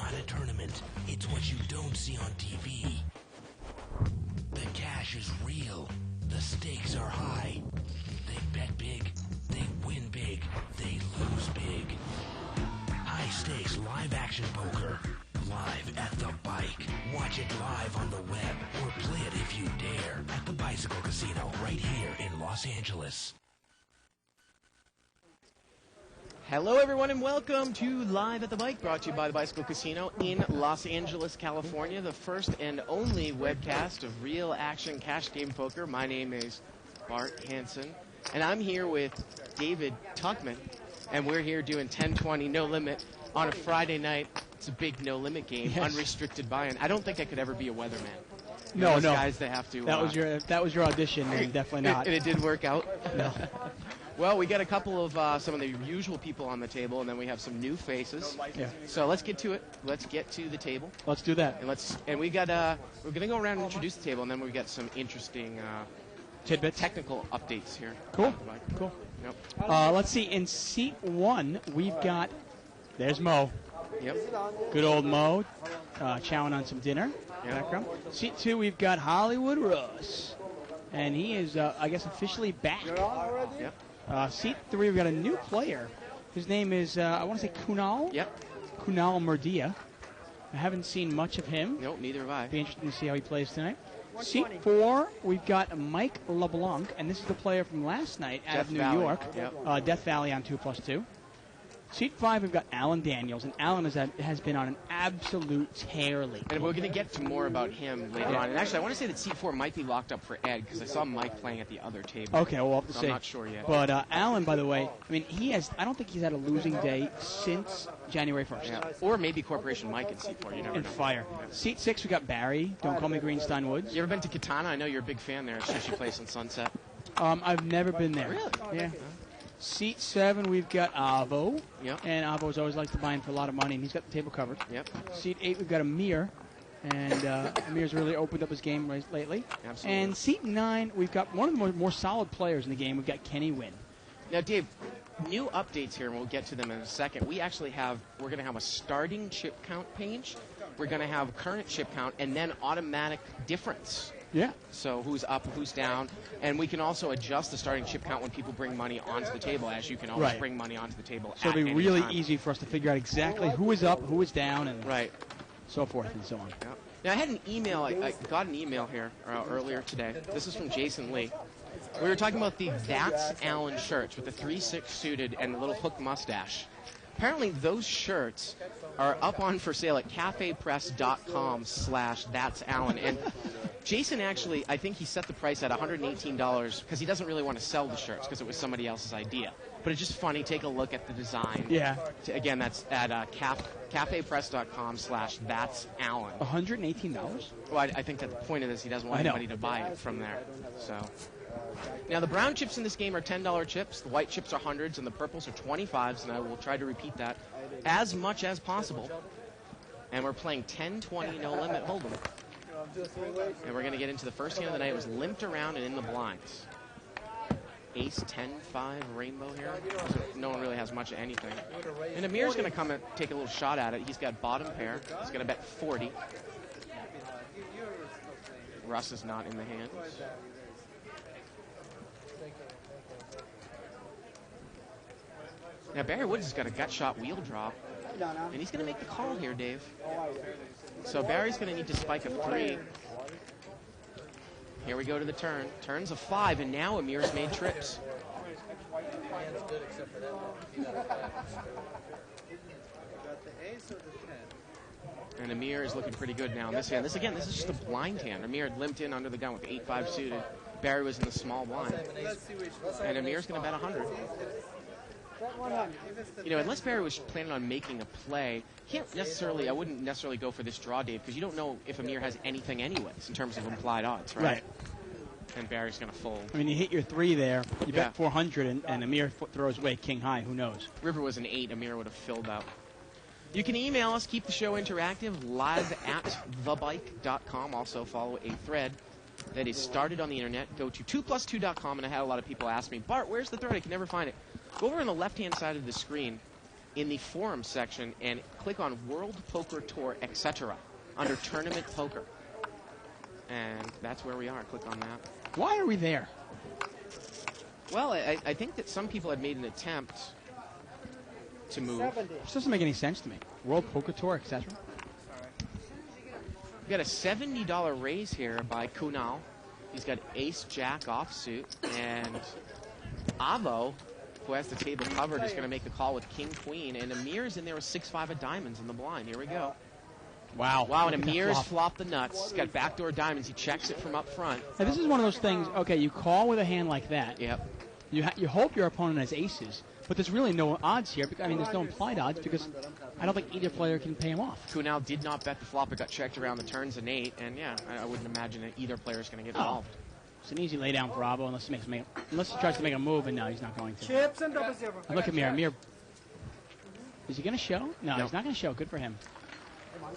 not a tournament. It's what you don't see on TV. The cash is real. The stakes are high. They bet big. They win big. They lose big. High stakes live action poker. Live at the bike. Watch it live on the web or play it if you dare at the Bicycle Casino right here in Los Angeles. Hello, everyone, and welcome to Live at the Bike, brought to you by the Bicycle Casino in Los Angeles, California, the first and only webcast of real action cash game poker. My name is Bart Hansen, and I'm here with David Tuckman, and we're here doing 10-20 no limit on a Friday night. It's a big no limit game, yes. Unrestricted buy-in. I don't think I could ever be a weatherman. No. Guys that have to. That was your audition, and definitely not. And it did work out. No. Well, we got a couple of some of the usual people on the table, and then we have some new faces. Yeah. So let's get to it. Let's get to the table. Let's do that. And we got we're gonna go around and introduce the table, and then we got some interesting tidbits, technical updates here. Cool. Cool. Yep. Let's see. In seat 1, we've got. There's Mo. Yep. Good old Mo, chowing on some dinner. Yep. Background. Seat 2, we've got Hollywood Russ, and he is, I guess, officially back. Yep. Seat 3, we've got a new player. His name is, I want to say Kunal. Yep. Kunal Murdia. I haven't seen much of him. Nope, neither have I. Be interesting to see how he plays tonight. Seat 4, we've got Mike LeBlanc, and this is the player from last night out of New York. Yep. Death Valley on 2+2. Seat 5, we've got Alan Daniels, and Alan has been on an absolute tear lately. And we're going to get to more about him later on. And actually, I want to say that Seat 4 might be locked up for Ed, because I saw Mike playing at the other table. Okay, well, we'll have to see. I'm not sure yet. But Alan, by the way, I mean, I don't think he's had a losing day since January 1st. Yeah. Or maybe Corporation Mike in Seat 4, you never know. Fire. Yeah. Seat 6, we got Barry. Don't call me Greenstein Woods. You ever been to Katana? I know you're a big fan there. Sushi place in Sunset. I've never been there. Really? Yeah. Seat 7, we've got Avo. Yep. And Avo's always likes to buy in for a lot of money, and he's got the table covered. Yep. Seat 8, we've got Amir. And Amir's really opened up his game lately. Absolutely. And Seat 9, we've got one of the more solid players in the game. We've got Kenny Wynn. Now, Dave, new updates here, and we'll get to them in a second. We're going to have a starting chip count page. We're going to have current chip count, and then automatic difference. Yeah. So who's up, who's down. And we can also adjust the starting chip count when people bring money onto the table, as you can always bring money onto the table. So it'll be really easy for us to figure out exactly who is up, who is down, and so forth and so on. Yeah. Now, I had an email. I got an email here earlier today. This is from Jason Lee. We were talking about the That's Allen shirts with the 3/6 suited and the little hook mustache. Apparently, those shirts are up on for sale at cafepress.com/that'sallen. And Jason actually, I think he set the price at $118 because he doesn't really want to sell the shirts because it was somebody else's idea. But it's just funny. Take a look at the design. Yeah. Again, that's at cafepress.com/that'sallen. $118? Well, I think that the point of this, he doesn't want anybody to buy it from there. So. Now, the brown chips in this game are $10 chips, the white chips are hundreds, and the purples are 25s, and I will try to repeat that as much as possible. And we're playing 10-20 no limit hold'em. And we're going to get into the first hand of the night. It was limped around and in the blinds. Ace 10-5 rainbow here. So no one really has much of anything. And Amir's going to come and take a little shot at it. He's got bottom pair. He's going to bet 40. Russ is not in the hand. Now, Barry Woods has got a gut shot wheel draw. And he's going to make the call here, Dave. So Barry's going to need to spike a 3. Here we go to the turn. Turns a 5, and now Amir's made trips. And Amir is looking pretty good now in this hand. This is just a blind hand. Amir had limped in under the gun with 8-5 suited. Barry was in the small blind. And Amir's going to bet 100. You know, unless Barry was planning on making a play, I wouldn't necessarily go for this draw, Dave, because you don't know if Amir has anything anyways in terms of implied odds, right? And Barry's going to fold. I mean, you hit your 3 there, you bet 400, and Amir throws away king high, who knows? River was an 8, Amir would have filled out. You can email us, keep the show interactive, live at thebike.com. Also follow a thread that is started on the internet. Go to 2plus2.com, and I had a lot of people ask me, Bart, where's the thread? I can never find it. Go over on the left-hand side of the screen, in the forum section and click on World Poker Tour, etc. under Tournament Poker. And that's where we are. Click on that. Why are we there? Well, I think that some people had made an attempt to move. This doesn't make any sense to me. World Poker Tour, etc. We got a $70 raise here by Kunal. He's got ace-jack offsuit. And Avo, who has the table covered, is going to make the call with king-queen. And Amir's in there with 6-5 of diamonds in the blind. Here we go. Wow. Wow, and Amir's flopped the nuts. He's got backdoor diamonds. He checks it from up front. Now, this is one of those things, okay, you call with a hand like that. Yep. You hope your opponent has aces, but there's really no odds here. I mean, there's no implied odds because I don't think either player can pay him off. Kunal did not bet the flop. It got checked around the turns an 8. And, yeah, I wouldn't imagine that either player is going to get involved. It's an easy lay down for Abo unless he tries to make a move, and no, he's not going to. Chips and double zero. Look at Amir. Amir, is he going to show? No, he's not going to show. Good for him.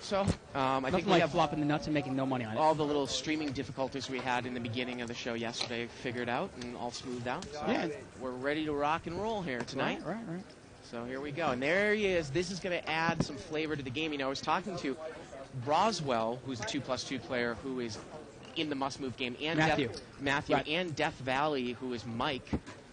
So, I think we like have flopping the nuts and making no money on it. all the little streaming difficulties we had in the beginning of the show yesterday figured out and all smoothed out. So Yeah. we're ready to rock and roll here tonight. Right. So here we go. And there he is. This is going to add some flavor to the game. You know, I was talking to Roswell, who's a 2+2 player who is in the must-move game, and Matthew, Right. and Death Valley, who is Mike,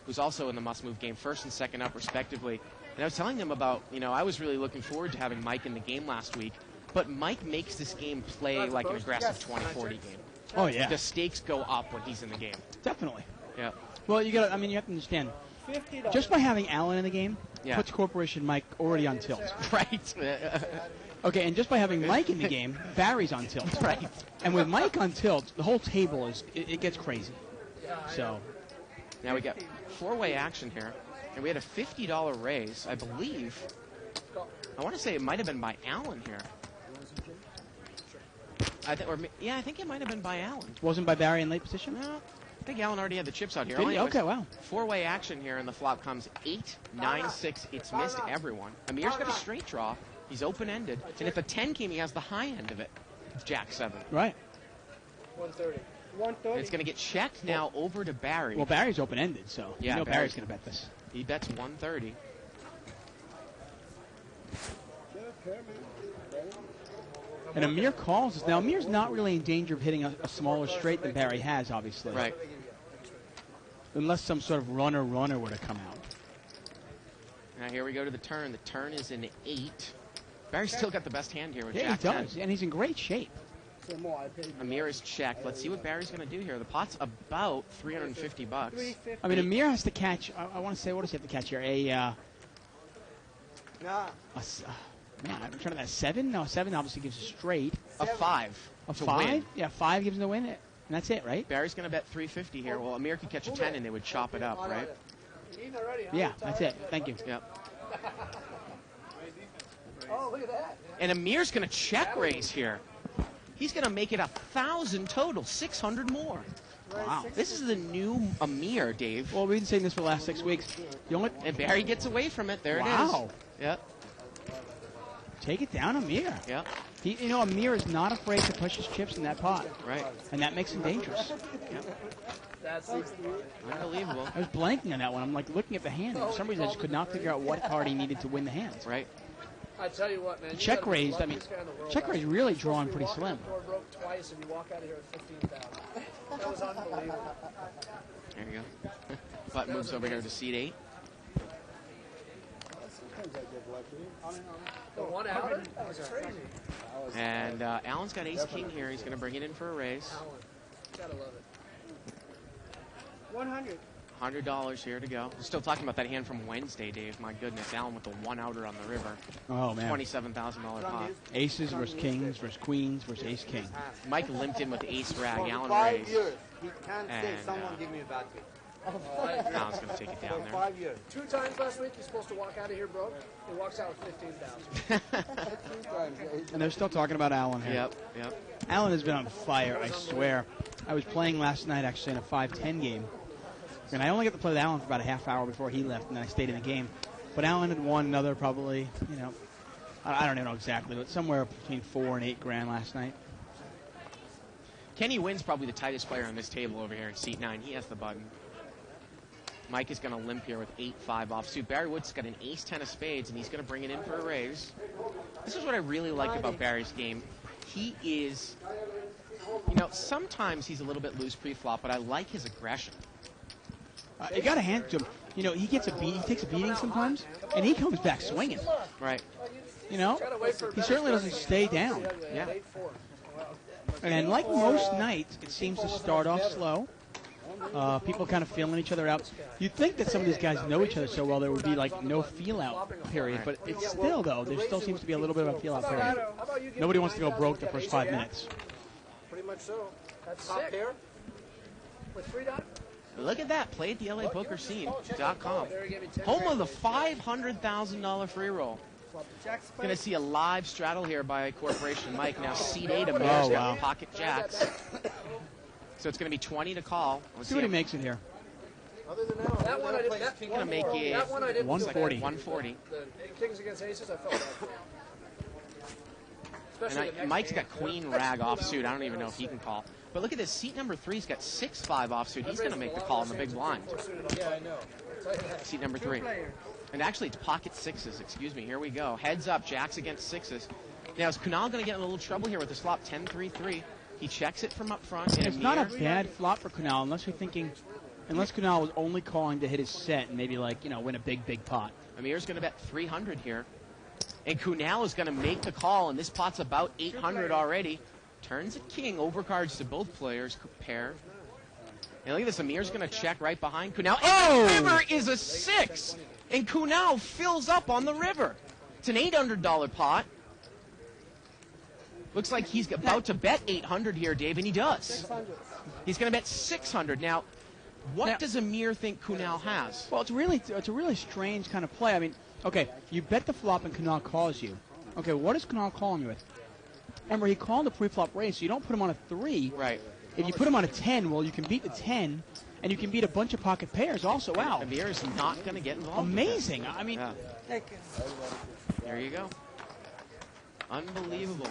who's also in the must-move game, first and second up, respectively. And I was telling them about, I was really looking forward to having Mike in the game last week, but Mike makes this game play like an aggressive 20-40 game. Oh, yeah. The stakes go up when he's in the game. Definitely. Yeah. Well, you have to understand, just by having Allen in the game puts Corporation Mike already on tilt. Right. Okay, and just by having Mike in the game, Barry's on tilt. Right. And with Mike on tilt, the whole table it gets crazy. So now we got four-way action here, and we had a $50 raise, I believe. I want to say it might have been by Allen here. I think it might have been by Allen. Wasn't by Barry in late position? No, I think Allen already had the chips out here. Did he? Okay, wow. Four-way action here, and the flop comes 8, 9, 6. It's missed everyone. Amir's got a straight draw. He's open-ended. And if a 10 came, he has the high end of it. Jack 7. Right. 130. It's going to get checked now over to Barry. Well, Barry's open-ended, so Barry's going to bet this. He bets 130. And Amir calls us. Now, Amir's not really in danger of hitting a smaller straight than Barry has, obviously. Right. Unless some sort of runner were to come out. Now, here we go to the turn. The turn is an 8. Barry's still got the best hand here with Yeah, Jack he does. 10. And he's in great shape. Amir is checked. Let's see what Barry's going to do here. The pot's about $350. I mean, Amir has to catch, I want to say, what does he have to catch here? Man, I'm trying to, a 7? No, a 7 obviously gives a straight. A 5. A to 5? win. Yeah, 5 gives him the win. And that's it, right? Barry's going to bet $350 here. Well, Amir could catch a 10 and they would chop it up, right? Yeah, that's it. Thank you. Yep. Oh, look at that. And Amir's going to check raise here. He's going to make it 1,000 total, 600 more. Wow. This is the new Amir, Dave. Well, we've been saying this for the last 6 weeks. And Barry gets away from it. There it is. Wow. Yep. Take it down, Amir. Yep. Amir is not afraid to push his chips in that pot. Right. And that makes him dangerous. Yep. That's Unbelievable. I was blanking on that one. I'm like looking at the hand. For some reason, I just could not figure out what card he needed to win the hands. Right. I tell you what, man. Check raised. I mean, check raised really drawn pretty slim. Door broke twice, and you walk out of here at 15,000. That was unbelievable. There you go. Button moves over here to seat 8. The 1 out? That was crazy. And Allen's got ace-king here. He's going to bring it in for a raise. Allen. Gotta love it. 100. $100 here to go. We're still talking about that hand from Wednesday, Dave. My goodness, Allen with the 1-outer on the river. Oh, man. $27,000 pot. Aces versus kings versus queens versus ace-king. Mike limped in with ace-rag. Allen 5 raised. years. He can't say And, someone give me a bad pick. Allen's going to take it down For there. 5 years. 2 times last week, he's supposed to walk out of here broke. He walks out with 15,000. And they're still talking about Allen here. Yep. Allen has been on fire, I swear. I was playing last night, actually, in a 5-10 game. And I only got to play with Allen for about a half hour before he left, and then I stayed in the game. But Allen had won another probably, I don't even know exactly, but somewhere between $4 and $8 last night. Kenny Wynn's probably the tightest player on this table over here in seat 9. He has the button. Mike is going to limp here with 8-5 offsuit. Barry Wood's got an ace-10 of spades, and he's going to bring it in for a raise. This is what I really like about Barry's game. He is, sometimes he's a little bit loose pre-flop, but I like his aggression. You got to hand it to him. He gets a beat. He takes a beating sometimes, and he comes back swinging. Right. He certainly doesn't stay down. Yeah. And like most nights, it seems to start off slow. People kind of feeling each other out. You'd think that some of these guys know each other so well there would be like no feel-out period, but it's still, though, there still seems to be a little bit of a feel-out period. Nobody wants to go broke the first 5 minutes. Pretty much so. That's sick. Pair with 3 dots. Look at that. Play at the LAPokerScene.com. Home of the $500,000 free roll. Going to see a live straddle here by Corporation Mike. Now seat 8 of pocket jacks. So it's going to be 20 to call. Let's see what he makes it here. Other than that one I did. That going to make it 140. 140. The kings against aces, I felt bad. And Mike's got queen rag offsuit. I don't even know if he can call. But look at this. Seat number 3's got 6-5 offsuit. He's going to make the call in the big blind. Yeah, I know. Seat number 3. And actually, it's pocket 6s. Excuse me. Here we go. Heads up. Jacks against 6s. Now, is Kunal going to get in a little trouble here with this flop 10-3-3? He checks it from up front. It's not a bad flop for Kunal unless Kunal was only calling to hit his set and maybe win a big pot. Amir's going to bet 300 here. And Kunal is going to make the call, and this pot's about 800 already. Turns a king, overcards to both players, pair. And look at this, Amir's going to check right behind Kunal. And the river is a 6! And Kunal fills up on the river. It's an $800 pot. Looks like he's about to bet 800 here, Dave, and he does. 600. He's going to bet 600. Now, what does Amir think Kunal has? Well, it's a really strange kind of play. I mean, okay, you bet the flop and Kunal calls you. Okay, what is Kunal calling you with? Remember, he called a pre-flop raise, so you don't put him on a 3. Right. If you put him on a 10, well, you can beat the 10, and you can beat a bunch of pocket pairs also. Wow. Amir is not going to get involved. Amazing. I mean, there you go. Unbelievable.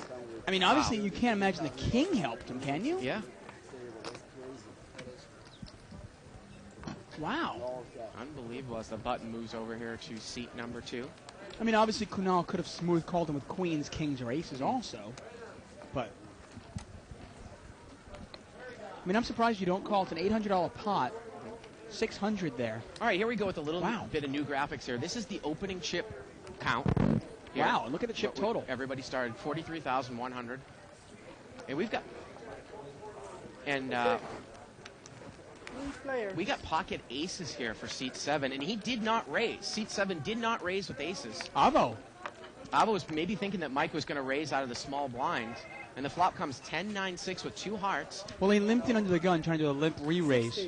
I mean, obviously, you can't imagine the king helped him, can you? Yeah. Wow. Unbelievable as the button moves over here to seat number 2. I mean, obviously, Kunal could have smooth called him with queens, kings, or aces also. But, I mean, I'm surprised you don't call. It's an $800 pot. 600 there. All right, here we go with a little bit of new graphics here. This is the opening chip count. Here. Wow, look at the chip total. Everybody started 43,100. And we've got... And we got pocket aces here for seat 7, and he did not raise. Seat 7 did not raise with aces. Avo was maybe thinking that Mike was going to raise out of the small blind, and the flop comes 10-9-6 with 2 hearts. Well, he limped in under the gun trying to do a limp re-raise.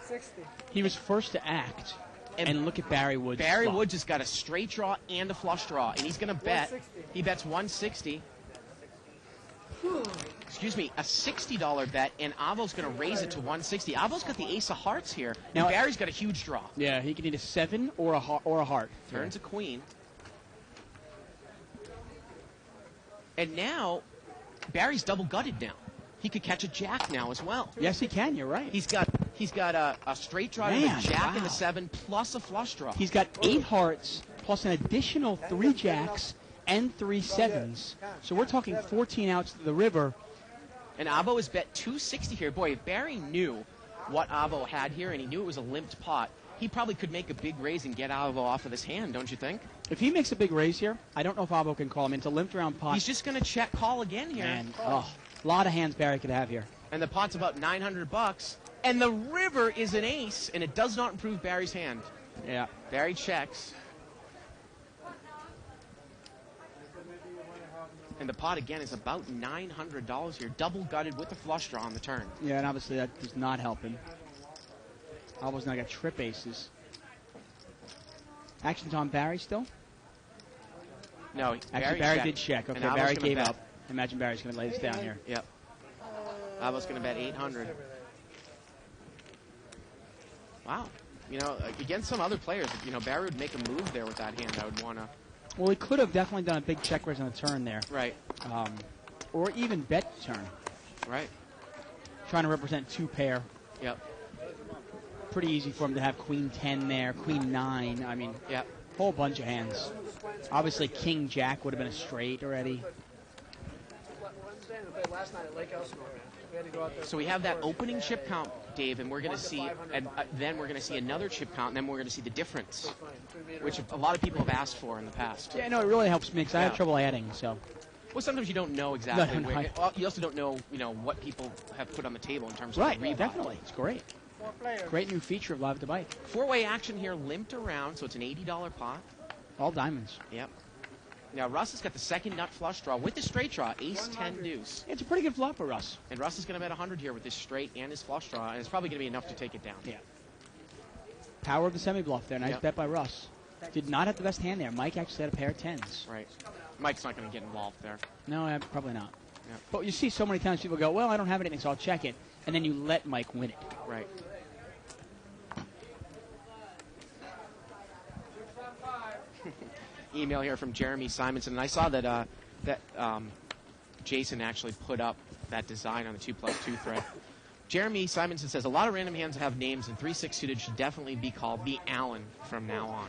60. He was first to act. And look at Barry Woods. Barry Woods has got a straight draw and a flush draw, and he's going to bet. 160. He bets 160. Excuse me, a $60 bet, and Avo's going to raise it to 160. Avo's got the ace of hearts here, and Barry's got a huge draw. Yeah, he can need a 7 or a heart. Turns a queen. And now, Barry's double gutted now. He could catch a jack now as well. Yes, he can. You're right. He's got a straight draw and a jack and a 7 plus a flush draw. He's got 8 hearts plus an additional 3 jacks and 3 sevens. So we're talking 14 outs to the river. And Avo is bet 260 here. Boy, if Barry knew what Avo had here and he knew it was a limped pot, he probably could make a big raise and get Avo off of this hand, don't you think? If he makes a big raise here, I don't know if Avo can call him. It's a limped round pot. He's just going to check call again here. And, a lot of hands Barry could have here. And the pot's about $900. And the river is an ace, and it does not improve Barry's hand. Yeah. Barry checks. And the pot, again, is about $900 here. Double gutted with the flush draw on the turn. Yeah, and obviously that does not help him. Avo's now got trip aces. Action's on Barry still? No, actually, Barry did check. Okay, Barry gave up. Imagine Barry's going to lay this down here. Yep. Avo's going to bet 800. Wow. You know, against some other players, you know, Barry would make a move there with that hand. I would want to. Well, he could have definitely done a big check raise on the turn there. Right. Or even bet the turn. Right. Trying to represent 2 pair. Yep. pretty easy for him to have queen 10 there, queen 9. I mean, Yep. whole bunch of hands. Obviously, king jack would have been a straight already. Wednesday and I played last night at Lake Elsinore, man. We had to go out there. So we have that opening chip count, Dave, and we're going to see, and then we're going to see another chip count, and then we're going to see the difference, which a lot of people have asked for in the past. Yeah, no, it really helps me because I have trouble adding, so. Well, sometimes you don't know exactly. No, where, you also don't know, what people have put on the table in terms of Right, the rebuy. definitely. It's great. Great new feature of Live at the Bike. Four-way action here, limped around, so it's an $80 pot. All diamonds. Yep. Now, Russ has got the second nut flush draw with the straight draw, ace-10 deuce. It's a pretty good flop for Russ. And Russ is going to bet 100 here with his straight and his flush draw, and it's probably going to be enough to take it down. Yeah. Power of the semi-bluff there. Nice bet by Russ. Did not have the best hand there. Mike actually had a pair of 10s. Right. Mike's not going to get involved there. No, probably not. Yeah. But you see so many times people go, well, I don't have anything, so I'll check it. And then you let Mike win it. Right. Email here from Jeremy Simonson, and I saw that Jason actually put up that design on the 2+2 thread. Jeremy Simonson says, a lot of random hands have names, and 3-6 suited should definitely be called the Allen from now on.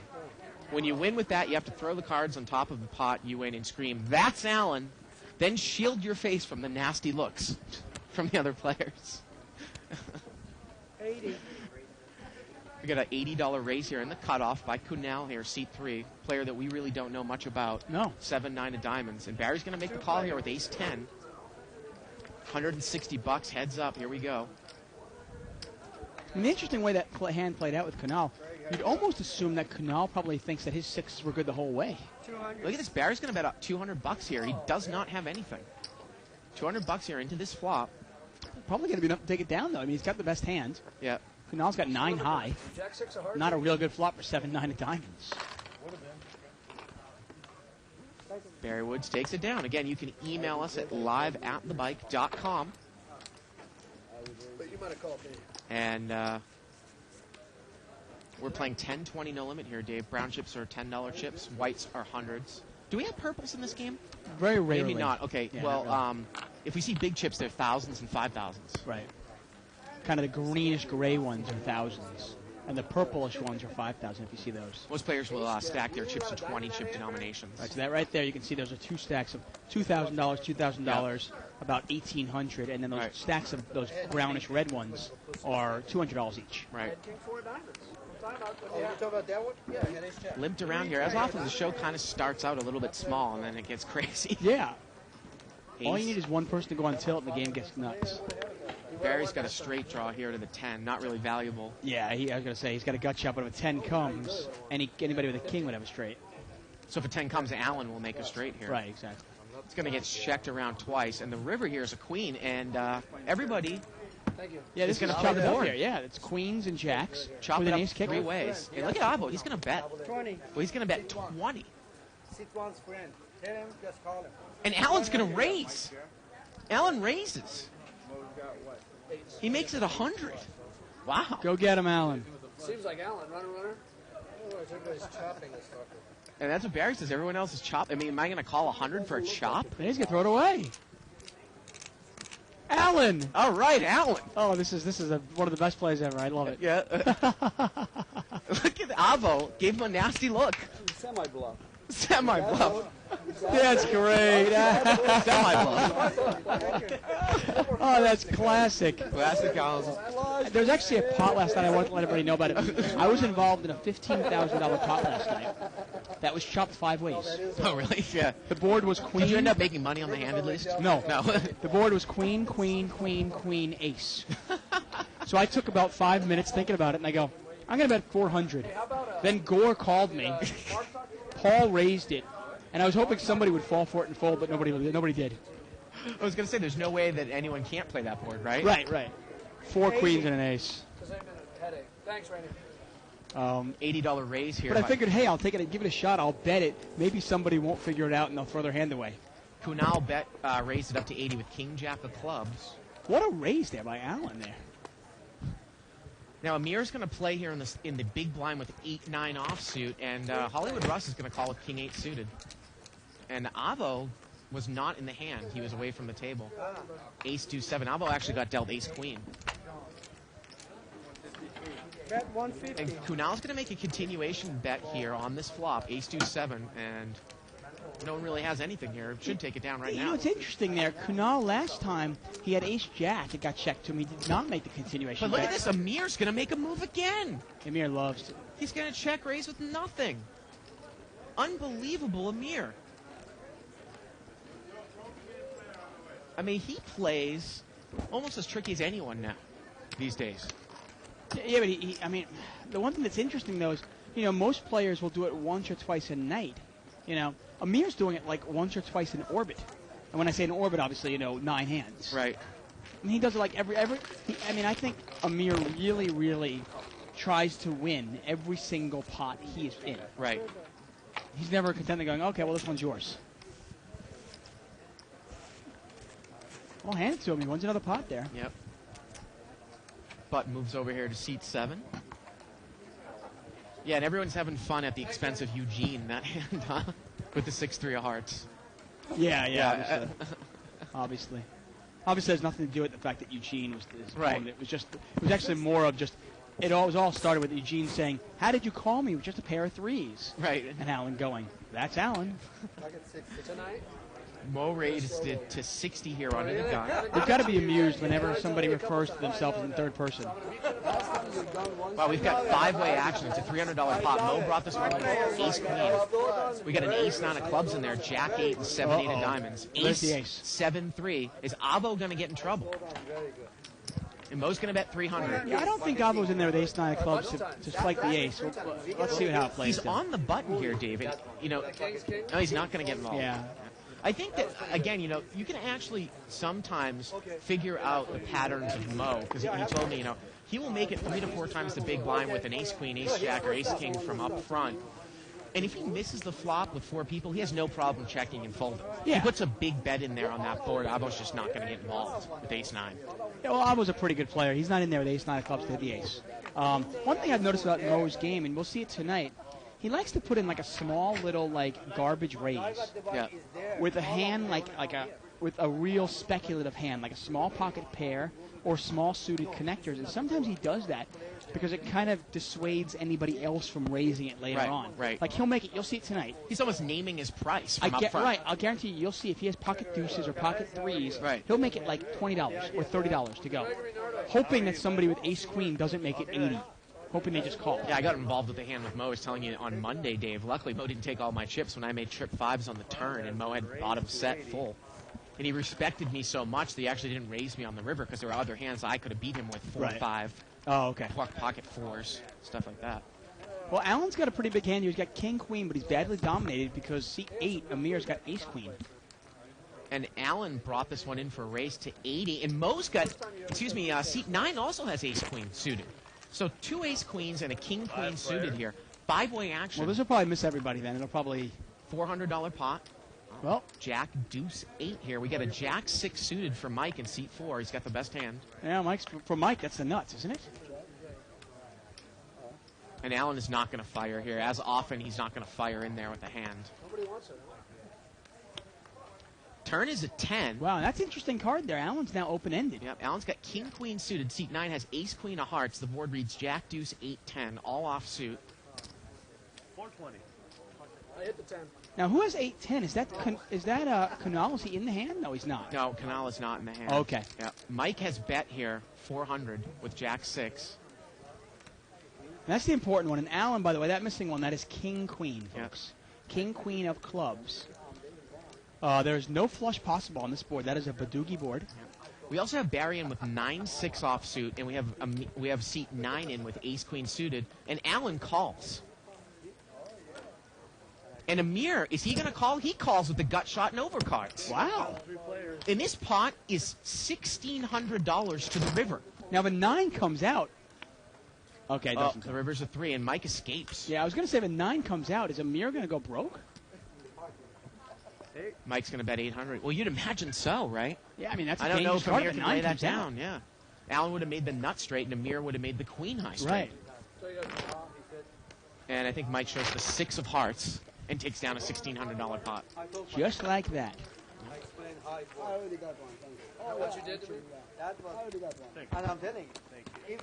When you win with that, you have to throw the cards on top of the pot you win and scream, "That's Allen!" Then shield your face from the nasty looks from the other players. 80. We got an $80 raise here in the cutoff by Kunal here, seat 3, player that we really don't know much about. No. 7-9 of diamonds. And Barry's going to make the call here with ace-10. $160 heads up. Here we go. And the interesting way that hand played out with Kunal, you'd almost assume that Kunal probably thinks that his sixes were good the whole way. Look at this. Barry's going to bet up $200 here. He does not have anything. $200 here into this flop. Probably going to be enough to take it down, though. I mean, he's got the best hand. Yeah. Kunal's got 9 high. Jack 6 of hearts. Not a real good flop for 7-9 of diamonds. Barry Woods takes it down. Again, you can email us at live@thebike.com. But you might have called me. And we're playing 10-20 no limit here, Dave. Brown chips are $10 chips. Whites are hundreds. Do we have purples in this game? Very rarely. Maybe not. Okay. Yeah, well, not really. if we see big chips, they're thousands and 5,000s. Right. Kind of the greenish-gray ones are thousands. And the purplish ones are 5,000 if you see those. Most players will stack their chips in 20-chip denominations. Right, so that right there, you can see those are 2 stacks of $2,000, $2,000, about $1,800, and then those stacks of those brownish-red ones are $200 each. Right. King 4 diamonds. Oh, you talking about that one? Yeah, head-ace jack. Limped around here. As often, the show kind of starts out a little bit small, and then it gets crazy. Yeah. Ace. All you need is one person to go on tilt, and the game gets nuts. Barry's got a straight draw here to the 10. Not really valuable. Yeah, I was going to say, he's got a gut shot, but if a 10 comes, anybody with a king would have a straight. So if a 10 comes, Allen will make a straight here. Right, exactly. It's going to get checked around twice. And the river here is a queen, and everybody Yeah, this is gonna chop chop it the up board. here. Yeah, it's queens and jacks. chop with it an up ace kicker. 3 ways. Hey, look at Avo. He's going to bet. 20. Well, he's going to bet 20. Sit one's friend. Tell him, just call him. And Allen's going to raise. Allen raises. He makes it 100. Wow. Go get him, Allen. Seems like Allen, runner. Otherwise, everybody's chopping this fucker. And that's what Barry says. Everyone else is chop. I mean, am I going to call 100 for a chop? And he's going to throw it away. Allen! All right, Allen. Oh, this is one of the best plays ever. I love it. Yeah. Look at Avo. Gave him a nasty look. Semi-bluff. Semi-bluff. That's great. Semi-bluff. Oh, that's classic. Classic Allen. There was actually a pot last night. I wanted to let everybody know about it. I was involved in a $15,000 pot last night that was chopped 5 ways. Oh, really? Yeah. The board was queen. Did you end up making money on the hand at least? No. No. The board was queen, queen, queen, queen, ace. So I took about 5 minutes thinking about it, and I go, I'm going to bet 400. Then Gore called me. Paul raised it, and I was hoping somebody would fall for it and fold, but nobody did. I was going to say, there's no way that anyone can't play that board, right? Right. 4 queens and an ace. Headache. Thanks, Randy. $80 raise here. But I figured, hey, I'll take it and give it a shot. I'll bet it. Maybe somebody won't figure it out, and they'll throw their hand away. Kunal raised it up to 80 with King Jack of clubs. What a raise there by Allen there. Now, Amir's going to play here in the big blind with 8-9 offsuit, and Hollywood Russ is going to call with King 8 suited. And Avo was not in the hand. He was away from the table. Ace 2-7. Avo actually got dealt Ace Queen. Bet 150. And Kunal's going to make a continuation bet here on this flop, ace-2-7, and no one really has anything here. Should take it down right You now. know, it's interesting there. Kunal, last time, he had ace-jack. It got checked to him. He did not make the continuation But look bet. at this. Amir's going to make a move again. Amir loves to. He's going to check raise with nothing. Unbelievable, Amir. I mean, he plays almost as tricky as anyone now these days. Yeah, but I mean, the one thing that's interesting, though, is, you know, most players will do it once or twice a night. You know, Amir's doing it like once or twice in orbit. And when I say in orbit, obviously, you know, 9 hands. Right. And he does it like I think Amir really, really tries to win every single pot he is in. Right. He's never content going, okay, well, this one's yours. Well, hand it to him. He wins another pot there. Yep. Button moves over here to seat 7. Yeah, and everyone's having fun at the expense of Eugene, that hand, huh? With the 6-3 of hearts. Yeah. Obviously. Obviously, there's nothing to do with the fact that Eugene was his opponent. It was actually more of just, it all started with Eugene saying, how did you call me with just a pair of 3s? Right. And Alan going, that's Alan. Tonight? Mo raised it to 60 here under the gun. They've got to be amused whenever somebody refers to themselves in third person. Wow, we've got 5-way action. It's a $300 pot. Mo brought this one with ace-queen. We got an ace-9 of clubs in there, jack-8 and 7-8 of diamonds. Where's the ace? 7-3. Is Avo going to get in trouble? And Mo's going to bet 300. Yeah, I don't think Avo's in there with ace-9 of clubs to spike the ace. Let's see how it plays. He's on the button here, David. You know, no, he's not going to get involved. Yeah. I think that, again, you know, you can actually sometimes figure out the patterns of Mo, because he told me, you know, he will make it 3 to 4 times the big blind with an ace-queen, ace-jack, or ace-king from up front. And if he misses the flop with 4 people, he has no problem checking and folding. Yeah. He puts a big bet in there on that board. Avo's just not going to get involved with ace-9. Yeah, well, Avo's a pretty good player. He's not in there with ace-9 of clubs to hit the ace. One thing I've noticed about Mo's game, and we'll see it tonight, he likes to put in like a small little like garbage raise Yeah. with a hand with a real speculative hand, like a small pocket pair or small suited connectors. And sometimes he does that because it kind of dissuades anybody else from raising it later on. Right. Like he'll make it. You'll see it tonight. He's almost naming his price from up front. Right. I'll guarantee you'll see if he has pocket deuces or pocket 3s. Right. He'll make it like $20 or $30 to go, hoping that somebody with ace queen doesn't make it 80. Hoping they just call. Yeah, I got involved with the hand with Mo. I was telling you on Monday, Dave. Luckily, Mo didn't take all my chips when I made trip 5s on the turn, and Mo had bottom set full. And he respected me so much that he actually didn't raise me on the river because there were other hands I could have beat him with 4 Right. 5. Oh, okay. Pocket 4s, stuff like that. Well, Alan's got a pretty big hand here. He's got king queen, but he's badly dominated because seat 8, Amir's got ace queen. And Alan brought this one in for a raise to 80, and Mo's got, seat 9 also has ace queen suited. So 2 ace queens and a king queen suited here. 5-way action. Well, this will probably miss everybody then. It'll probably $400 pot. Well, Jack deuce 8 here. We got a jack 6 suited for Mike in seat 4. He's got the best hand. yeah, for Mike, that's the nuts, isn't it? And Alan is not going to fire here. As often, he's not going to fire in there with a hand. Nobody wants it. Turn is a 10. Wow, that's an interesting card there. Alan's now open-ended. Yep, Alan's got king queen suited. Seat 9 has ace queen of hearts. The board reads jack deuce 8 10, all off suit. 420. I hit the 10. Now, who has 8-10? Is that Kunal? Is he in the hand? No, he's not. No, Canal is not in the hand. Okay. Yep. Mike has bet here 400 with jack 6. That's the important one. And Alan, by the way, that missing one, that is king queen, Yep. folks. King queen of clubs. There's no flush possible on this board. That is a Badoogie board. We also have Barry in with 9-6 offsuit, and we have seat 9 in with ace queen suited, and Alan calls. And Amir, is he going to call? He calls with the gut shot and overcards. Wow. And this pot is $1,600 to the river. Now the 9 comes out. Okay, it Oh, doesn't. the river's a 3, and Mike escapes. Yeah, I was going to say the 9 comes out. Is Amir going to go broke? Mike's going to bet 800. Well, you'd imagine so, right? Yeah, I mean, that's a I don't know dangerous if card Amir if the can lay 9 that comes out. down. Yeah, Alan would have made the nut straight, and Amir would have made the queen high straight. Right. And I think Mike shows the 6 of hearts and takes down a $1,600 pot. Just like that. I already got one. Thank you. What you did to me? That one. I already got one. And I'm telling you.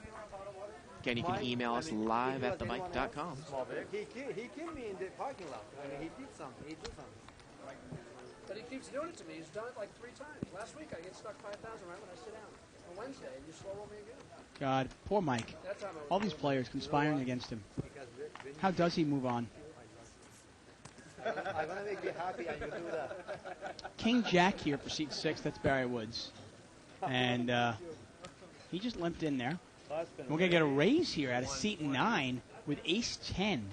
again, you can email us live at thebike.com. He killed me in the parking lot. I mean, he did something. He did something. But he keeps doing it to me. He's done it like 3 times. Last week I get stuck 5,000 right when I sit down. On Wednesday, and you slow roll me again. God, poor Mike. That time I was All these players conspiring against him. How does he move on? I'm going to make you happy and you do that. King Jack here for seat 6. That's Barry Woods. And he just limped in there. We're going to get a raise here at a seat 9 with ace 10.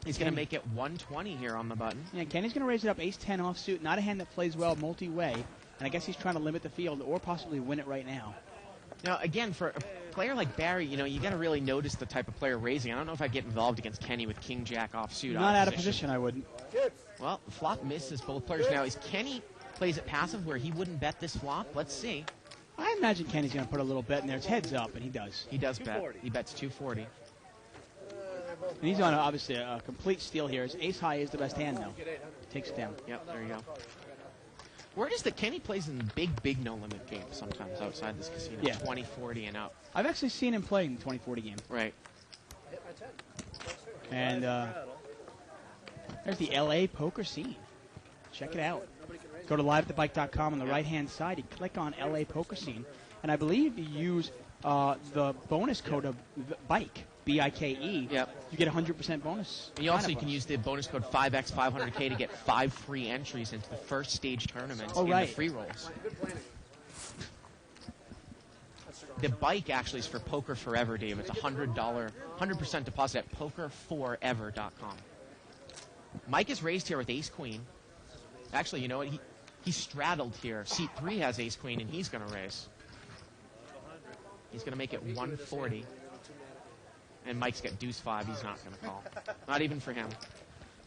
He's going to make it 120 here on the button. Yeah, Kenny's going to raise it up ace 10 offsuit. Not a hand that plays well multi-way. And I guess he's trying to limit the field or possibly win it right now. Now, again, for a player like Barry, you know, you got to really notice the type of player raising. I don't know if I'd get involved against Kenny with King Jack offsuit. Not out of position, I wouldn't. Well, the flop misses both players. Now, is Kenny plays it passive where he wouldn't bet this flop? Let's see. I imagine Kenny's going to put a little bet in there. It's heads up, and he does. He does bet. He bets 240. And he's on, obviously, a complete steal here. His ace high is the best hand, though. Takes it down. Yep, there you go. Word is that Kenny plays in big no-limit games sometimes outside this casino. Yeah. 20, 40, and up. I've actually seen him play in the 2040 game. Right. And there's the LA poker scene. Check it out. Go to liveatthebike.com on the right-hand side. You click on LA poker scene. And I believe you use the bonus code of BIKE, B-I-K-E. Yep. You get 100% bonus. And you also can use the bonus code 5x500K to get 5 free entries into the first stage tournaments in the free rolls. The bike actually is for Poker Forever, Dave. It's $100, 100% deposit at pokerforever.com. Mike is raised here with ace-queen. Actually, you know what? He straddled here. Seat 3 has ace-queen, and he's going to raise. He's going to make it 140. And Mike's got deuce 5. He's not going to call. Not even for him.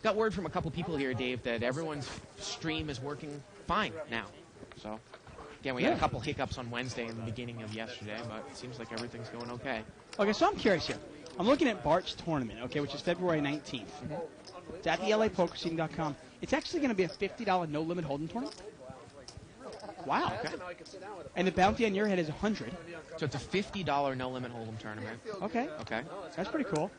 Got word from a couple people here, Dave, that everyone's stream is working fine now. So, again, we had a couple hiccups on Wednesday and the beginning of yesterday, but it seems like everything's going okay. Okay, so I'm curious here. I'm looking at Bart's tournament, okay, which is February 19th. It's at the LAPokerscene.com. It's actually going to be a $50 no-limit hold'em tournament. Wow. Okay. And the bounty on your head is $100. So it's a $50 no-limit hold'em tournament. Okay. Okay. That's pretty cool.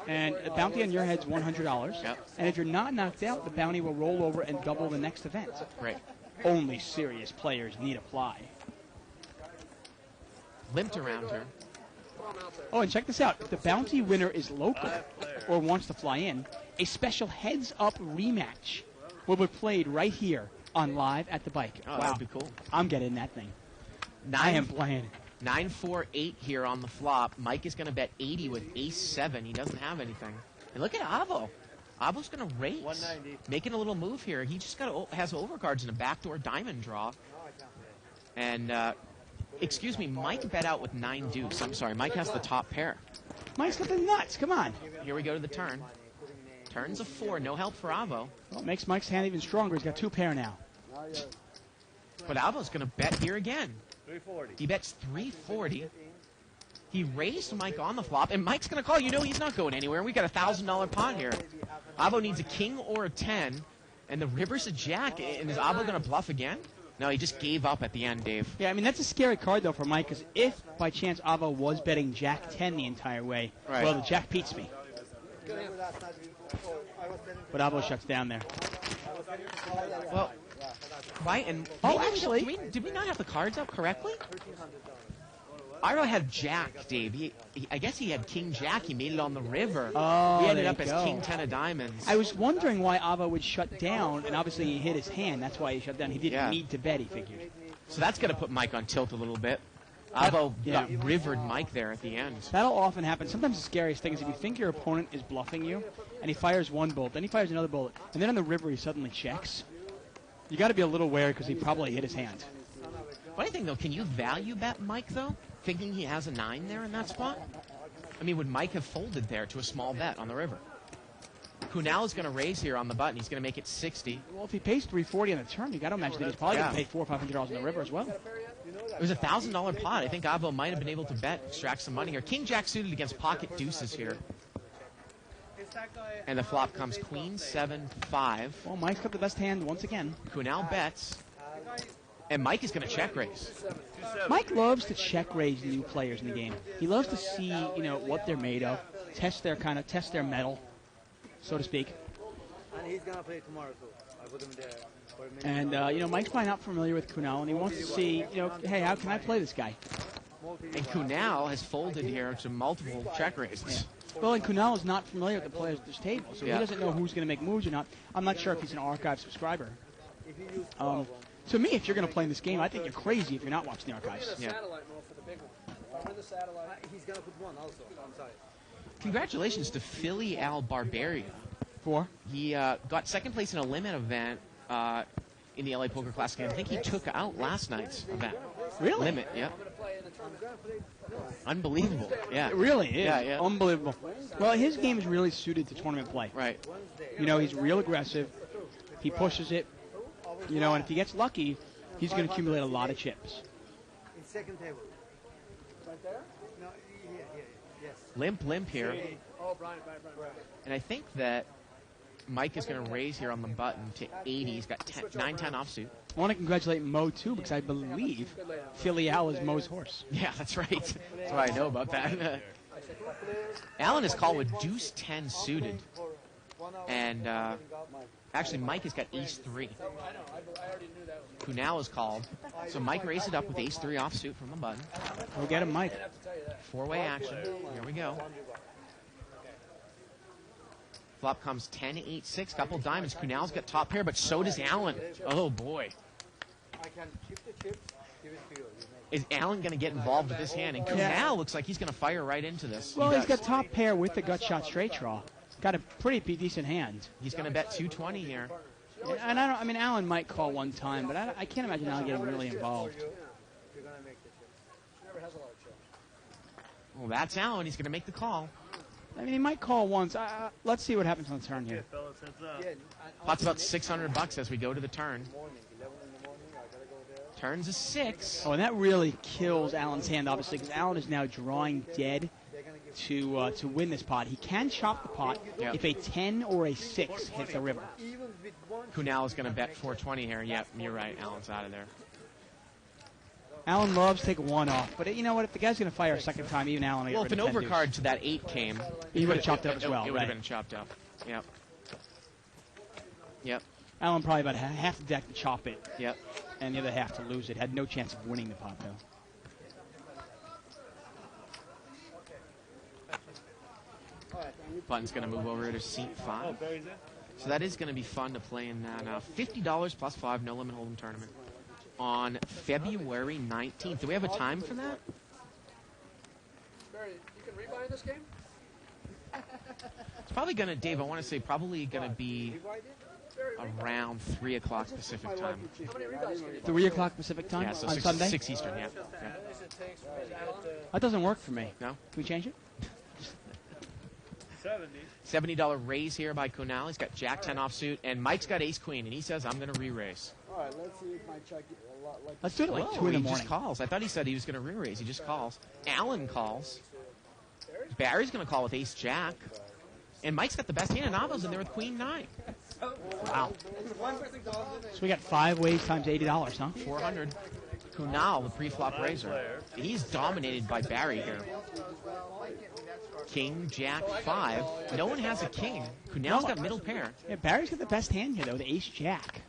And the bounty on your head's $100. Yep. And if you're not knocked out, the bounty will roll over and double the next event. Right. Only serious players need apply. Limped around her. Oh, and check this out. If the bounty winner is local or wants to fly in, a special heads-up rematch will be played right here on Live at the Bike. Oh, wow. that would be cool. I'm getting that thing. I am playing. 9-4-8 here on the flop. Mike is going to bet 80 with ace-7. He doesn't have anything. And look at Avo. Avo's going to raise. 190. Making a little move here. He just has overcards and a backdoor diamond draw. And, excuse me, Mike bet out with 9 deuce. I'm sorry, Mike has the top pair. Mike's got the nuts. Come on. Here we go to the turn. Turns a 4. No help for Avo. Well, it makes Mike's hand even stronger. He's got 2 pair now. But Avo's going to bet here again. 340. He bets 340. He raised Mike on the flop, and Mike's going to call. You know he's not going anywhere. We got a $1,000 pot here. Avo needs a king or a 10, and the river's a jack. And is Avo going to bluff again? No, he just gave up at the end, Dave. Yeah, I mean, that's a scary card, though, for Mike, because if, by chance, Avo was betting Jack 10 the entire way, Right. well, the Jack beats me. But Avo shuts down there. Well, right, and Oh, maybe actually- did we not have the cards up correctly? Iro had Jack, Dave. I guess he had King Jack. He made it on the river. Oh, he ended there up you as go. King 10 of diamonds. I was wondering why Avo would shut down, and obviously he hit his hand. That's why he shut down. He didn't need to bet, he figured. So that's going to put Mike on tilt a little bit. Avo Yeah. got rivered Mike there at the end. That'll often happen. Sometimes the scariest thing is if you think your opponent is bluffing you, and he fires one bullet, then he fires another bullet, and then on the river he suddenly checks. You got to be a little wary because he probably hit his hand. Funny thing, though, can you value bet Mike, though, thinking he has a 9 there in that spot? I mean, would Mike have folded there to a small bet on the river? Kunal is going to raise here on the button. He's going to make it 60. Well, if he pays $340 on the turn, you got to imagine that he's probably going to pay $400 or $500 on the river as well. It was a $1,000 pot. I think Avo might have been able to bet, extract some money here. King Jack suited against pocket deuces here. And the flop comes Queen 7-5. Well, Mike's got the best hand once again. Kunal bets. And Mike is going to check raise. Mike loves to check raise new players in the game. He loves to see, what they're made of, test their metal, so to speak. And he's gonna play tomorrow too. I put him there for a minute. And Mike's probably not familiar with Kunal, and he wants to see, hey, how can I play this guy? And Kunal has folded here to multiple check raises. Well, and Kunal is not familiar with the players at this table, so Yeah. he doesn't know who's going to make moves or not. I'm not sure if he's an archive subscriber. If you use 12 To me, if you're going to play in this game, I think you're crazy if you're not watching the archives. Yeah. Satellite mode for the big one. Run the satellite. he's gonna put one also. I'm sorry. Congratulations to Philly Al Barberia. For? He got second place in a limit event in the LA Poker Classic. I think he took out last night's event. Really? Limit, yep. I'm going to play in the tournament. Unbelievable. Yeah. It really is. Yeah. Unbelievable. Well, his game is really suited to tournament play. Right. He's real aggressive. He pushes it. And if he gets lucky, he's going to accumulate a lot of chips. In second table. Right there? No, here. Yes. Limp here. Oh, Brian. And I think that Mike is going to raise here on the button to 80. He's got 9-10 offsuit. I want to congratulate Mo, too, because I believe Philly Al is Mo's horse. Yeah, that's right. That's why I know about that. Alan is called with deuce 10 suited. And actually, Mike has got ace 3. Kunal is called. So Mike raised it up with ace 3 offsuit from the button. We'll get him, Mike. 4-way action. Here we go. Flop comes 10-8-6, couple diamonds. Kunal's got top pair, but so does Alan. Oh, boy. I can keep the chips, give it to you. Is Alan going to get involved with this hand? And Kunal looks like he's going to fire right into this. Well, he's does. got top pair with the gut shot straight draw. Got a pretty decent hand. He's going to bet 220 here. And Alan might call one time, but I can't imagine Alan getting really involved. You're gonna make the chips. Never has a lot of chips. Well, that's Alan. He's going to make the call. He might call once. Let's see what happens on the turn here. Yeah. Pot's about $600 as we go to the turn. Morning, 11 in the morning. I gotta go there. Turns a 6. Oh, and that really kills Alan's hand, obviously, because Alan is now drawing dead to win this pot. He can chop the pot if a 10 or a 6 hits the river. Even with one. Kunal is going to bet 420 here. Yep, you're right. Alan's out of there. Alan loves to take one off, but you know what? If the guy's going to fire a second time, even Alan will get Well, if an rid of 10 overcard to that 8 came, he would have chopped it up as well. It would have Right. been chopped up. Yep. Yep. Alan probably about half the deck to chop it, Yep. and the other half to lose it. Had no chance of winning the pot, though. Button's going to move over to seat 5. So that is going to be fun to play in that $50 plus 5 no limit hold'em tournament on February 19th. Do we have a time for that? Barry, you can rebuy in this game? It's probably going to, Dave, I want to say probably going to be around 3 o'clock Pacific time. How many rebuys can you buy? 3 o'clock Pacific time Yeah, so on 6, Sunday? 6 Eastern, yeah. That doesn't work for me. No? Can we change it? $70 raise here by Kunal. He's got Jack 10 offsuit, and Mike's got Ace Queen, and he says, I'm going to re-raise. All right, let's see if my check a lot like. Let's do it at like Whoa, 2 in the he morning. just calls. I thought he said he was going to re-raise. He just calls. Alan calls. Barry's going to call with Ace Jack. And Mike's got the best hand, and Avo's in there with Queen 9. Wow. So we got 5 ways times $80, huh? 400. Kunal, the pre-flop raiser. He's dominated by Barry here. King, Jack, 5. No one has a king. Kunal's got middle pair. Yeah, Barry's got the best hand here, though, the Ace Jack.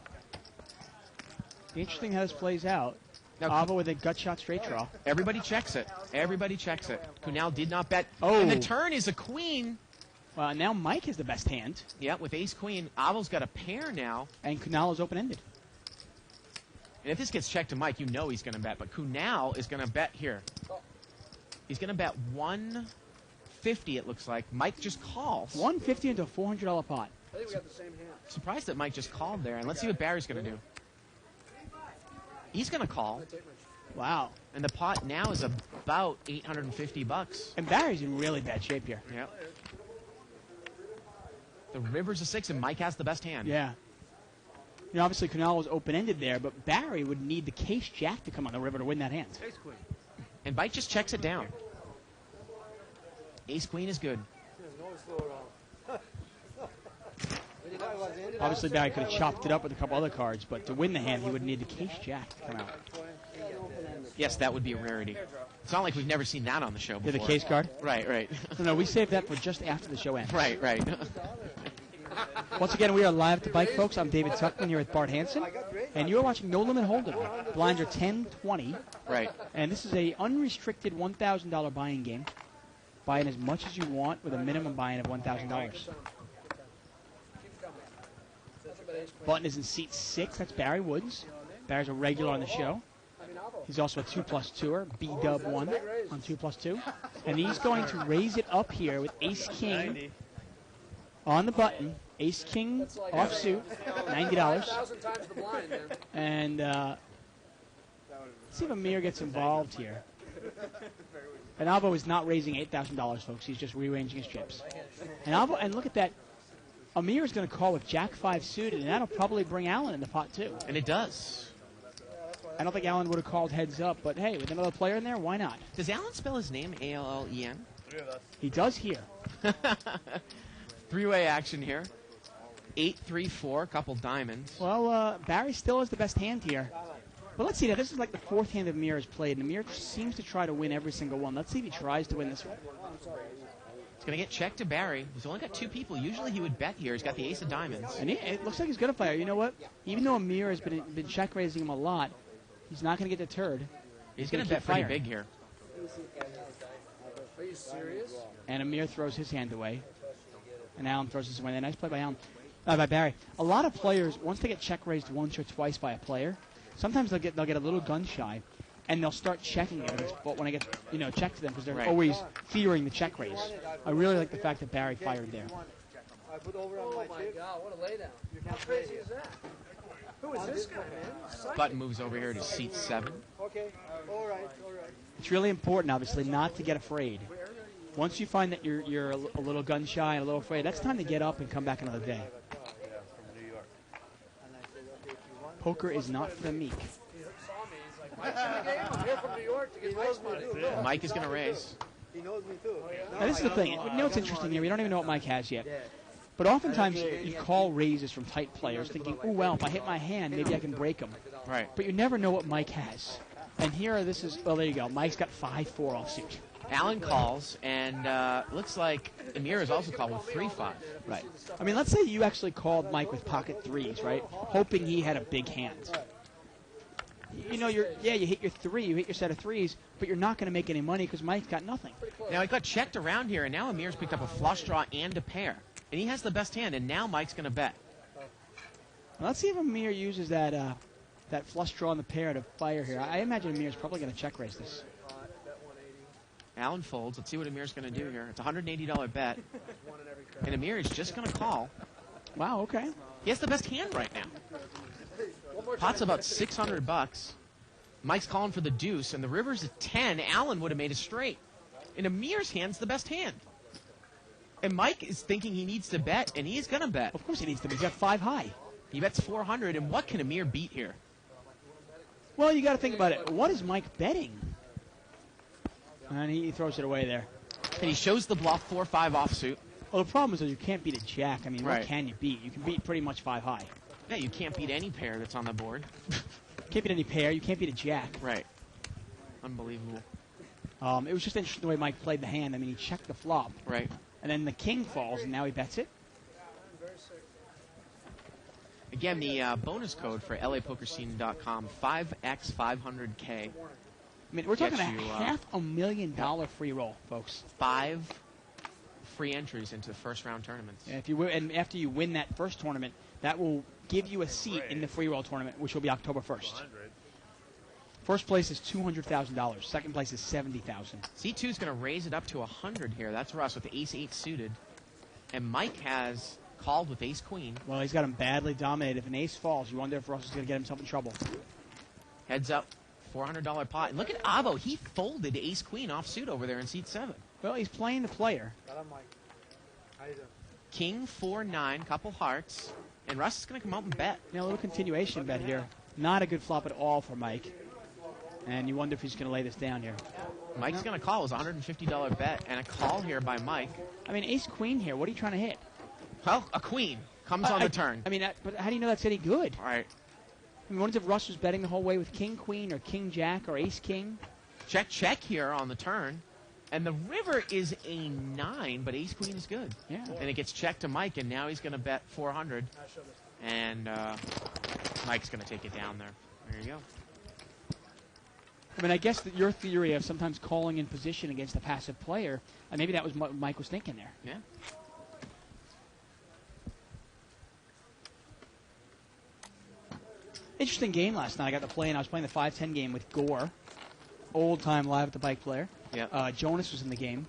Be interesting how this plays out. Now, Avo with a gut shot straight draw. Everybody checks it. Everybody checks it. Kunal did not bet. Oh. And the turn is a queen. Well, now Mike has the best hand, Yeah, with ace queen. Avo's got a pair now. and Kunal is open-ended. And if this gets checked to Mike, you know he's going to bet. But Kunal is going to bet here. He's going to bet 150, it looks like. Mike just calls. 150 into a $400 pot. I think we got the same hand. Surprised that Mike just called there. And let's see what Barry's going to do. He's going to call. Wow. And the pot now is about $850. And Barry's in really bad shape here. Yep. The river's a 6, and Mike has the best hand. Yeah. Obviously Kunal was open-ended there, but Barry would need the Case Jack to come on the river to win that hand. Ace queen. And Mike just checks it down. Ace queen is good. There's no slow around. Obviously, Barry could have chopped it up with a couple other cards, but to win the hand, he would need the case jack to come out. Yes, that would be a rarity. It's not like we've never seen that on the show before. The case card? Right. No, we saved that for just after the show ends. Right. Once again, we are live at the bike, folks. I'm David Tuckman here with Bart Hansen, and you're watching No Limit Hold'em. Blinds are 10-20. Right. And this is a unrestricted $1,000 buying game. Buy in as much as you want with a minimum buy-in of $1,000. Button is in seat 6. That's Barry Woods. Barry's a regular on the show. He's also a 2+2er, B-Dub1 on 2+2. And he's going to raise it up here with Ace-King on the button. Ace-King offsuit, $90. And let's see if Amir gets involved here. And Albo is not raising $8,000, folks. He's just rearranging his chips. And look at that. Amir is going to call with Jack-5 suited, and that'll probably bring Allen in the pot, too. And it does. I don't think Allen would have called heads up, but hey, with another player in there, why not? Does Allen spell his name A-L-L-E-N? He does here. Three-way action here. 8-3-4, couple diamonds. Well, Barry still has the best hand here. But let's see now. This is like the fourth hand that Amir has played, and Amir seems to try to win every single one. Let's see if he tries to win this one. It's going to get checked to Barry. He's only got 2 people. Usually he would bet here. He's got the ace of diamonds. And it looks like he's going to play. You know what? Even though Amir has been check raising him a lot, he's not going to get deterred. He's going to bet pretty big here. Are you serious? And Amir throws his hand away. And Allen throws his away. Nice play by Allen. By Barry. A lot of players, once they get check raised once or twice by a player, sometimes they'll get a little gun shy, and they'll start checking it when it gets checked to them because they're always fearing the check raise. I really like the fact that Barry fired there. Oh my God! What a laydown! How crazy is that? Who is this guy, man? Button moves over here to seat 7. Okay, all right. It's really important, obviously, not to get afraid. Once you find that you're a little gun shy and a little afraid, that's time to get up and come back another day. Poker is not for the meek. He saw me. He's like, Mike's in the game. I'm here from New York to get Mike's money. Mike is going to raise. He knows me too. Now, this is the thing. You know what's interesting here? We don't even know what Mike has yet. But oftentimes you call raises from tight players thinking, oh, well, if I hit my hand, maybe I can break him. Right. But you never know what Mike has. And here, there you go. Mike's got 5-4 offsuit. Allen calls, and looks like Amir is also called with 3-5. Right. I mean, let's say you actually called Mike with pocket 3s, right? Hoping he had a big hand. You hit your 3, you hit your set of 3s, but you're not going to make any money because Mike's got nothing. Now, he got checked around here, and now Amir's picked up a flush draw and a pair. And he has the best hand, and now Mike's going to bet. Well, let's see if Amir uses that flush draw on the pair to fire here. I imagine Amir's probably going to check raise this. Allen folds. Let's see what Amir's going to do here. It's a $180 bet. And Amir is just going to call. Wow, okay. He has the best hand right now. Pot's about $600. Mike's calling for the deuce, and the river's a 10. Allen would have made a straight. And Amir's hand's the best hand. And Mike is thinking he needs to bet, and he's going to bet. Of course he needs to. He's got 5 high. He bets 400, and what can Amir beat here? Well, you got to think about it. What is Mike betting? And he throws it away there. And he shows the bluff 4-5 offsuit. Well, the problem is that you can't beat a jack. I mean, right. What can you beat? You can beat pretty much 5 high. Yeah, you can't beat any pair that's on the board. Can't beat any pair. You can't beat a jack. Right. Unbelievable. It was just interesting the way Mike played the hand. I mean, he checked the flop. Right. And then the king falls, and now he bets it. Again, the bonus code for LAPokerScene.com, 5x500K. I mean, we're talking $500,000 free roll, folks. 5 free entries into the first round tournaments. And after you win that first tournament, that will give you a seat in the free roll tournament, which will be October 1st. First place is $200,000. Second place is $70,000. C2 is going to raise it up to 100 here. That's Russ with the ace-8 suited. And Mike has called with ace-queen. Well, he's got him badly dominated. If an ace falls, you wonder if Russ is going to get himself in trouble. Heads up, $400 pot. And look at Avo. He folded ace-queen offsuit over there in seat 7. Well, he's playing the player. King, 4-9, couple hearts. And Russ is going to come up and bet. A little continuation bet here. Not a good flop at all for Mike. And you wonder if he's going to lay this down here. Mike's going to call. It was a $150 bet and a call here by Mike. I mean, ace-queen here. What are you trying to hit? Well, a queen. Comes on the turn. I mean, but how do you know that's any good? All right. I mean, what if Russ was betting the whole way with king, queen, or king, jack, or ace, king? Check here on the turn. And the river is a 9, but ace, queen is good. Yeah. And it gets checked to Mike, and now he's going to bet 400. And Mike's going to take it down there. There you go. I mean, I guess that your theory of sometimes calling in position against a passive player, maybe that was what Mike was thinking there. Yeah. Interesting game last night. I got to play, and I was playing the 5-10 game with Gore, old-time Live at the Bike player. Yeah. Jonas was in the game.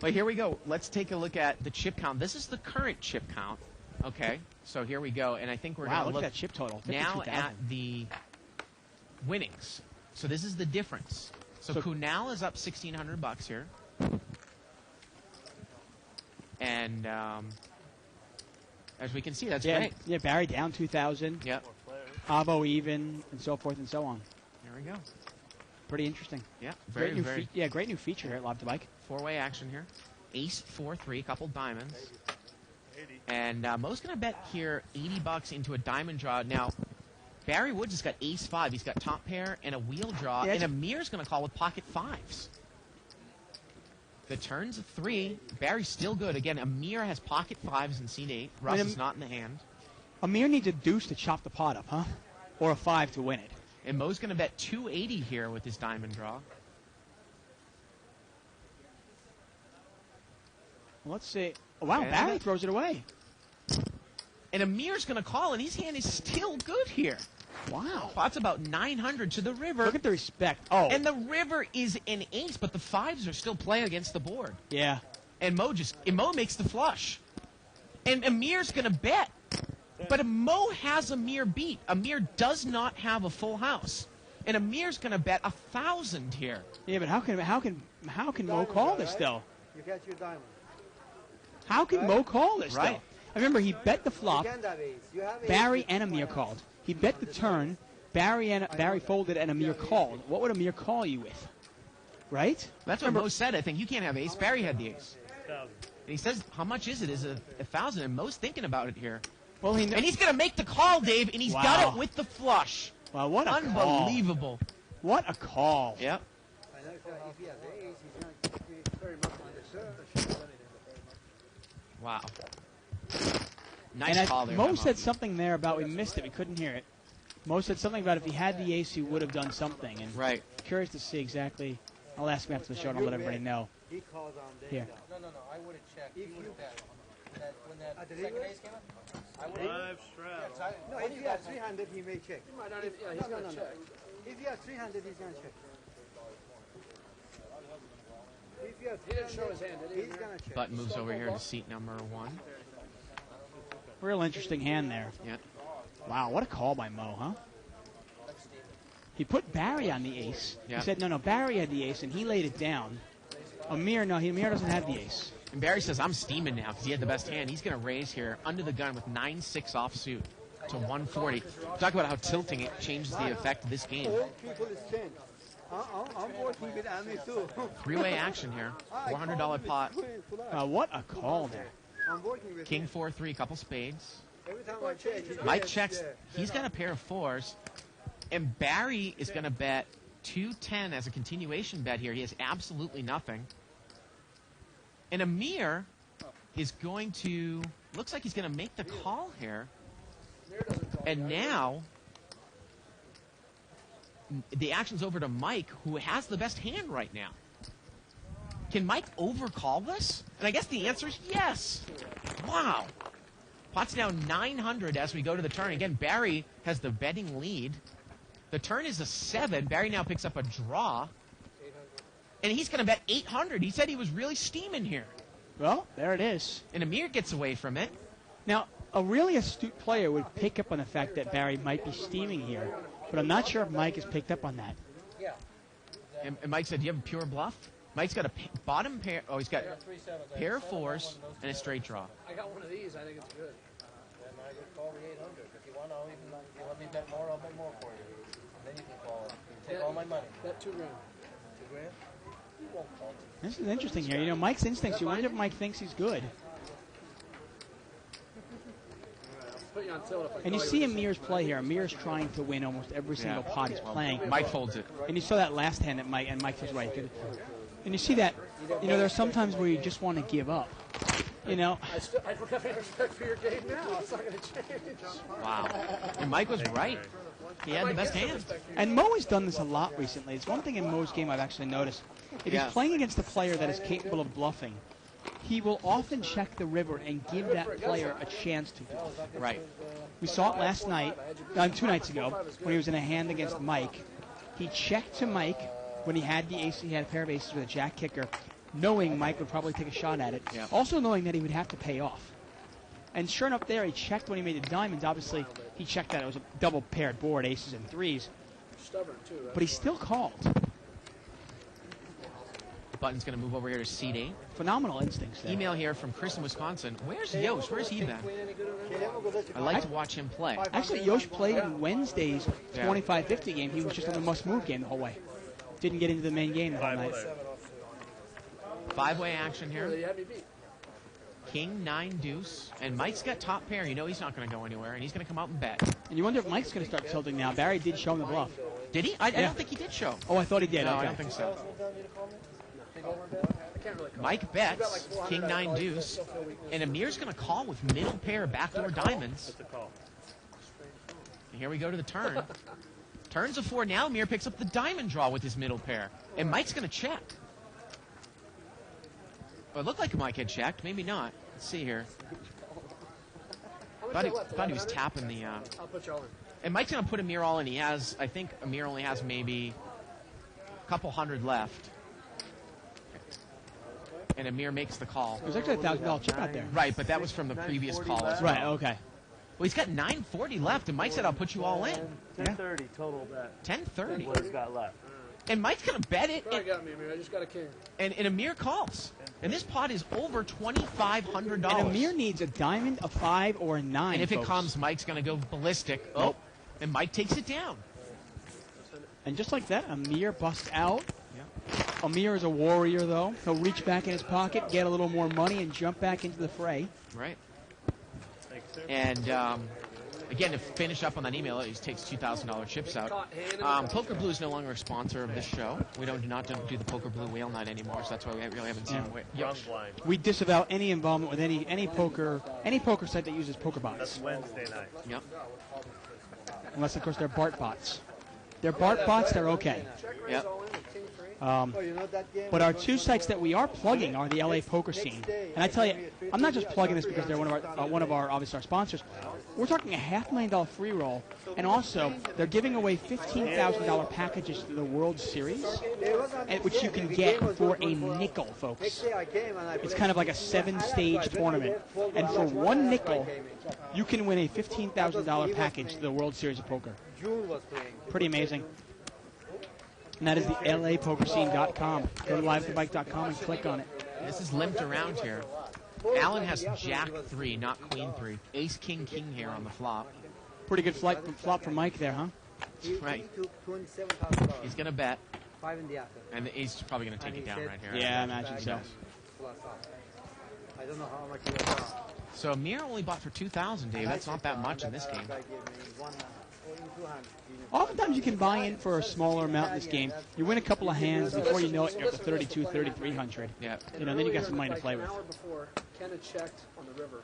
But here we go. Let's take a look at the chip count. This is the current chip count. Okay. So here we go, and I think we're going to look look at that chip total. now 52,000. at the winnings. So this is the difference. So Kunal is up $1,600 here. And as we can see, that's great. Yeah, Barry down 2,000. Yep. Avo even, and so forth and so on. There we go. Pretty interesting. Yeah, Great new feature here at Live to Bike. Four-way action here. Ace, 4-3, couple diamonds. And Mo's going to bet here $80 into a diamond draw. Now, Barry Woods has got ace 5. He's got top pair and a wheel draw. Yeah, and Amir's going to call with pocket 5s. The turn's a 3. Barry's still good. Again, Amir has pocket 5s and seat 8. Russ is not in the hand. Amir needs a deuce to chop the pot up, huh? Or a 5 to win it. And Mo's going to bet 280 here with his diamond draw. Let's see. Oh, wow, Barry throws it away. And Amir's going to call, and his hand is still good here. Wow. Pot's about 900 to the river. Look at the respect. Oh. And the river is an ace, but the 5s are still playing against the board. Yeah. And Mo makes the flush. And Amir's going to bet. But Mo has Amir beat. Amir does not have a full house. And Amir's going to bet 1,000 here. Yeah, but how can Mo call this, though? You get your diamond. How can Mo call this, though? I remember he bet the flop. You can have ace. You have ace. Barry and Amir called. He bet the turn. Barry folded and Amir called. What would Amir call you with? Right? That's what Mo said. I think you can't have ace. Barry had the ace. And he says, how much is it? Is it 1,000? And Mo's thinking about it here. Well, and he's going to make the call, Dave, and he's got it with the flush. Wow, what a Unbelievable. Call. What a call. Yep. I know if he has ace, he's going to be very much on the search. Wow. Nice call there. Mo said something there about we missed it. We couldn't hear it. Mo said something about if he had the ace, he would have done something. And curious to see exactly. I'll ask him after the show and I'll let everybody know. He calls on Here. No, I would have checked. He would have bet. When that second ace came up, I would have. No, if he has 300, he may check. He might not even, he's going to check. If he has 300, he's going to check. If he has He didn't show his hand, did he? he's going to check. Button moves over here to seat number 1. Real interesting hand there. Yeah. Wow, what a call by Mo, huh? He put Barry on the ace. Yeah. He said, no, Barry had the ace, and he laid it down. Amir doesn't have the ace. And Barry says, I'm steaming now because he had the best hand. He's going to raise here under the gun with 9-6 offsuit to 140. Talk about how tilting it changes the effect of this game. Old people is change. I'm working with Ami too. Three-way action here. $400 pot. What a call there. I'm working with King 4-3, couple spades. Every time I check, Mike checks. He's got a pair of 4s. And Barry is going to bet 210 as a continuation bet here. He has absolutely nothing. And Amir is going to, looks like he's going to make the call here. And now, the action's over to Mike, who has the best hand right now. Can Mike overcall this? And I guess the answer is yes. Wow. Pot's now 900 as we go to the turn. Again, Barry has the betting lead. The turn is a 7. Barry now picks up a draw. And he's going to bet 800. He said he was really steaming here. Well, there it is. And Amir gets away from it. Now, a really astute player would pick up on the fact that Barry might be steaming here. But I'm not sure if Mike has picked up on that. Yeah. And Mike said, do you have a pure bluff? Mike's got a bottom pair. Oh, he's got a pair of 4s and a straight draw. I got one of these. I think it's good. Then I would call the 800. If you want to, you let me bet more, I'll bet more for you. And then you can call. You take all my money. Bet $2 grand. $2 grand? You won't call. This is interesting here. You know, Mike's instincts, you wonder if Mike thinks he's good. put you on tilt if I And you call see Amir's play here. Amir's trying to win almost every single pot he's playing. Mike folds it. And you saw that last hand that Mike was right. Good. And you see that, there are some times where you just want to give up. I don't have any respect for your game now. It's not going to change. Wow. And Mike was right. He had the best hand. And Mo has done this a lot recently. It's one thing in Mo's game I've actually noticed. If he's playing against a player that is capable of bluffing, he will often check the river and give that player a chance to bluff. Right. We saw it last night, 2 nights ago, when he was in a hand against Mike. He checked to Mike when he had the ace. He had a pair of aces with a jack kicker, knowing Mike would probably take a shot at it. Yeah. Also knowing that he would have to pay off. And sure enough there, he checked when he made the diamonds. Obviously, he checked that it was a double paired board, aces and threes. Stubborn, too, right? But he still called. Button's going to move over here to seat 8. Phenomenal instincts there. Email here from Chris in Wisconsin. Where's Yosh? Where's he been? I like to watch him play. Actually, Yosh played in Wednesday's 25-50 game. He was just on the must-move game the whole way. Didn't get into the main game the whole night. 5-way action here. You had me beat. King, 9, deuce. And Mike's got top pair. You know he's not going to go anywhere, and he's going to come out and bet. And you wonder if Mike's going to start tilting now. Barry did show him the bluff. Did he? I don't think he did show. Oh, I thought he did. No, Okay. I don't think so. I can't really call. Mike bets, King, 9, deuce. And Amir's going to call with middle pair backdoor diamonds. And here we go to the turn. Turns a 4. Now Amir picks up the diamond draw with his middle pair. And Mike's going to check. Well, it looked like Mike had checked. Maybe not. Let's see here. Thought he was tapping the... I'll put you all in. And Mike's going to put Amir all in. I think Amir only has maybe a couple hundred left. And Amir makes the call. There's actually a $1,000 chip out there. Right, but that was from the previous call as well. Right, okay. Well, he's got 940 left, and Mike said, I'll put you all in. 1030 total bet. 1030. What he's got left. And Mike's going to bet it. Probably got me, Amir. I just got a king. And Amir calls. And this pot is over $2,500. And Amir needs a diamond, a 5, or a 9, And if folks. it comes, Mike's going to go ballistic. Oh, and Mike takes it down. And just like that, Amir busts out. Amir is a warrior, though. He'll reach back in his pocket, get a little more money, and jump back into the fray. Right. And, again, to finish up on that email, he takes $2,000 chips out. Poker Blue is no longer a sponsor of this show. We do not do the Poker Blue Whale Night anymore, so that's why we really haven't seen him. We disavow any involvement with any poker site that uses poker bots. That's Wednesday night. Yep. Unless, of course, they're BART bots. They're BART bots, they're okay. Yep. But our 2 sites that we are plugging are the LA poker scene. And I tell you, I'm not just plugging this because they're one of our obviously our sponsors. We're talking a $500,000 free roll, and also they're giving away $15,000 packages to the World Series, which you can get for a nickel, folks. It's kind of like a 7-stage tournament, and for 1 nickel, you can win a $15,000 package to the World Series of Poker. Pretty amazing. And that is the LAPokerscene.com. Go to livethebike.com and click on it. This is limped around here. Alan has Jack 3, not Queen 3. Ace, King, King here on the flop. Pretty good flop for Mike there, huh? Right. He's going to bet. And the ace is probably going to take it down right here. Yeah, I imagine so. I don't know how much you got. So Amir only bought for $2,000, Dave. That's not that much in this game. Oftentimes you can buy in for a smaller amount in this game. You win a couple of hands, before you know it, you're up to 3,200, 3,300. Yeah. Then you got some money to play with. An hour before, Ken had checked on the river.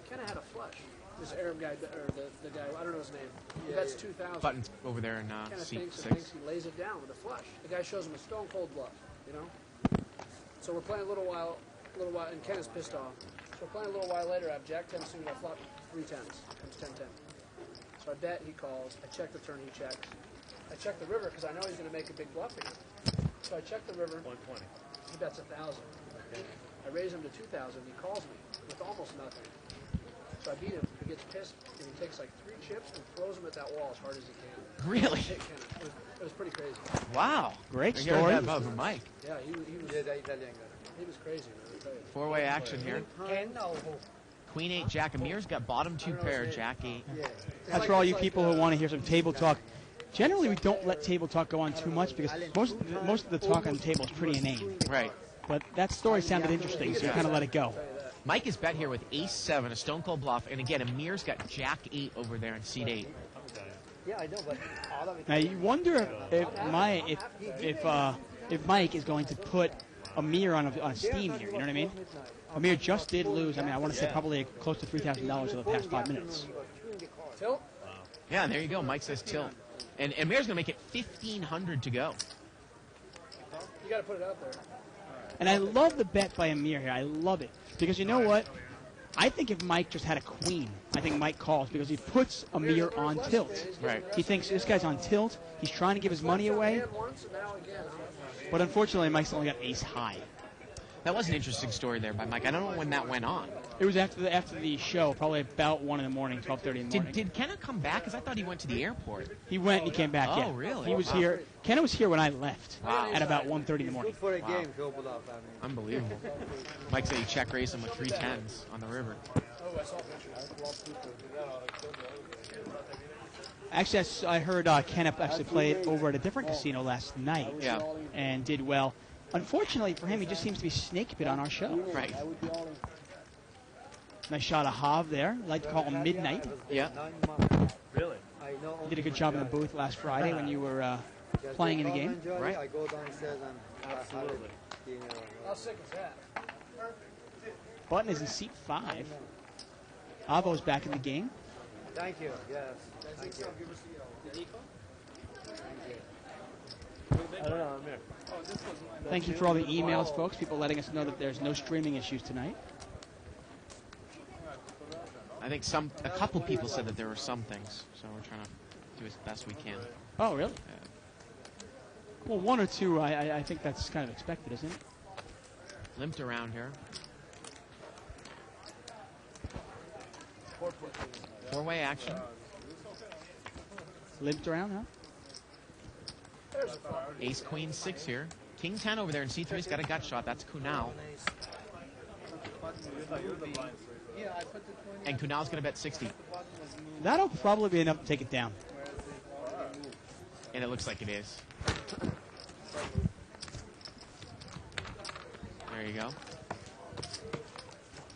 Ken had a flush. This Arab guy, or the guy, I don't know his name. He bets 2,000. Button's over there in Ken seat thinks 6. he lays it down with a flush. The guy shows him a stone cold bluff, you know? So we're playing a little while, and Ken is pissed off. So we're playing a little while later. I have Jack 10 suited. I flop 3 10s. It's 10-10. So I bet, he calls. I check the turn, he checks. I check the river because I know he's going to make a big bluff again. So I check the river. 120. He bets 1,000. I raise him to 2,000. He calls me with almost nothing. So I beat him. He gets pissed and he takes like 3 chips and throws them at that wall as hard as he can. Really? It was pretty crazy. Wow. Great I heard story. that about Mike. Yeah, he was crazy, man. I tell you. 4-way action here. Queen 8, Jack. Amir's got bottom 2 pair, Jack 8. That's for all you people who want to hear some table talk. Generally, we don't let table talk go on too much because most of the talk on the table is pretty inane. Right. But that story sounded interesting, so you kind of let it go. Mike is bet here with ace-7, a stone cold bluff, and again, Amir's got jack-8 over there in seat 8. Yeah, I know, but all of it. Now you wonder if Mike is going to put Amir on a steam here. You know what I mean? Amir just did lose. I mean, I want to say probably close to $3,000 over the past 5 minutes. Tilt? Yeah, there you go. Mike says tilt. And Amir's going to make it 1,500 to go. You got to put it out there. And I love the bet by Amir here. I love it. Because you know what? I think if Mike just had a queen, I think Mike calls because he puts Amir on tilt. Right. He thinks this guy's on tilt. He's trying to give his money away. But unfortunately, Mike's only got ace high. That was an interesting story there by Mike. I don't know when that went on. It was after the show, probably about 1 in the morning, 12:30 in the morning. Did Kenna come back? Because I thought he went to the airport. He went and he came back. Oh, yeah. really? He was here. Kenna was here when I left Wow. at about 1:30 in the morning. Good for a game, Joe Bluff. I mean. Unbelievable. Mike said he check raced him with 3 10s on the river. Actually, I heard Kenneth actually play it over at a different casino last night. Yeah. And did well. Unfortunately for him, he just seems to be snake bit on our show. Right. Nice shot of Hav there. I like to call him Midnight. Yeah. Really? You did a good job in the booth last Friday when you were playing in the game. Right. I go downstairs and Absolutely. How sick is that? Button is in seat 5. Avo's back in the game. Thank you. Yes. Thank you. I don't know, I'm here. Thank you for all the emails, folks. People letting us know that there's no streaming issues tonight. I think a couple people said that there were some things, so we're trying to do as best we can. Oh, really? Well, 1 or 2, I think that's kind of expected, isn't it? Limped around here. 4-way action. Limped around, huh? Ace, Queen, 6 here. King 10 over there in C3. He's got a gut shot. That's Kunal. And Kunal's going to bet 60. That'll probably be enough to take it down. And it looks like it is. There you go.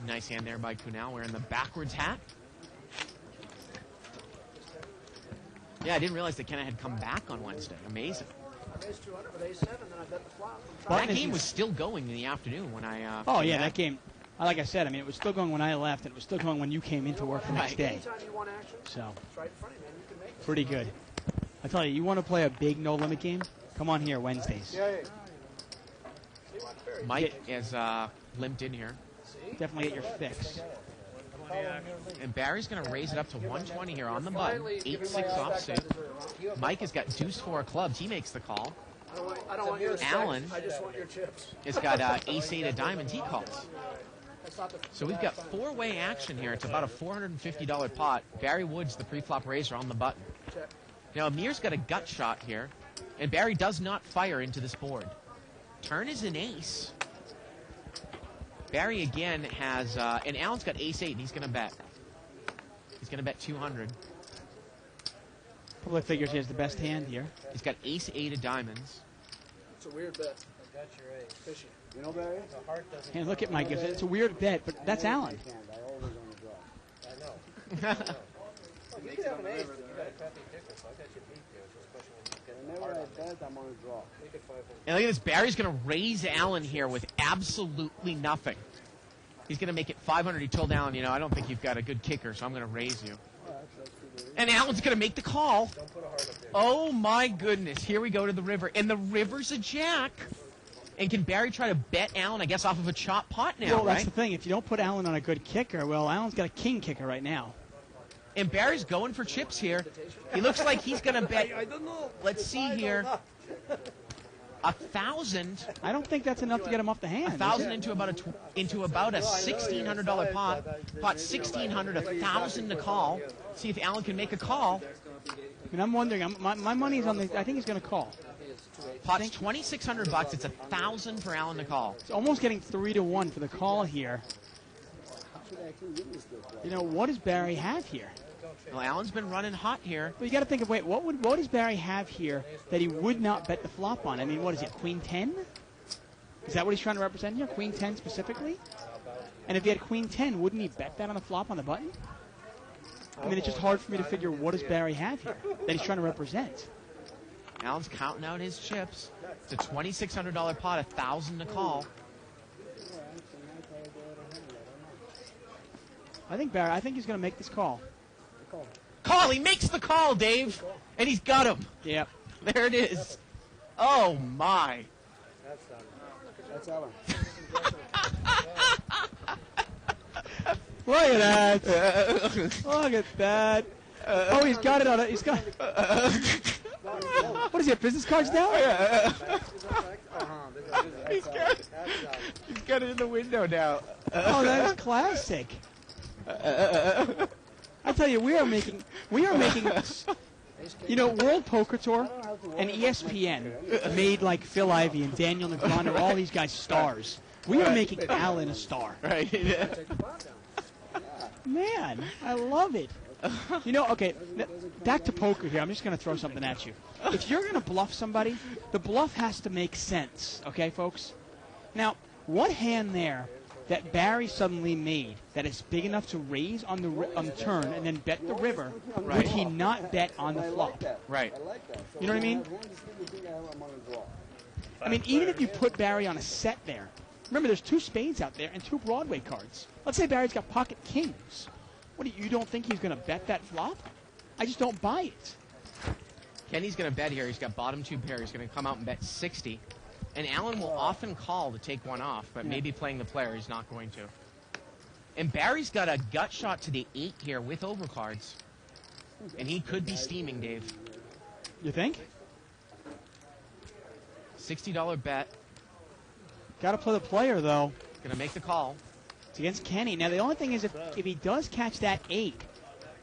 Nice hand there by Kunal wearing the backwards hat. Yeah, I didn't realize that Kenna had come back on Wednesday. Amazing. Ace 200 with ace 7, then I bet the flop. That game was still going in the afternoon when I... Oh, yeah, that game, like I said, I mean, it was still going when I left, and it was still going when you came into work the next day. Anytime you want action, So, it's right in front of you, man. You can make it. pretty good. I tell you want to play a big no-limit game? Come on here Wednesdays. Mike is limped in here. Definitely get your fix. And Barry's going to raise it up to 120 here on the button. 8-6 offsuit. Mike has got deuce 4 of clubs. He makes the call. I don't want your Allen I just want your chips. has got ace 8 of diamonds. He calls. So we've got 4-way action here. It's about a $450 pot. Barry Woods, the pre-flop raiser, on the button. Now Amir's got a gut shot here, and Barry does not fire into this board. Turn is an ace. Barry again has, and Allen's got ace 8, and he's going to bet. He's going to bet 200. Public figures he has the best hand here. He's got ace 8 of diamonds. It's a weird bet. I got your ace. Fishy. You know, Barry? The heart doesn't. And look at Mike. It's a weird bet, but that's Allen. I know. You could have an ace, but you got a crappy kicker, so I got you beat there, especially when you get the heart on it. I'm on a draw. Make it 500. And look at this. Barry's going to raise Allen here with absolutely nothing. He's going to make it 500. He told Allen, I don't think you've got a good kicker, so I'm going to raise you. And Allen's going to make the call. Don't put a heart up there. Oh, my goodness. Here we go to the river. And the river's a jack. And can Barry try to bet Allen, I guess, off of a chop pot now, Well, that's right? the thing. If you don't put Allen on a good kicker, well, Allen's got a king kicker right now. And Barry's going for chips here. He looks like he's going to bet, I don't know. let's see here, 1,000. I don't think that's enough to get him off the hand. 1,000 into about a $1,600 pot. Pot 1,600, 1,000 to call. See if Allen can make a call. And I'm wondering, my money's on the. I think he's going to call. Pot's $2,600. It's 1,000 for Allen to call. It's almost getting 3-1 for the call here. What does Barry have here? Well, Allen's been running hot here. Well, you got to think of what does Barry have here that he would not bet the flop on? I mean, what is it, Queen 10? Is that what he's trying to represent here? Queen 10 specifically? And if he had queen 10, wouldn't he bet that on the flop on the button? I mean, it's just hard for me to figure what does Barry have here that he's trying to represent. Alan's counting out his chips. It's a $2,600 pot, 1,000 to call. I think he's going to make this call. Call! He makes the call, Dave! And he's got him. Yep. There it is. Oh, my. That's Alan. Look at that. Look at that. Oh, he's got it on it. He's got What is he, have business cards now? He's got it in the window now. Oh, that is classic. I tell you, we are making, you know, World Poker Tour and ESPN made like Phil Ivey and Daniel Negreanu, all these guys stars. We are making Alan a star. Right. Man, I love it. You know, okay, back to poker here. I'm just going to throw something at you. If you're going to bluff somebody, the bluff has to make sense, okay, folks? Now, what hand there that Barry suddenly made that is big enough to raise on the turn and then bet the river, would he not bet on the flop? Right. You know what I mean? I mean, even if you put Barry on a set there, remember there's 2 spades out there and 2 Broadway cards. Let's say Barry's got pocket kings. What, you don't think he's going to bet that flop? I just don't buy it. Kenny's going to bet here. He's got bottom 2 pair. He's going to come out and bet 60. And Alan will often call to take one off, but maybe playing the player, he's not going to. And Barry's got a gut shot to the 8 here with overcards. And he could be steaming, Dave. You think? $60 bet. Got to play the player, though. Going to make the call. It's against Kenny. Now, the only thing is if he does catch that 8,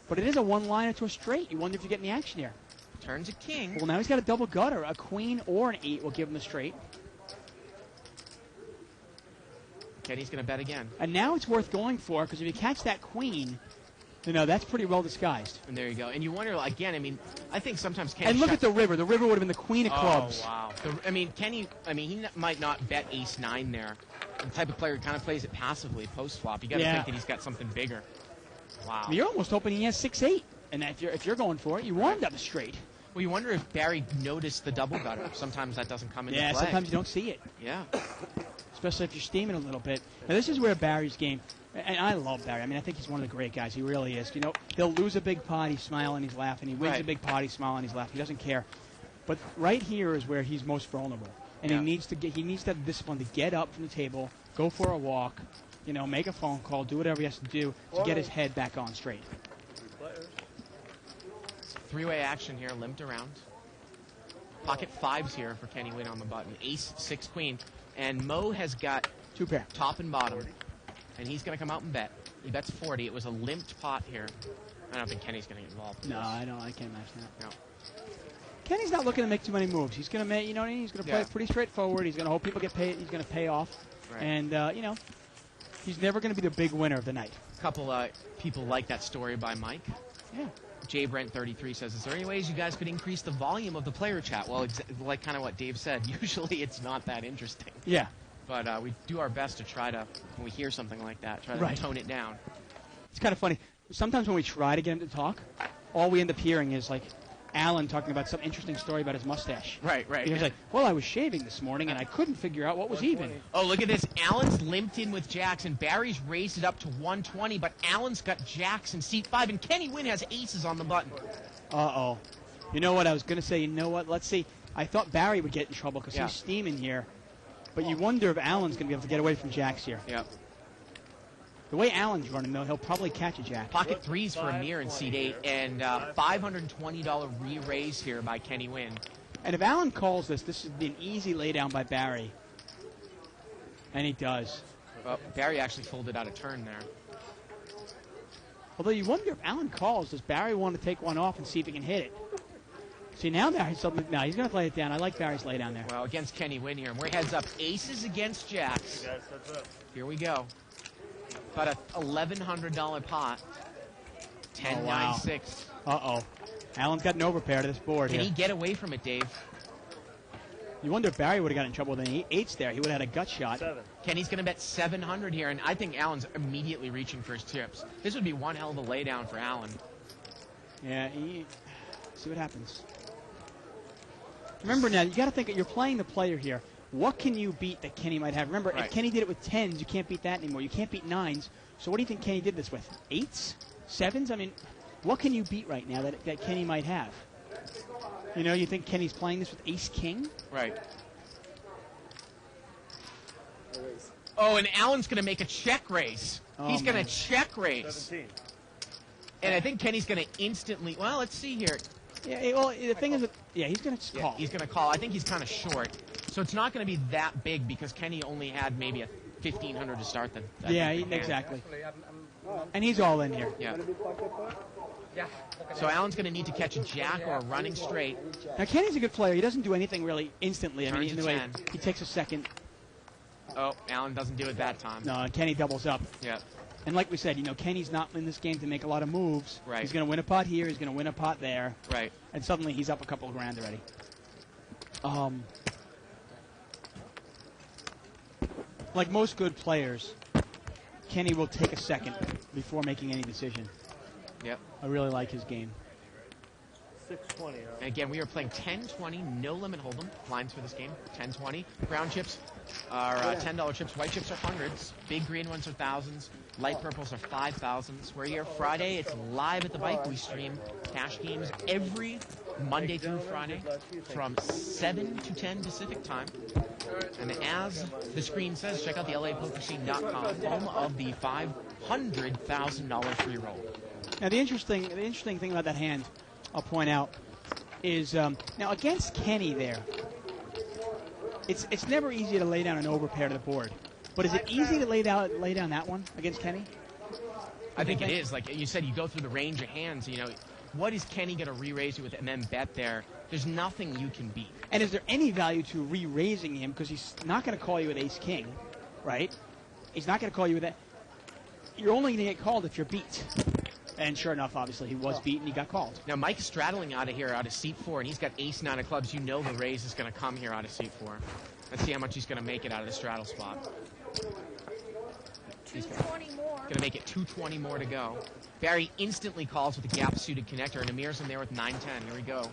but it is a one-liner to a straight, you wonder if you get any action here. Turns a king. Well, now he's got a double gutter. A queen or an 8 will give him the straight. Kenny's going to bet again. And now it's worth going for, because if you catch that queen, you know, that's pretty well disguised. And there you go. And you wonder, again, I mean, I think sometimes Kenny... And look at the river. The river would have been the queen of clubs. Oh, wow. Kenny, he might not bet ace-9 there. The type of player who kind of plays it passively post-flop. You got to think that he's got something bigger. Wow. You're almost hoping he has 6-8. And if you're going for it, you want that straight. Well, you wonder if Barry noticed the double gutter. Sometimes that doesn't come into play. Yeah, sometimes you don't see it. Yeah. Especially if you're steaming a little bit. Now, this is where Barry's game, and I love Barry. I mean, I think he's one of the great guys. He really is. You know, he'll lose a big pot, he's smiling, he's laughing. He wins a big pot, he's smiling, he's laughing. He doesn't care. But right here is where he's most vulnerable. And he needs to have discipline to get up from the table, go for a walk, you know, make a phone call, do whatever he has to do to get his head back on straight. Three-way action here, limped around. Pocket 5s here for Kenny Wynn on the button. Ace, 6, queen. And Mo has got 2 pair. Top and bottom. And he's going to come out and bet. He bets 40. It was a limped pot here. I don't think Kenny's going to get involved. No, I don't. I can't imagine that. No. Kenny's not looking to make too many moves. He's going to make, you know what I mean? He's going to play it pretty straightforward. He's going to hope people get paid. He's going to pay off. Right. And, you know, he's never going to be the big winner of the night. A couple people like that story by Mike. Yeah. Jay Brent 33 says, is there any ways you guys could increase the volume of the player chat? Well, like kind of what Dave said, usually it's not that interesting. Yeah. But we do our best to try to, when we hear something like that, try to tone it down. It's kind of funny. Sometimes when we try to get him to talk, all we end up hearing is like Alan talking about some interesting story about his mustache. Right. He's like, well, I was shaving this morning and I couldn't figure out what was even. Oh, look at this. Alan's limped in with jacks and Barry's raised it up to 120, but Alan's got jacks in seat 5 and Kenny Wynn has aces on the button. Uh-oh. You know what? I was going to say, you know what? Let's see. I thought Barry would get in trouble because he's steaming here. But you wonder if Alan's going to be able to get away from jacks here. Yep. The way Alan's running, though, he'll probably catch a jack. Pocket 3s for Amir in seat 8, and $520 re-raise here by Kenny Wynn. And if Alan calls this would be an easy laydown by Barry. And he does. Well, Barry actually folded out a turn there. Although you wonder if Alan calls, does Barry want to take one off and see if he can hit it? See, now Barry's he's going to play it down. I like Barry's laydown there. Well, against Kenny Wynn here, and we're heads up. Aces against jacks. Here we go. About a $1,100 pot. 10, 9, 6. Uh-oh. Alan's got an overpair to this board Can here. he get away from it, Dave? You wonder if Barry would have got in trouble with an eights there. He would have had a gut shot. 7. Kenny's going to bet 700 here, and I think Allen's immediately reaching for his chips. This would be one hell of a laydown for Allen. Yeah, see what happens. Remember now, you got to think that you're playing the player here. What can you beat that Kenny might have? Remember, Right. if Kenny did it with 10s, you can't beat that anymore. You can't beat 9s. So what do you think Kenny did this with? 8s? 7s? I mean, what can you beat right now that Kenny might have? You know, you think Kenny's playing this with ace-king? Right. Oh, and Allen's going to make a check raise. Oh, He's going man. to check raise. 17. And I think Kenny's going to instantly, well, let's see here. Yeah, well, the thing is, he's going to call. He's going to call. I think he's kind of short. So it's not going to be that big because Kenny only had maybe a 1,500 to start the Yeah, hand. exactly. Actually, And he's all in here. Yeah. yeah. So Allen's going to need to catch a jack or a running straight. Now, Kenny's a good player. He doesn't do anything really instantly. I mean, Turns in to the way 10. he takes a second. Oh, Allen doesn't do it that time. No, and Kenny doubles up. Yeah. And like we said, you know, Kenny's not in this game to make a lot of moves. Right. He's going to win a pot here. He's going to win a pot there. Right. And suddenly he's up a couple of grand already. Like most good players, Kenny will take a second before making any decision. Yep. I really like his game. 620. And again, we are playing 10-20, no limit hold'em lines for this game. 10-20. Brown chips are $10 chips. White chips are hundreds. Big green ones are thousands. Light purples are 5,000s. We're here Friday. It's live at the bike. We stream cash games every Monday through Friday from 7 to 10 Pacific time. And as the screen says, check out the LAPokerscene.com, home of the $500,000 free roll. Now, the interesting thing about that hand, I'll point out, is now against Kenny there, it's never easy to lay down an overpair to the board. But is it easy to lay down that one against Kenny? I think it is. Like you said, you go through the range of hands. You know, what is Kenny going to re-raise you with and then bet there? There's nothing you can beat. And is there any value to re-raising him? Because he's not going to call you with ace-king, right? He's not going to call you with that. You're only going to get called if you're beat. And sure enough, obviously, he was beat and he got called. Now, Mike is straddling out of here, out of seat 4, and he's got ace-9 of clubs. You know the raise is going to come here out of seat 4. Let's see how much he's going to make it out of the straddle spot. He's 220 more. going to make it 220 more to go. Barry instantly calls with a gap-suited connector, and Amir's in there with 9-10. Here we go.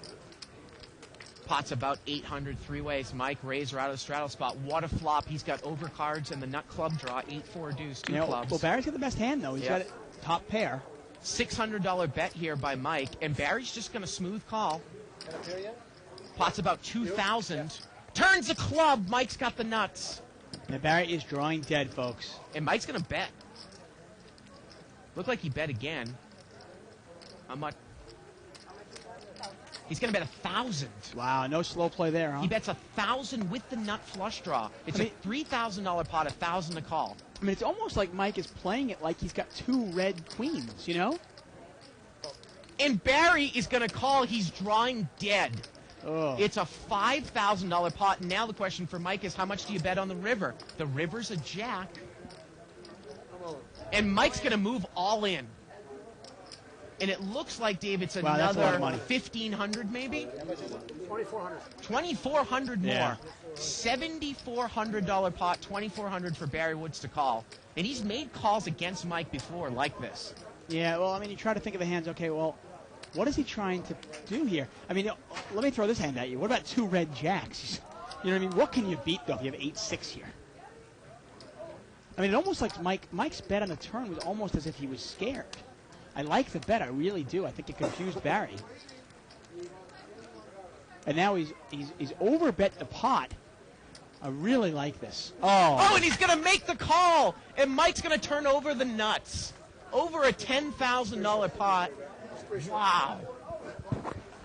Pot's about 800 three ways. Mike razor out of the straddle spot. What a flop. He's got overcards and the nut club draw. 8-4 deuce, two clubs. Well, Barry's got the best hand, though. He's got it top pair. $600 bet here by Mike, and Barry's just going to smooth call. Pot's about 2,000. Turns a club. Mike's got the nuts. Now, Barry is drawing dead, folks. And Mike's going to bet. Looked like he bet again. How much? He's going to bet 1,000. Wow, no slow play there, huh? He bets 1,000 with the nut flush draw. It's a $3,000 pot, 1,000 to call. I mean, it's almost like Mike is playing it like he's got two red queens, you know? And Barry is going to call. He's drawing dead. Oh. It's a $5,000 pot. Now the question for Mike is, how much do you bet on the river? The river's a jack. And Mike's going to move all in. And it looks like, Dave, it's Wow, that's a lot another of money. 1,500 maybe? 2,400. 2,400 more. Yeah. $7,400 pot, 2,400 for Barry Woods to call. And he's made calls against Mike before like this. Yeah, well, I mean, you try to think of the hands. Okay, well, what is he trying to do here? I mean, let me throw this hand at you. What about two red jacks? You know what I mean? What can you beat, though, if you have 8-6 here? I mean, it almost like Mike's bet on the turn was almost as if he was scared. I like the bet. I really do. I think it confused Barry. And now he's overbet the pot. I really like this. Oh, and he's going to make the call. And Mike's going to turn over the nuts. Over a $10,000 pot. Wow.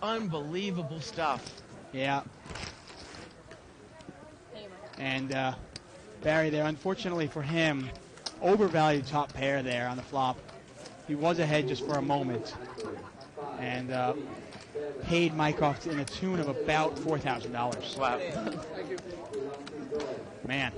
Unbelievable stuff. Yeah. And Barry there, unfortunately for him, overvalued top pair there on the flop. He was ahead just for a moment. And paid Mike off in a tune of about $4,000. Wow. Man.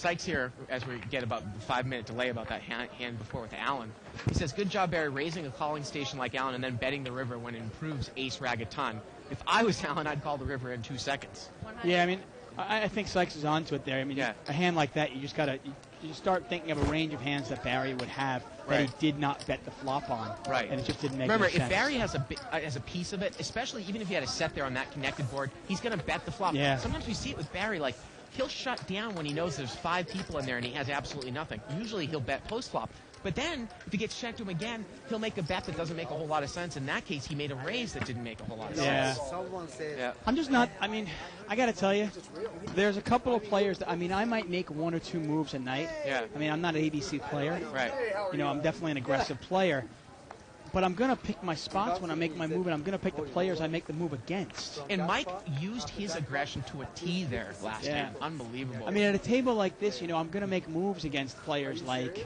Sykes here, as we get about the 5-minute delay about that hand before with Allen, he says, good job, Barry, raising a calling station like Allen and then betting the river when it improves ace rag a ton. If I was Allen, I'd call the river in 2 seconds. Yeah, I mean, I think Sykes is onto it there. I mean, Yeah. a hand like that, you just got to you start thinking of a range of hands that Barry would have that Right. he did not bet the flop on. Right. And it just didn't make Remember, any sense. if Barry has a piece of it, especially even if he had a set there on that connected board, he's going to bet the flop. Yeah. Sometimes we see it with Barry, like, he'll shut down when he knows there's 5 people in there and he has absolutely nothing. Usually he'll bet post-flop. But then, if he gets checked to him again, he'll make a bet that doesn't make a whole lot of sense. In that case, he made a raise that didn't make a whole lot of Yeah. sense. Someone said, Yeah. I'm just not, I mean, I got to tell you, there's a couple of players that, I mean, I might make 1 or 2 moves a night. Yeah. I mean, I'm not an ABC player. Right. You know, I'm definitely an aggressive player. But I'm going to pick my spots when I make my move, and I'm going to pick the players I make the move against. And Mike used his aggression to a T there last Yeah. game. Unbelievable. I mean, at a table like this, you know, I'm going to make moves against players like,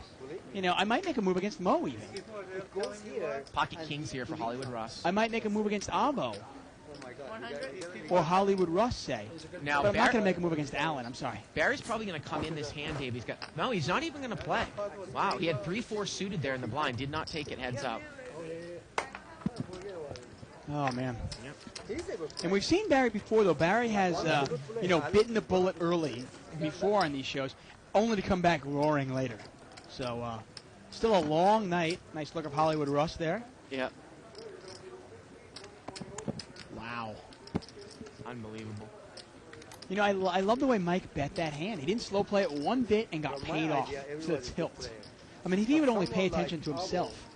you know, I might make a move against Mo even. it goes here. Pocket kings here for Hollywood Russ. I might make a move against Avo Oh my God. or Hollywood Russ, say. Now, But I'm not going to make a move against Allen. I'm sorry. Barry's probably going to come in this hand, Dave. No, he's not even going to play. Wow, he had 3-4 suited there in the blind. Did not take it heads up. Oh, man. He's able to And we've seen Barry before, though. Barry has, you know, bitten the bullet early before on these shows, only to come back roaring later. So, still a long night. Nice look of Hollywood Russ there. Yep. Wow. Unbelievable. You know, I love the way Mike bet that hand. He didn't slow play it one bit and got From my paid off idea, to the everybody should tilt. play. I mean, if he would only Someone pay like attention to Pablo himself.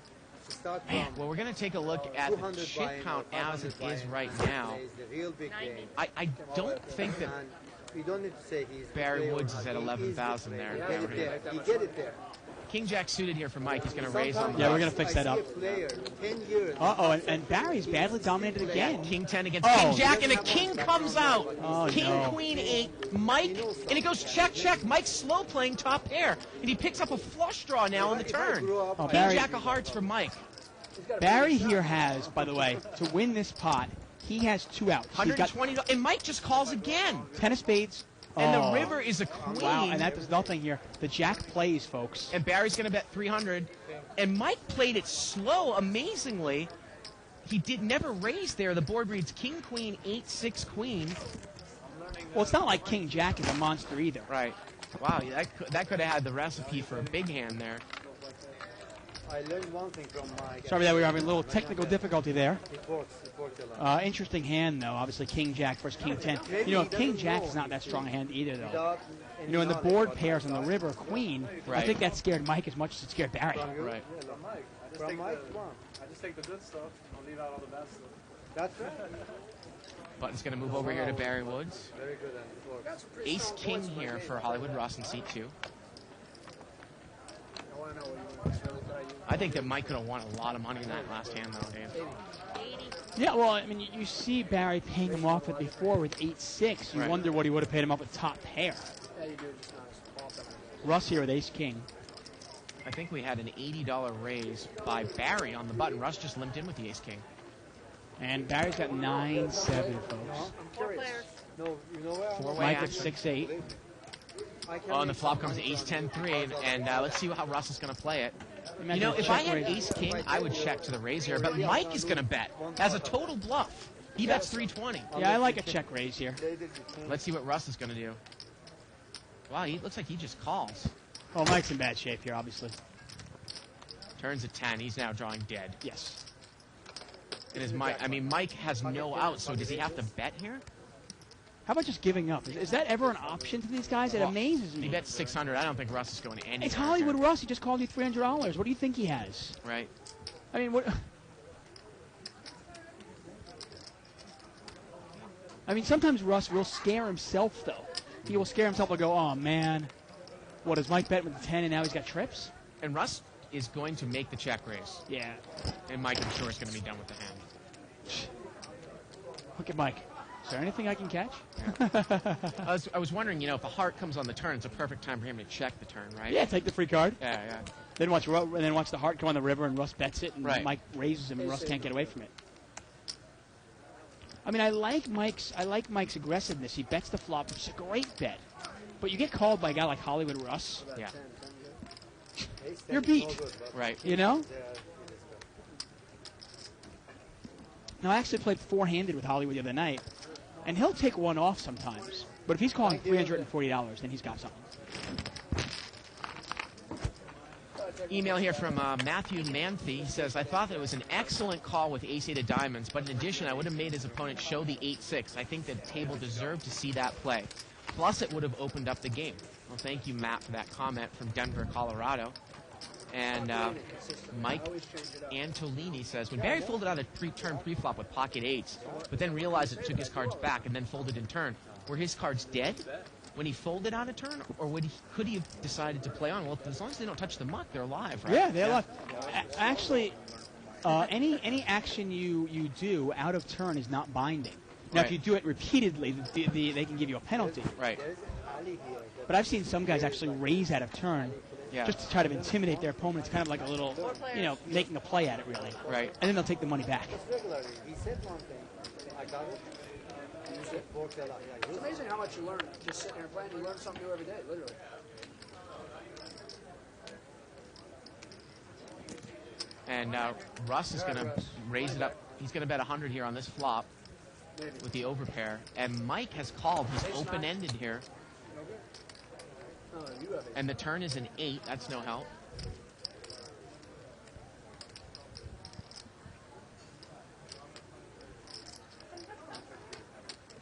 to start Man, from well, we're going to take a look at the 200 chip buy-in count or as it 500 is buy-in right and now. plays the real big game. I don't think that And we don't need to say he's the Barry player Woods or is not. at He 11,000 the there. player. He get it there. He get it there. King Jack suited here for Mike. He's going to raise on the Yeah, we're bus. gonna fix that up. I see a player, 10 years. Uh-oh, and Barry's badly dominated again. King 10 against Oh. King Jack, and a king comes out. Oh, King, no. Queen 8, Mike, and it goes check, check. Mike's slow playing top pair, and he picks up a flush draw now on the turn. Oh, King Barry, Jack of hearts for Mike. Barry here has, by the way, to win this pot, he has 2 outs. He's got $120, and Mike just calls again. 10 of spades. And Oh. the river is a queen. Wow, and that does nothing here. The jack plays, folks. And Barry's going to bet 300. And Mike played it slow, amazingly. He did never raise there. The board reads King, Queen, 8, 6, Queen. Well, it's not like King Jack is a monster either. Right. Wow, that could have had the recipe for a big hand there. I learned one thing from my guy. Sorry that we were having a little technical difficulty there. It works a lot. Interesting hand, though. Obviously, King Jack versus King 10. You know, King Jack is not that strong a hand either, though. Without any You know, in the knowledge board about pairs on the that. river, Queen, I Right. think that scared Mike as much as it scared Barry. From you? Right. From Mike, one. I just take the good stuff. I'll leave out all the bad stuff. That's right. Button's going to move over here to Barry Woods. Very good, and it works. Ace King here for Hollywood Russ in seat 2. I want to know what you want. It's really good. I think that Mike could have won a lot of money in that last hand, though, Dave. Yeah, well, I mean, you see Barry paying him off it before with 8-6. You Right. wonder what he would have paid him up with top pair. Yeah, you do. Just not as often. Russ here with Ace King. I think we had an $80 raise by Barry on the button. Russ just limped in with the Ace King. And Barry's got 9-7, folks. I'm curious. No, you know where? Four-way Mike at action. 6-8. I can Oh, and the make flop some comes money Ace from 10-3, and let's see how Russ is going to play it. Imagine You know, a if I check had raise. Ace King, I would check to the raise here, but Mike is going to bet as a total bluff. He bets 320. Yeah, I like a check raise here. Let's see what Russ is going to do. Wow, he looks like he just calls. Oh, Mike's in bad shape here, obviously. Turns at 10. He's now drawing dead. Yes. And is Mike? I mean, Mike has no out, so does he have to bet here? How about just giving up? Is that ever an option to these guys? It Well, amazes He me. bets 600. I don't think Russ is going anywhere. It's Hollywood here. Russ. He just called you $300. What do you think he has? Right. I mean, what? I mean, sometimes Russ will scare himself, though. He will scare himself and go, oh, man. What, does Mike bet with the 10 and now he's got trips? And Russ is going to make the check raise. Yeah. And Mike, I'm sure, is going to be done with the hand. Look at Mike. Is there anything I can catch? I was wondering, you know, if a heart comes on the turn, it's a perfect time for him to check the turn, right? Yeah, take the free card. Yeah, yeah. Then watch the heart go on the river and Russ bets it and Right. Mike raises him and Russ can't get away from it. I mean, I like Mike's aggressiveness. He bets the flop, which is a great bet. But you get called by a guy like Hollywood Russ, Yeah. you're beat. Right. You know? Now, I actually played four-handed with Hollywood the other night, and he'll take one off sometimes. But if he's calling $340, then he's got something. Email here from Matthew Manthe. He says, I thought that it was an excellent call with ace-8 of diamonds, but in addition, I would have made his opponent show the 8-6. I think the table deserved to see that play. Plus, it would have opened up the game. Well, thank you, Matt, for that comment from Denver, Colorado. And Mike Antolini says, when Barry folded out a turn pre-flop with pocket eights, but then realized it took his cards back and then folded in turn, were his cards dead when he folded out a turn, or could he have decided to play on? Well, as long as they don't touch the muck, they're alive, right? Yeah, they're alive. Actually, any action you do out of turn is not binding. Now, if you do it repeatedly, they can give you a penalty. Right. But I've seen some guys actually raise out of turn just to try to intimidate their opponent. It's kind of like a little, making a play at it, really. Right. And then they'll take the money back. He said one thing. I got it. It's amazing how much you learn just sitting there playing. You learn something new every day, literally. And Russ is going to raise it up. He's going to bet 100 here on this flop with the overpair. And Mike has called. He's open-ended here. And the turn is an 8. That's no help.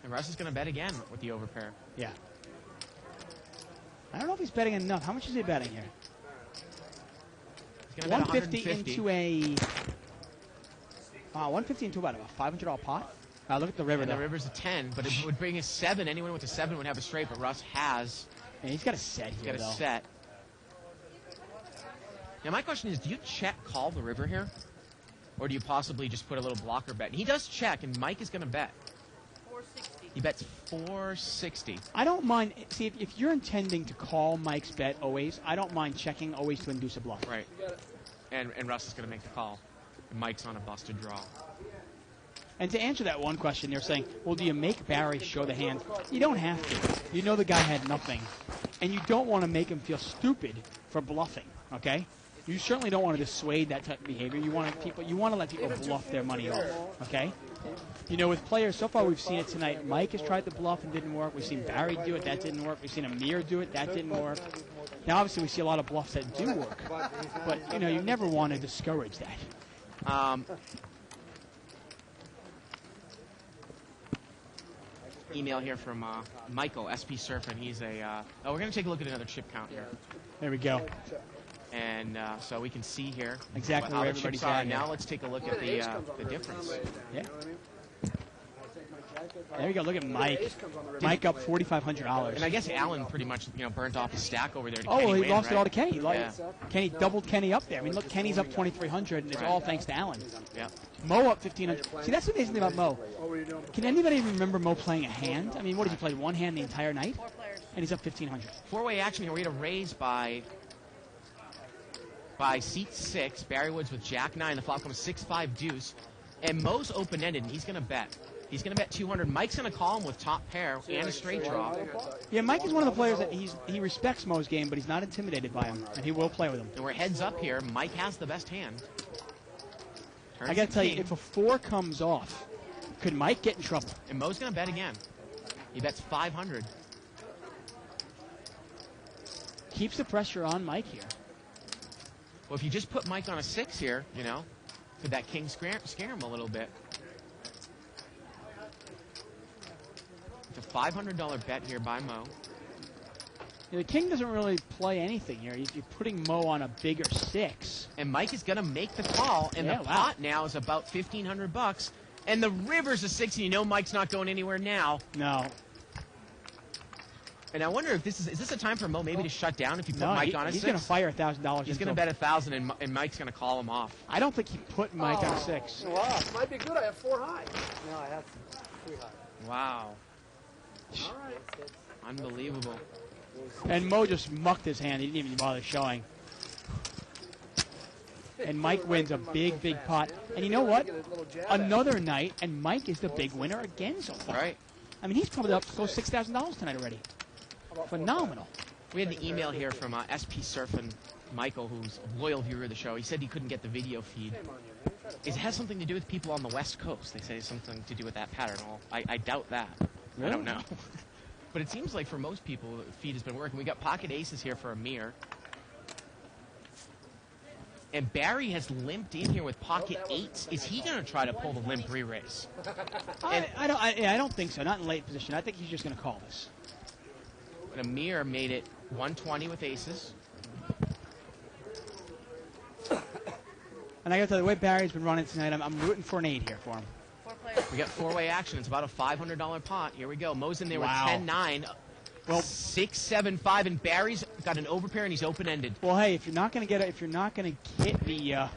And Russ is going to bet again with the overpair. Yeah. I don't know if he's betting enough. How much is he betting here? He's going to bet 150 into a... 150 into about a $500 pot? Look at the river. And the river's a 10, but it would bring a 7. Anyone with a 7 would have a straight, but Russ has. And he's got a set here, He's got a set. Now, my question is, do you check call the river here? Or do you possibly just put a little blocker bet? And he does check, and Mike is going to bet. 460. He bets 460. I don't mind. See, if you're intending to call Mike's bet always, I don't mind checking always to induce a bluff. Right. And Russ is going to make the call. And Mike's on a busted draw. And to answer that one question, they're saying, well, do you make Barry show the hand? You don't have to. You know the guy had nothing. And you don't want to make him feel stupid for bluffing, okay? You certainly don't want to dissuade that type of behavior. You want to let people bluff their money off, okay? You know, with players, so far we've seen it tonight. Mike has tried to bluff and didn't work. We've seen Barry do it. That didn't work. We've seen Amir do it. That didn't work. Now, obviously, we see a lot of bluffs that do work. But, you never want to discourage that. Email here from Michael, SP Surfer, and he's a... we're going to take a look at another chip count here. There we go. And so we can see here exactly how where the chips everybody's are. at. And now let's take a look at the difference. Yeah. There you go. Look at Mike. Mike up $4,500. And I guess Allen pretty much burnt off his stack over there to Kenny. Kenny He Wayne, lost right? it all to Kenny. Kenny doubled Kenny up there. I mean, look, Kenny's up $2,300, and it's all thanks to Allen. Yeah. Mo up $1,500. See, that's the amazing thing about Mo. Can anybody remember Mo playing a hand? I mean, what did he play? One hand the entire night? 4 players. And he's up $1,500. Four-way action here. We had a raise by seat 6. Barry Woods with Jack 9. The flop comes 6-5 deuce. And Mo's open-ended, and he's going to bet. He's going to bet 200. Mike's going to call him with top pair and a straight draw. Yeah, Mike is one of the players that he respects Mo's game, but he's not intimidated by him, and he will play with him. And we're heads up here. Mike has the best hand. I got to tell you, if a 4 comes off, could Mike get in trouble? And Mo's going to bet again. He bets 500. Keeps the pressure on Mike here. Well, if you just put Mike on a 6 here, could that king scare him a little bit? It's a $500 bet here by Mo. The king doesn't really play anything here. You're putting Mo on a bigger 6. And Mike is going to make the call, and the pot now is about $1,500. And the river's a 6, and Mike's not going anywhere now. No. And I wonder if is this a time for Mo maybe to shut down if you put Mike on a 6? He's going to fire $1,000. He's going to bet 1,000, and Mike's going to call him off. I don't think he put Mike on a 6. Wow. Might be good. I have 4 high. No, I have 3 high. Wow. All right. Unbelievable. And Mo just mucked his hand. He didn't even bother showing. And Mike wins a big, big pot. And you know what? Another night, and Mike is the big winner again so far. Right. I mean, he's probably up close to $6,000 tonight already. phenomenal. We had the email here from SP Surfin' Michael, who's a loyal viewer of the show. He said he couldn't get the video feed. It has something to do with people on the West Coast. They say something to do with that pattern. I doubt that. Really? I don't know. But it seems like for most people, the feed has been working. We got pocket aces here for Amir. And Barry has limped in here with pocket eights. Is he going to try to pull the limp re-raise? I don't think so. Not in late position. I think he's just going to call this. And Amir made it 120 with aces. And I got to tell you, the way Barry's been running tonight, I'm rooting for an 8 here for him. We got four-way action. It's about a $500 pot. Here we go. Mo's in there Wow. with 10-9. Well, 6-7-5, and Barry's got an overpair and he's open-ended. Well, hey, if you're not going to hit the, I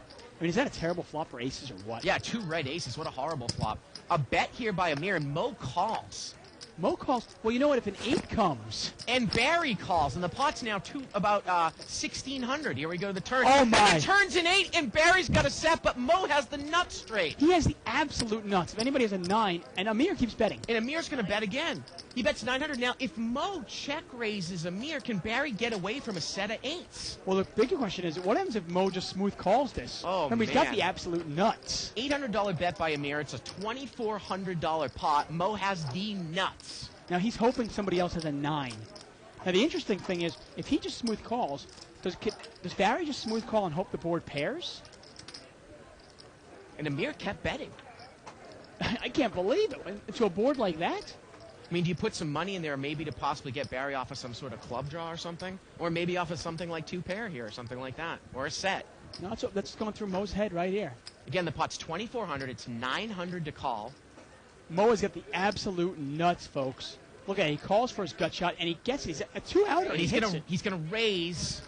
mean, is that a terrible flop for aces or what? Yeah, 2 red aces. What a horrible flop. A bet here by Amir, and Mo calls. Mo calls. Well, you know what? If an 8 comes, and Barry calls, and the pot's now about 1,600. Here we go to the turn. Oh, my. And the turn's an 8, and Barry's got a set, but Mo has the nut straight. He has the absolute nuts. If anybody has a 9, and Amir keeps betting. And Amir's going to bet again. He bets 900. Now, if Mo check raises Amir, can Barry get away from a set of 8s? Well, the bigger question is, what happens if Mo just smooth calls this? Oh, Remember, he's man. got the absolute nuts. $800 bet by Amir. It's a $2,400 pot. Mo has the nuts. Now, he's hoping somebody else has a 9. Now, the interesting thing is, if he just smooth calls, does Barry just smooth call and hope the board pairs? And Amir kept betting. I can't believe it. To a board like that? I mean, do you put some money in there maybe to possibly get Barry off of some sort of club draw or something? Or maybe off of something like 2-pair here or something like that. Or a set. No, that's going through Mo's head right here. Again, the pot's 2,400. It's 900 to call. Mo has got the absolute nuts, folks. Look at it. He calls for his gut shot, and he gets it. He's a 2-outer, and he's gonna raise.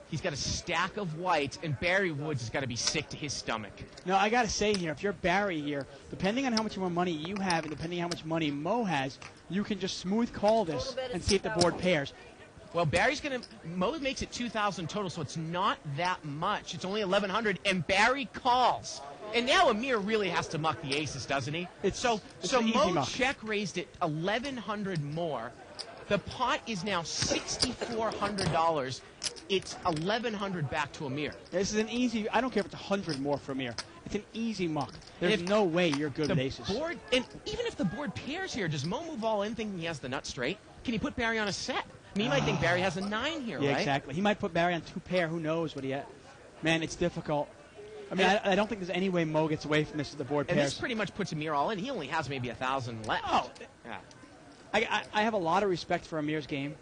He's got a stack of whites, and Barry Woods has got to be sick to his stomach. No, I got to say here, if you're Barry here, depending on how much more money you have and depending on how much money Mo has, you can just smooth call this and see if the board pairs. Well, Mo makes it 2,000 total, so it's not that much. It's only 1,100, and Barry calls. And now Amir really has to muck the aces, doesn't he? So Mo check raised it 1,100 more. The pot is now $6,400. It's 1,100 back to Amir. This is an easy. I don't care if it's 100 more for Amir. It's an easy muck. There's no way you're good with aces. And even if the board pairs here, does Mo move all in thinking he has the nut straight? Can he put Barry on a set? I mean, he might think Barry has a 9 here, yeah, right? Exactly. He might put Barry on 2-pair. Who knows what he had? Man, it's difficult. I mean, I don't think there's any way Mo gets away from this if the board pairs. And this pretty much puts Amir all in. He only has maybe 1,000 left. Oh. Yeah. I have a lot of respect for Amir's game.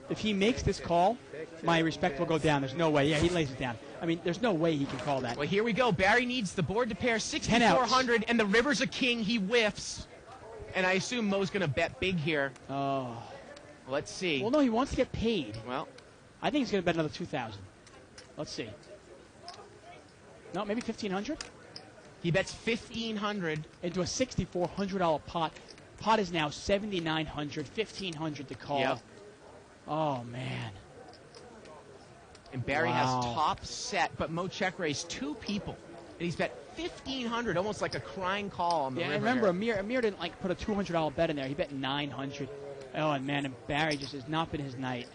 If he makes this call, my respect will go down. There's no way. Yeah, he lays it down. I mean, there's no way he can call that. Well, here we go. Barry needs the board to pair 6,400, and the river's a king. He whiffs. And I assume Mo's going to bet big here. Oh. Let's see. Well, no, he wants to get paid. Well, I think he's going to bet another 2,000. Let's see. No, maybe 1,500? He bets 1,500 into a $6,400 pot. Pot is now 7,900, 1,500 to call. Yep. Oh, man. And Barry has top set, but Mo check raised 2 people. And he's bet 1,500, almost like a crying call on the river. Yeah, remember, here. Amir didn't put a $200 bet in there. He bet 900. Oh, and man, and Barry just has not been his night.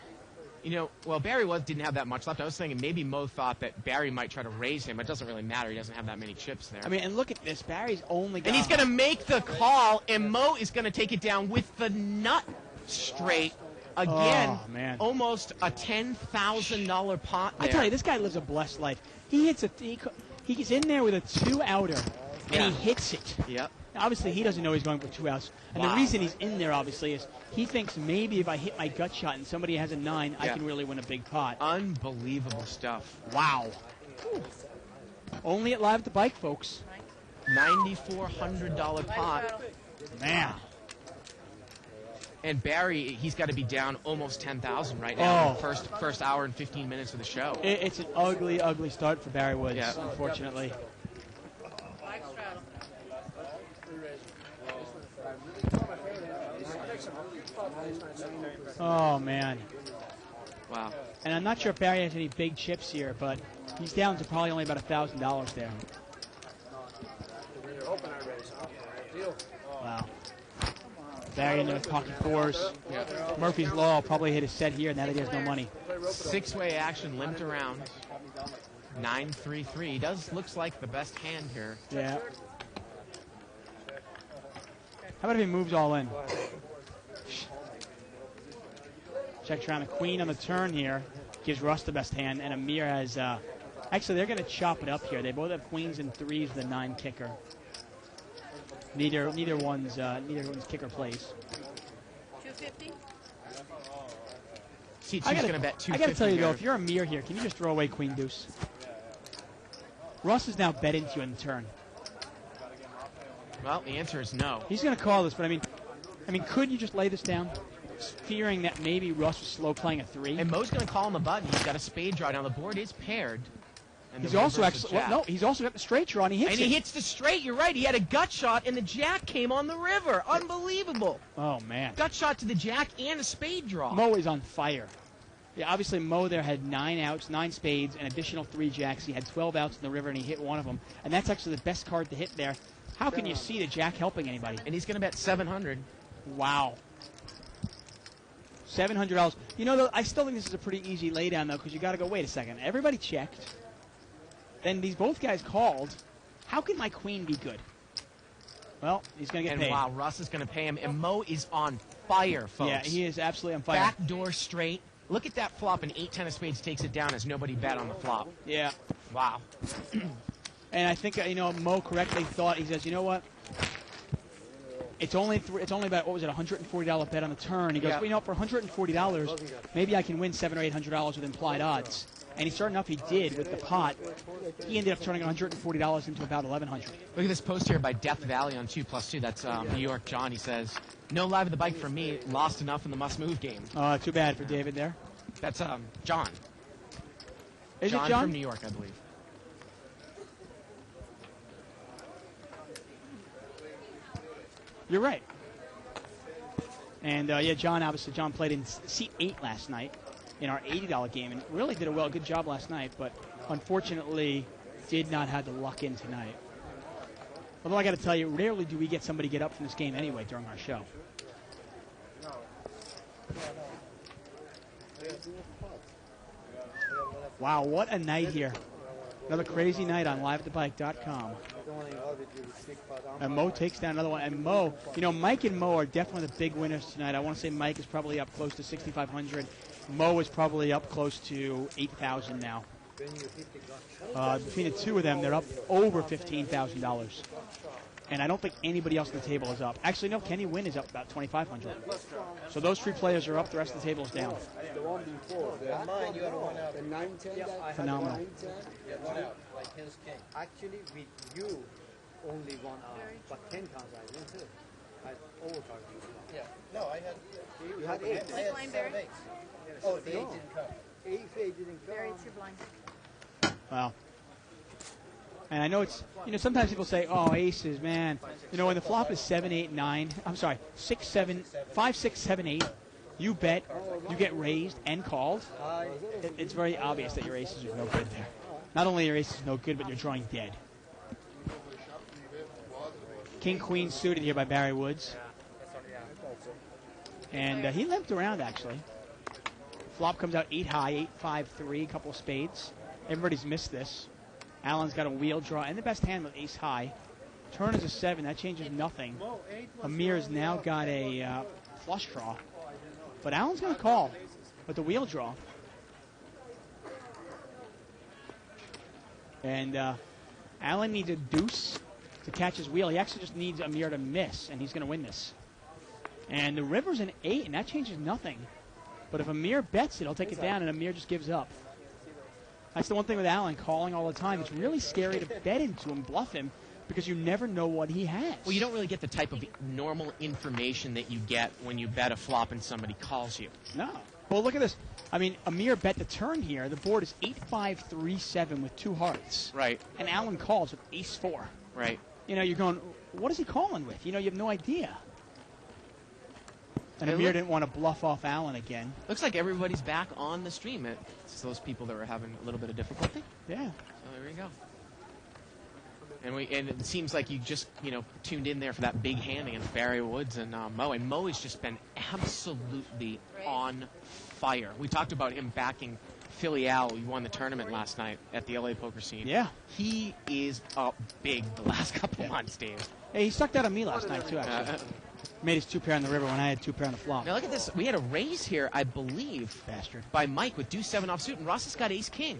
You know, well, Barry didn't have that much left. I was thinking maybe Mo thought that Barry might try to raise him. It doesn't really matter. He doesn't have that many chips there. I mean, and look at this. Barry's only got... And he's going to make the call, and Mo is going to take it down with the nut straight. Again, oh, man. Almost a $10,000 pot there. I tell you, this guy lives a blessed life. He hits he's in there with a 2-outer, and he hits it. Yep. Obviously, he doesn't know he's going for 2 outs. And the reason he's in there, obviously, is he thinks maybe if I hit my gut shot and somebody has a 9, I can really win a big pot. Unbelievable stuff. Wow. Ooh. Only at Live at the Bike, folks. $9,400 pot. Man. And Barry, he's got to be down almost 10,000 right now in the first hour and 15 minutes of the show. It's an ugly, ugly start for Barry Woods, unfortunately. Oh, man. Wow. And I'm not sure if Barry has any big chips here, but he's down to probably only about $1,000 there. Open I raise. Deal. Wow. Barry in there with pocket fours. Murphy's Law probably hit his set here, and now that he has no money. Six-way action limped around. 9-3-3. Does looks like the best hand here. Yeah. How about if he moves all in? Checks around the queen on the turn here. Gives Russ the best hand, and Amir has... actually, they're going to chop it up here. They both have queens and threes with a 9 kicker. Neither one's kicker plays. 250. See, she's going to bet 250. I got to tell you, here. though, if you're Amir here, can you just throw away queen deuce? Russ is now bet into you in the turn. Well, the answer is no. He's going to call this, but I mean, could you just lay this down, fearing that maybe Russ was slow playing a 3? And Mo's going to call him a button. He's got a spade draw. Now the board is paired. And He's the also river versus actually jack. no. He's also got the straight draw, and he hits And it. he hits the straight. You're right. He had a gut shot, and the jack came on the river. Unbelievable. Oh man, Gut shot to the jack and a spade draw. Mo is on fire. Yeah, obviously Mo there had 9 outs, 9 spades, and additional 3 jacks. He had 12 outs in the river, and he hit one of them. And that's actually the best card to hit there. How can you see the jack helping anybody? And he's going to bet 700. Wow. $700. You know, though, I still think this is a pretty easy laydown, though, because you got to go, wait a second. Everybody checked. Then these both guys called. How can my queen be good? Well, he's going to get And paid. wow, Russ is going to pay him. And Mo is on fire, folks. Yeah, he is absolutely on fire. Backdoor straight. Look at that flop, and 8-10 of spades takes it down as nobody bet on the flop. Yeah. Wow. And I think, Mo correctly thought, he says, you know what? It's only about, what was it, $140 bet on the turn. He goes, Yeah. well, for $140, maybe I can win $700 or $800 with implied odds. And sure enough, he did with the pot. He ended up turning $140 into about $1,100. Look at this post here by Death Valley on 2+2. That's New York John. He says, no live at the bike from me. Lost enough in the must-move game. Too bad for David there. That's John. Is John it John? from New York, I believe. You're right. And, John played in seat 8 last night in our $80 game and really did a good job last night, but unfortunately did not have the luck in tonight. Although I got to tell you, rarely do we get somebody get up from this game anyway during our show. Wow, what a night here. Another crazy night on liveatthebike.com. And Mo takes down another one. And Mo, Mike and Mo are definitely the big winners tonight. I want to say Mike is probably up close to 6,500. Mo is probably up close to 8,000 now. Between the two of them, they're up over $15,000. And I don't think anybody else on the table is up. Actually, no, Kenny Wynn is up about 2,500. So those 3 players are up. The rest of the table is down. The one before, mine, you had a 1 out. The 9-10? Phenomenal. You had 1 out, like his king. Actually, with you, only 1 out. But 10 counts, I win too. I overcard you. Yeah. No, I had... You had 8. I had blind, 7 Barry? 8s. Oh, the 8 didn't come. 8 didn't come. Very too blind. Wow. And I know it's, sometimes people say, oh, aces, man. When the flop is 7, 8, 9, I'm sorry, 6, 7, 5, 6, 7, 8, you bet, you get raised and called. It's very obvious that your aces are no good there. Not only are your aces no good, but you're drawing dead. King, Queen suited here by Barry Woods. And he limped around, actually. Flop comes out 8 high, 8, 5, 3, couple of spades. Everybody's missed this. Allen's got a wheel draw and the best hand with ace high. Turn is a 7. That changes nothing. Amir's now got a flush draw. But Allen's going to call with the wheel draw. And Allen needs a deuce to catch his wheel. He actually just needs Amir to miss, and he's going to win this. And the river's an 8, and that changes nothing. But if Amir bets it, he'll take it down, and Amir just gives up. That's the one thing with Allen, calling all the time. It's really scary to bet into him, bluff him, because you never know what he has. Well, you don't really get the type of normal information that you get when you bet a flop and somebody calls you. No. Well, look at this. I mean, Amir bet the turn here. The board is 8-5-3-7 with 2 hearts. Right. And Allen calls with ace-4. Right. You're going, what is he calling with? You have no idea. And Amir didn't want to bluff off Allen again. Looks like everybody's back on the stream. It's those people that were having a little bit of difficulty. Yeah. So there we go. And it seems like you just, tuned in there for that big hand against Barry Woods and Mo. And Mo has just been absolutely on fire. We talked about him backing Philly Al, who won the tournament last night at the LA poker scene. Yeah. He is up big the last couple months, Dave. Hey, he sucked out on me last night, too, actually. Made his 2-pair on the river when I had 2-pair on the flop. Now look at this. We had a raise here, I believe, Bastard. by Mike with deuce 7 offsuit, and Russ has got ace king.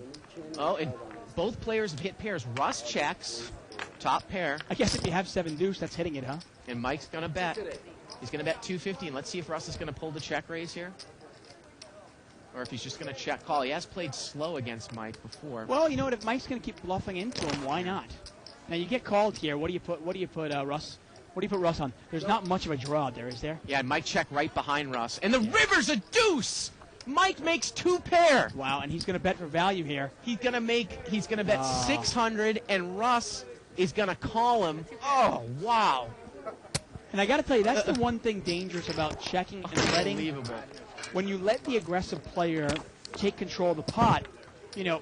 Oh, and both players have hit pairs. Russ checks, top pair. I guess if you have 7 deuce, that's hitting it, huh? And Mike's going to bet. He's going to bet 250, and let's see if Russ is going to pull the check raise here. Or if he's just going to check call. He has played slow against Mike before. Well, you know what? If Mike's going to keep bluffing into him, why not? Now you get called here. What do you put? Russ? What do you put Russ on? There's not much of a draw there, is there? Yeah, and Mike check right behind Russ, and the river's a deuce. Mike makes 2 pair. Wow, and he's going to bet for value here. He's going to bet 600, and Russ is going to call him. Oh, wow. And I got to tell you, that's the one thing dangerous about checking and letting. Unbelievable. When you let the aggressive player take control of the pot,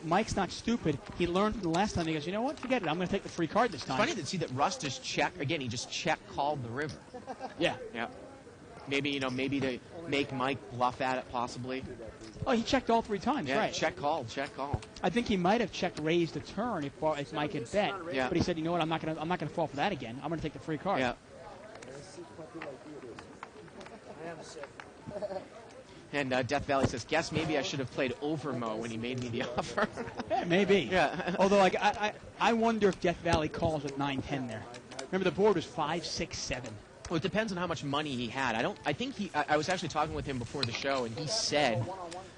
Mike's not stupid. He learned from the last time. He goes, you know what? Forget it. I'm going to take the free card this time. It's funny to see that Russ just checked. Again, he just called the river. Yeah. Yeah. Maybe to make Mike bluff at it, possibly. Oh, he checked all 3 times, Yeah, right? check call. I think he might have checked raised the turn if Mike had bet. Yeah. But he said, you know what? I'm not going to fall for that again. I'm going to take the free card. Yeah. I am sick. And Death Valley says, guess maybe I should have played over Mo when he made me the offer. Yeah, maybe. Yeah. Although, I wonder if Death Valley calls with 9-10 there. Remember, the board was 5, 6, 7. Well, it depends on how much money he had. I was actually talking with him before the show, and he said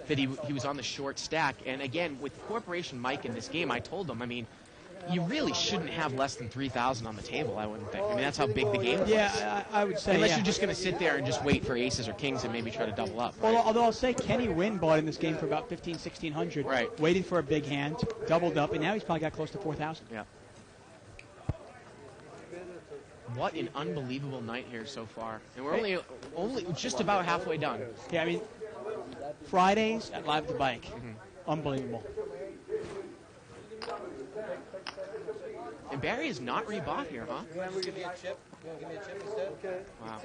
that he was on the short stack. And again, with Corporation Mike in this game, I told him, you really shouldn't have less than 3,000 on the table, I wouldn't think. That's how big the game was. Yeah, I would say, Unless you're just going to sit there and just wait for aces or kings and maybe try to double up. Right? Well, although I'll say Kenny Wynn bought in this game for about 1,500, 1,600. Right. Waited for a big hand, doubled up, and now he's probably got close to 4,000. Yeah. What an unbelievable night here so far. And we're only just about halfway done. Yeah, Fridays at Live at the Bike. Unbelievable. And Barry is not rebought here, huh? Give me a chip. Give me a chip instead. Okay. Wow.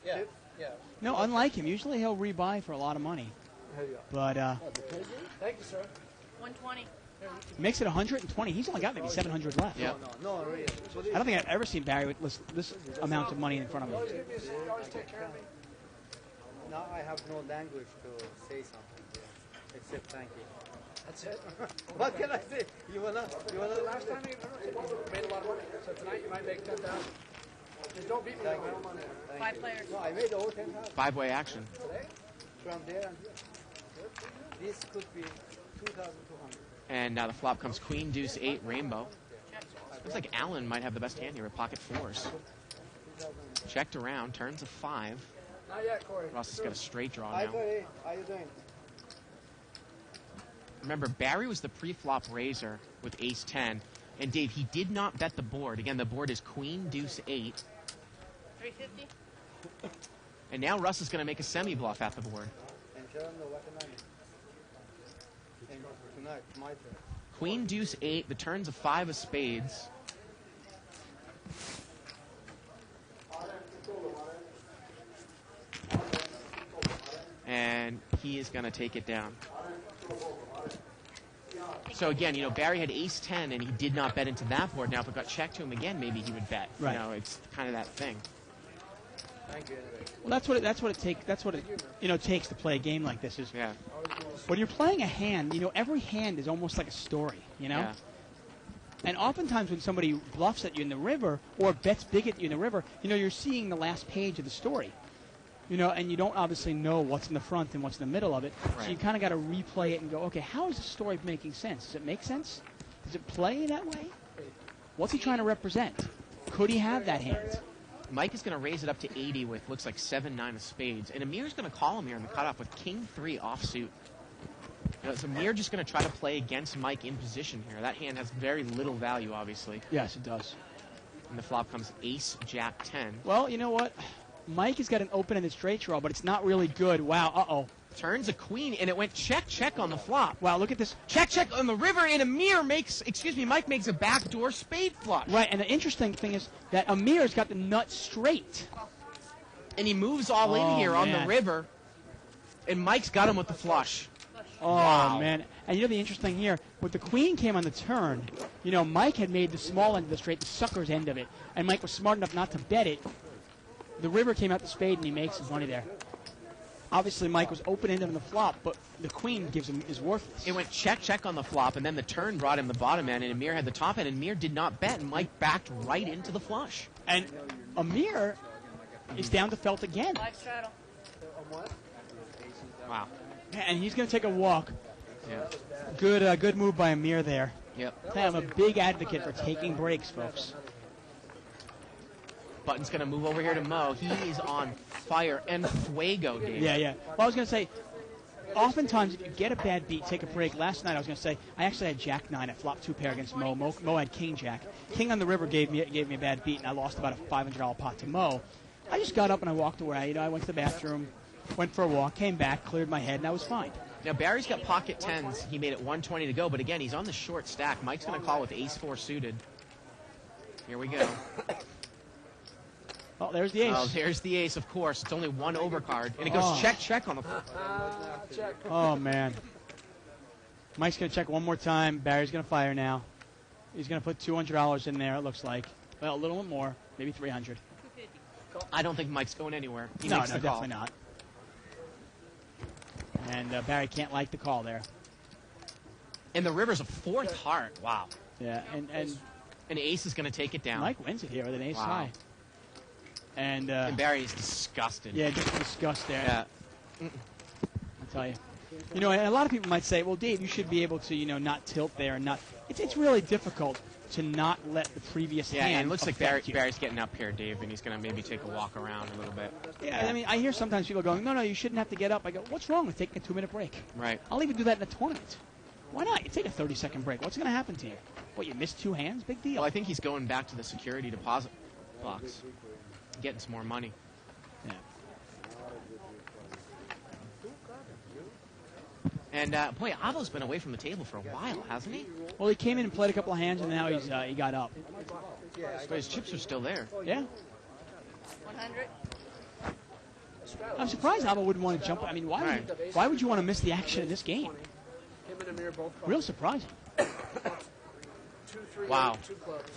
Yeah. No, unlike him. Usually he'll rebuy for a lot of money. But Thank you, sir. 120. makes it 120. He's only got maybe 700 left. Yeah. No, really. I don't think I've ever seen Barry with this amount of money in front of him. Now I have no language to say something here, except thank you. That's it. What can I say? You wanna? Last time you made a lot of money, so tonight you might make 10,000. Just don't beat me with my own money. 5 players. No, I made over 10,000 5-way action. from there and here. This could be 2,200. And now the flop comes Queen, Deuce, 8, Rainbow. Looks like Allen might have the best hand here with pocket 4s. Checked around, turns a 5. Not yet, Corey. Ross has got a straight draw Hi, now. Corey. How you doing? Remember, Barry was the pre-flop raiser with ace 10. And Dave, he did not bet the board. Again, the board is Queen, Deuce, 8. 350. And now Russ is going to make a semi-bluff at the board. And show them the weapon money. And tonight, my turn. Queen, Deuce, 8. The turn's a 5 of spades. And he is going to take it down. So again, Barry had ace 10 and he did not bet into that board. Now if it got checked to him again, maybe he would bet. Right. It's kind of that thing. Thank you anyway. Well, that's what it takes to play a game like this. Is Yeah. when you're playing a hand, every hand is almost like a story. Yeah. And oftentimes when somebody bluffs at you in the river or bets big at you in the river, you're seeing the last page of the story. And you don't obviously know what's in the front and what's in the middle of it. Right. So you kind of got to replay it and go, okay, how is the story making sense? Does it make sense? Does it play that way? What's he trying to represent? Could he have that hand? Mike is going to raise it up to 80 with looks like 7-9 of spades. And Amir's going to call him here in the cutoff with King 3 offsuit. So Amir just going to try to play against Mike in position here. That hand has very little value, obviously. Yes, it does. And the flop comes Ace, Jack 10. Well, you know what? Mike has got an open-ended straight draw, but it's not really good. Wow, uh-oh. Turns a queen, and it went check, check on the flop. Wow, look at this. Check, check on the river, and Mike makes a backdoor spade flush. Right, and the interesting thing is that Amir's got the nut straight. And he moves all in here on the man. river, and Mike's got him with the flush. Oh, Wow. man. And you know the interesting here, with the queen came on the turn, Mike had made the small end of the straight, the sucker's end of it, and Mike was smart enough not to bet it. The river came out the spade, and he makes his money there. Obviously, Mike was open-ended on the flop, but the queen is worthless. It went check, check on the flop, and then the turn brought him the bottom end, and Amir had the top end, and Amir did not bet, and Mike backed right into the flush. And Amir is down to felt again. Live straddle. Wow. And he's going to take a walk. Yeah. Good move by Amir there. Yep. I'm a big advocate for taking breaks, folks. Button's going to move over here to Mo. He is on fire and fuego, Dave. Yeah. Well, I was going to say, oftentimes if you get a bad beat, take a break. Last night I was going to say, I actually had Jack 9 at flop 2 pair against Mo. Mo had King Jack. King on the river gave me a bad beat, and I lost about a $500 pot to Mo. I just got up and I walked away. I went to the bathroom, went for a walk, came back, cleared my head, and I was fine. Now, Barry's got pocket tens. He made it 120 to go, but again, he's on the short stack. Mike's going to call with ace-4 suited. Here we go. Oh, there's the ace. Oh, there's the ace, of course. It's only one overcard, and it goes check, check on the flop. Check. Oh, man. Mike's going to check one more time. Barry's going to fire now. He's going to put $200 in there, it looks like. Well, a little bit more, maybe $300. I don't think Mike's going anywhere. He No, makes the call. definitely not. And Barry can't like the call there. And the river's a fourth heart. Wow. Yeah, and And ace is going to take it down. Mike wins it here with an ace Wow. high. And Barry is disgusted. yeah, just disgust there. Yeah. I'll tell you. And a lot of people might say, well, Dave, you should be able to, not tilt there and not. It's really difficult to not let the previous Yeah, hand and it looks like affect you. Barry's getting up here, Dave, and he's going to maybe take a walk around a little bit. Yeah, I mean, I hear sometimes people going, no, you shouldn't have to get up. I go, what's wrong with taking a 2-minute break? Right. I'll even do that in a tournament. Why not? You take a 30-second break. What's going to happen to you? What, you missed 2 hands? Big deal. Well, I think he's going back to the security deposit box, getting some more money. Yeah. And, boy, Avo's been away from the table for a while, hasn't he? Well, he came in and played a couple of hands, and now he got up. But his chips are still there. Yeah. 100. I'm surprised Avo wouldn't want to jump. I mean, why would you want to miss the action in this game? Him and Amir both. Real surprising. 2, 3, Wow. 2 clubs.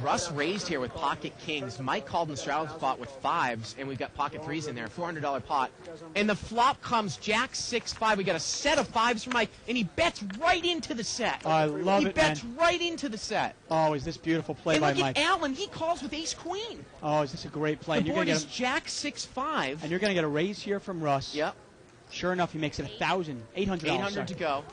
Russ raised here with pocket kings. Mike called in the straddle spot with fives, and we've got pocket threes in there. $400 pot. And the flop comes jack 6-5. We got a set of fives for Mike, and he bets right into the set. Oh, I love he it, bets man. right into the set. Oh, is this beautiful play And by look Mike? at Allen. He calls with ace queen. Oh, is this a great play? The And you're board gonna is jack 6-5. and you're going to get a raise here from Russ. Yep. Sure enough, he makes it $800. 800 to go.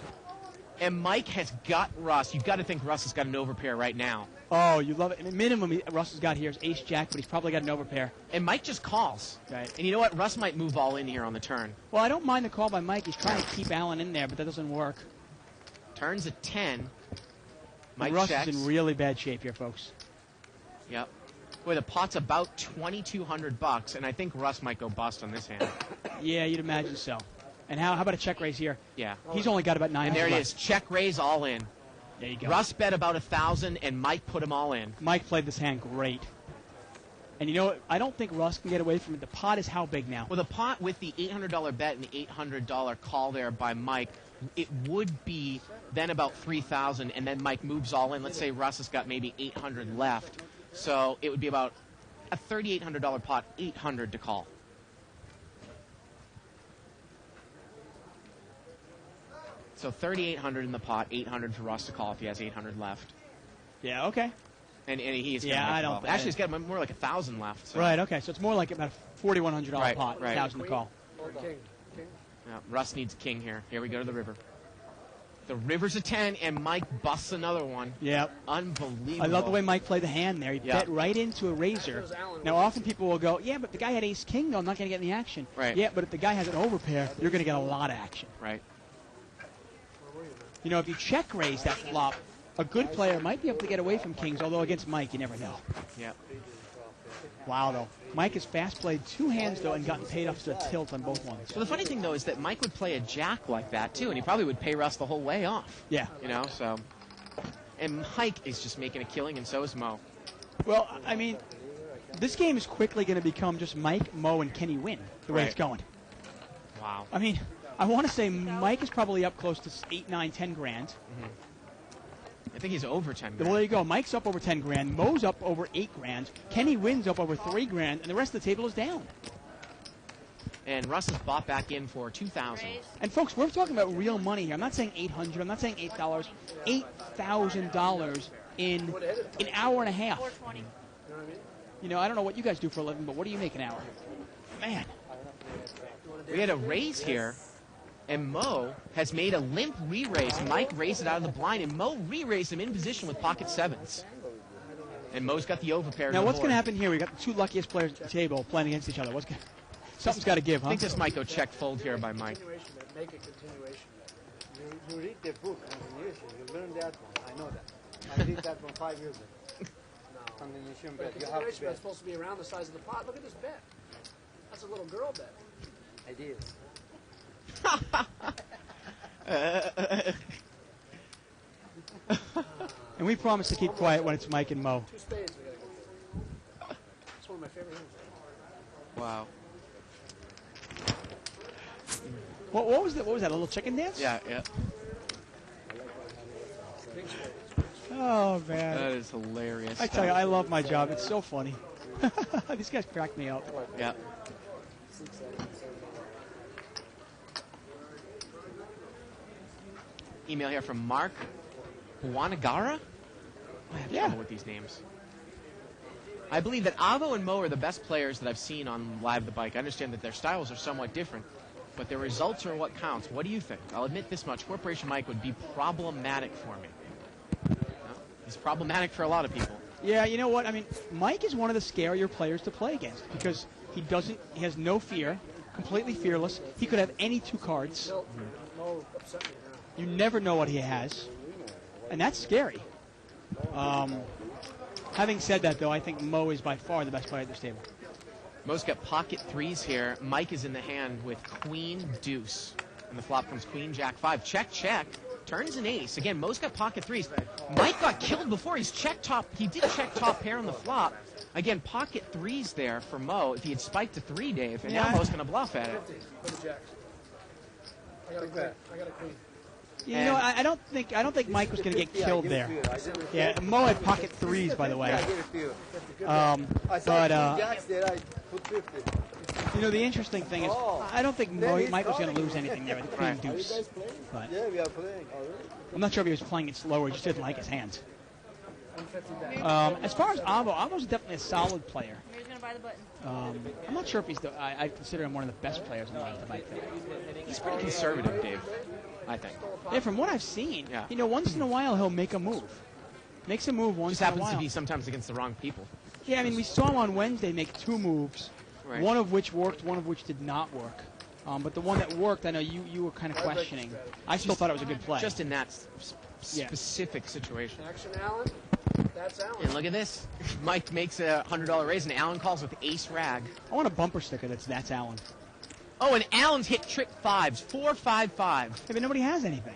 And Mike has got Russ. You've got to think Russ has got an overpair right now. Oh, you love it. I mean, minimum Russ has got here is ace jack, but he's probably got an overpair. And Mike just calls. Right. And you know what? Russ might move all in here on the turn. Well, I don't mind the call by Mike. He's trying to keep Allen in there, but that doesn't work. Turns at 10. Mike Russ checks. is in really bad shape here, folks. Yep. Boy, the pot's about $2,200, and I think Russ might go bust on this hand. Yeah, you'd imagine so. And how about a check raise here? Yeah. He's only got about 900 And there it left. is. Check raise all in. There you go. Russ bet about 1,000, and Mike put them all in. Mike played this hand great. And you know what? I don't think Russ can get away from it. The pot is how big now? Well, the pot with the $800 bet and the $800 call there by Mike, it would be then about 3,000, and then Mike moves all in. Let's say Russ has got maybe 800 left, so it would be about a $3,800 pot, 800 to call. So 3,800 in the pot, 800 for Russ to call if he has 800 left, Yeah, okay. and he's Yeah, gonna I don't call. think- Actually, he's got more like 1,000 left. So. Right, okay. So it's more like about a $4,100 Right, pot, right. 1,000 to call. Or king. King. Yeah, Russ needs a king here. Here we go to the river. The river's a 10, and Mike busts another one. Yeah. Unbelievable. I love the way Mike played the hand there. He Yeah. bet right into a razor. Now, often people will go, yeah, but the guy had ace-king, though. I'm not going to get any action. Right. Yeah, but if the guy has an overpair, you're going to get a lot of action. Right. You know, if you check raise that flop, a good player might be able to get away from kings, although against Mike, you never know. Yeah. Wow, though. Mike has fast played 2 hands, though, and gotten paid off to a tilt on both ones. Well, the funny thing, though, is that Mike would play a jack like that, too, and he probably would pay Russ the whole way off. Yeah. You know, so. And Mike is just making a killing, and so is Mo. Well, I mean, this game is quickly going to become just Mike, Mo, and Kenny win the way it's going. Wow. I mean, I want to say Mike is probably up close to 8, 9, 10 grand. Mm-hmm. I think he's over 10 grand. Well, there you go. Mike's up over 10 grand. Mo's up over 8 grand. Kenny wins up over 3 grand, and the rest of the table is down. And Russ has bought back in for $2,000. And folks, we're talking about real money here. I'm not saying $800. I'm not saying $8. $8,000 in an hour and a half. $420. You know, I don't know what you guys do for a living, but what do you make an hour? Man. We had a raise here, and Mo has made a limp re-raise. Mike raised it out of the blind, and Mo re-raised him in position with pocket 7s. And Mo's got the overpair. Now, what's going to happen here? We've got the 2 luckiest players at the table playing against each other. Something's got to give, huh? I think this might go check fold here by Mike. Make a continuation. You read the book, continuation. You learn that one. I know that. I did that one 5 years ago. Continuation bet. You have to Continuation bet. bet's supposed to be around the size of the pot. Look at this bet. That's a little girl bet. Ideas. And we promise to keep quiet when it's Mike and Mo. 2 spades we gotta go. It's one of my favorite hands. Wow. What was that? What was that? A little chicken dance? Yeah, yeah. Oh man. That is hilarious. I tell you, I love my job. It's so funny. These guys crack me up. Yeah. Email here from Mark Wanagara. I have trouble with these names. I believe that Avo and Mo are the best players that I've seen on Live the Bike. I understand that their styles are somewhat different, but their results are what counts. What do you think? I'll admit this much. Corporation Mike would be problematic for me. He's problematic for a lot of people. Yeah, you know what? I mean, Mike is one of the scarier players to play against because he has no fear, completely fearless. He could have any 2 cards. Mo upset me now. You never know what he has, and that's scary. Having said that, though, I think Mo is by far the best player at this table. Mo's got pocket 3s here. Mike is in the hand with queen deuce. And the flop comes queen jack 5. Check, check. Turns an ace. Again, Mo's got pocket 3s. Mike got killed before. He's check top. He did check top pair on the flop. Again, pocket 3s there for Mo. If he had spiked to 3, Dave, and now Mo's going to bluff at it. 50 for the jacks. I got a queen. You know, I don't think Mike was going to get killed there. Yeah, Mo had pocket 3s, by the way. I give it to you. But Jacks there, I put 50. you know, the interesting thing is, I don't think Mike was going to lose anything there with the queen deuce. But Yeah, we are playing. I'm not sure if he was playing it slower. He just didn't like his hands. 150 back. As far as Avo's definitely a solid player. Who's going to buy the button? I'm not sure if he's I consider him one of the best players in the bike. He's pretty conservative, Dave, I think. Yeah, from what I've seen, Yeah. you know, once in a while he'll make a move. Makes a move once Just in a happens while. to be sometimes against the wrong people. Yeah, I mean, we saw him on Wednesday make 2 moves, Right. one of which worked, one of which did not work. But the one that worked, I know you were kind of questioning. I still thought it was a good play. Just in that specific situation. Action, Allen. That's Allen. And look at this. Mike makes a $100 raise, and Allen calls with ace rag. I want a bumper sticker that's Allen. Oh, and Allen's hit trick 5s. 4, 5, 5. Yeah, but nobody has anything.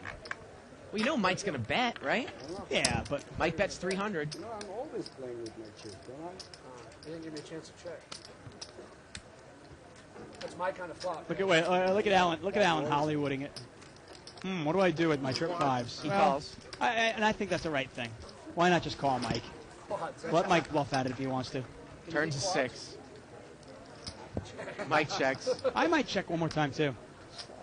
Well, you know Mike's going to bet, right? Yeah, but Mike bets 300. No, I'm always playing with my chips, don't I? He didn't give me a chance to check. That's my kind of flop. look at Allen. Look at Allen Hollywooding it. What do I do with my trip 5s? He calls. And I think that's the right thing. Why not just call Mike? Let Mike bluff at it if he wants to. Turns a 6. Mike checks. I might check one more time too,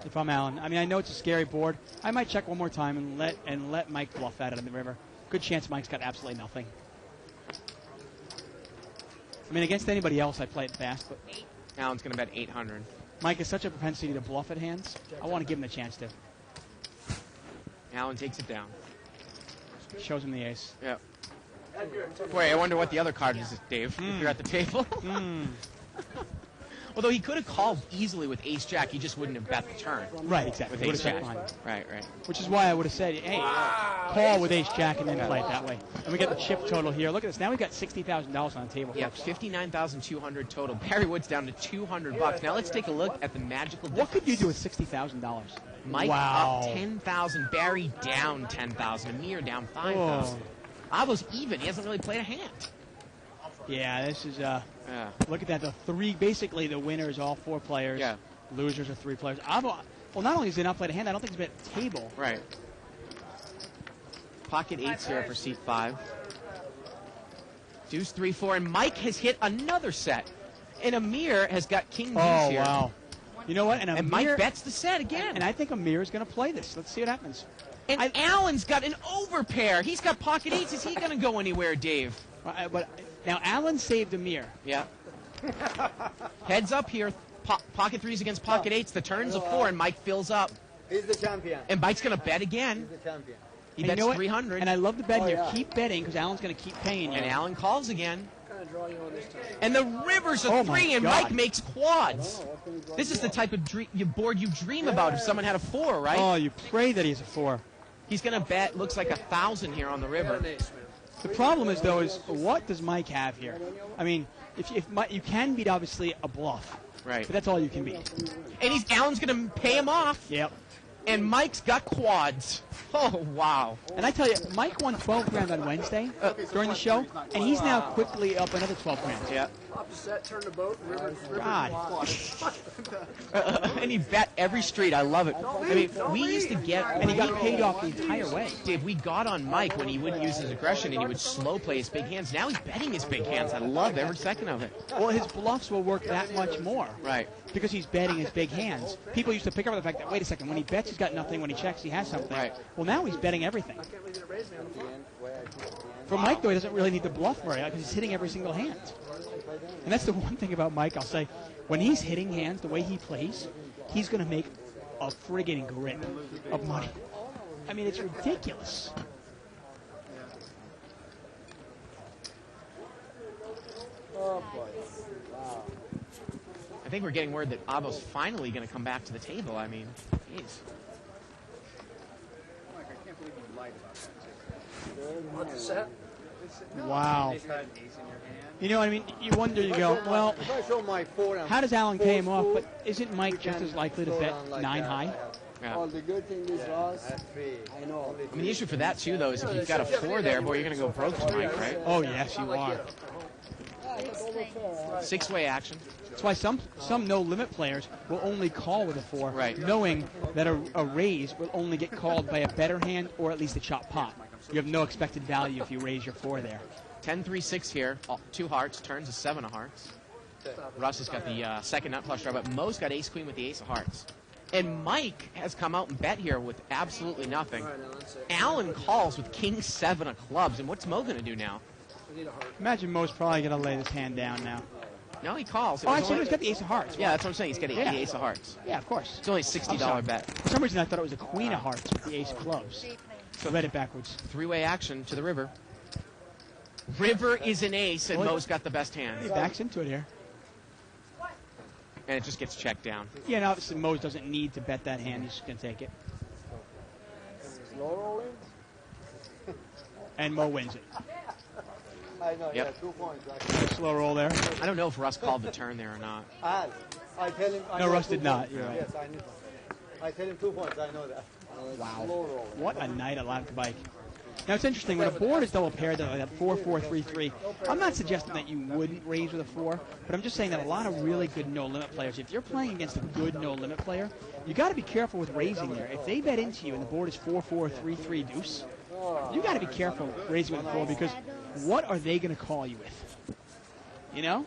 if I'm Allen. I mean, I know it's a scary board. I might check one more time and let Mike bluff at it on the river. Good chance Mike's got absolutely nothing. I mean, against anybody else, I play it fast, but Allen's going to bet 800. Mike has such a propensity to bluff at hands. I want to give him the chance to. Allen takes it down. Shows him the ace. Yep. Boy, I wonder what the other card is, Dave, if you're at the table. Although he could have called easily with ace-jack, he just wouldn't have bet the turn. Right, exactly. With ace-jack. Right. Right. Which is why I would have said, hey, call with ace-jack and then play it that way. And we get the chip total here. Look at this. Now we've got $60,000 on the table. Yeah, $59,200 total. Barry Wood's down to $200. Now let's take a look at the magical difference. What could you do with $60,000? Mike Wow. up 10,000. Barry down 10,000. Amir down 5,000. Avo's even. He hasn't really played a hand. Yeah, this is, look at that. Basically the winners, all 4 players. Yeah. Losers are 3 players. Avo, well, not only has he not played a hand, I don't think he's been at the table. Right. Pocket 8s here for seat 5. Deuce 3, 4, and Mike has hit another set. And Amir has got king deuce here. Oh, wow. You know what? And Mike bets the set again. And I think Amir is going to play this. Let's see what happens. And Alan's got an overpair. He's got pocket 8s. Is he going to go anywhere, Dave? But now Alan saved Amir. Yeah. Heads up here. Pocket 3s against pocket 8s. The turn's a 4, and Mike fills up. He's the champion. And Mike's going to bet again. He's the champion. He And bets you know what? 300. And I love the bet here. Keep betting because Alan's going to keep paying you. And Alan calls again. Kind of draw you on this time. And the river's a Oh, my 3, and God. Mike makes quads. This is the type of board you dream about if someone had a 4, right? Oh, you pray that he's a 4. He's going to bet, looks like 1,000 here on the river. Got an ace, man. The problem is, though, is what does Mike have here? I mean, if Mike, you can beat, obviously, a bluff. Right. But that's all you can beat. And Alan's going to pay him off. Yep. And Mike's got quads. Oh, wow. And I tell you, Mike won 12 grand on Wednesday during the show, and he's now quickly up another 12 grand. Yeah. Up the set, turn the boat, river. God. And he bet every street. I love it. I mean, we used to get... And he got paid off the entire way. Dave, we got on Mike when he wouldn't use his aggression and he would slow play his big hands. Now he's betting his big hands. I love every second of it. Well, his bluffs will work that much more. Right. Because he's betting his big hands. People used to pick up on the fact that, wait a second, when he bets, he's got nothing. When he checks, he has something. Right. Well, now he's betting everything. I can't believe it raised me on the phone. For Mike, though, he doesn't really need to bluff very because he's hitting every single hand. And that's the one thing about Mike, I'll say. When he's hitting hands the way he plays, he's going to make a friggin' grip of money. I mean, it's ridiculous. Oh, boy. Wow. I think we're getting word that Avo's finally going to come back to the table. I mean, jeez. I can't believe you lied about that. What the set? Wow. Ace had an ace in your hand. You know what I mean? You wonder, you go, well, If I show my 4 and how does Alan pay him off? full, But isn't Mike just as likely to go bet down like 9 that. high? Yeah. Well, the good thing is, Ross, I have 3. I know. I mean, the issue for that, too, though, is if you've got a 4 there, boy, you're going to go broke tonight, right? Oh, yes, you are. 6-way action. That's why some no-limit players will only call with a 4, Right. knowing that a raise will only get called by a better hand or at least a chop pot. You have no expected value if you raise your 4 there. 10-3-6 here. 2 hearts. Turns a 7 of hearts. Russ has got the second nut flush draw, but Mo's got ace-queen with the ace of hearts. And Mike has come out and bet here with absolutely nothing. All right, now that's it. Alan calls with king 7 of clubs. And what's Mo going to do now? We need a heart. Imagine Mo's probably going to lay this hand down now. No, he calls. It Oh, was actually, only- he's got the ace of hearts. yeah, that's what I'm saying. He's got Yeah. the ace of hearts. Yeah, of course. It's only a $60 sorry. bet. For some reason, I thought it was a queen of hearts with the ace of clubs. So read it backwards. 3-way action to the river. River is an ace, and Well, Mo's got the best hand. He backs into it here. And it just gets checked down. Yeah, and obviously Mo doesn't need to bet that hand. He's just going to take it. Slow rolling. And Mo wins it. I know, Yep. yeah, 2 points. Actually. Slow roll there. I don't know if Russ called the turn there or not. I tell him. I No, know Russ 2 did not. points. You're right. Yes, I know. I tell him 2 points. I know that. Wow. Slow rolling. What a night at Live to Bike. Now, it's interesting. When a board is double paired, like that 4-4-3-3, I'm not suggesting that you wouldn't raise with a 4, but I'm just saying that a lot of really good no-limit players, if you're playing against a good no-limit player, you got to be careful with raising there. If they bet into you and the board is 4-4-3-3 deuce, you got to be careful raising with a 4 because what are they going to call you with? You know?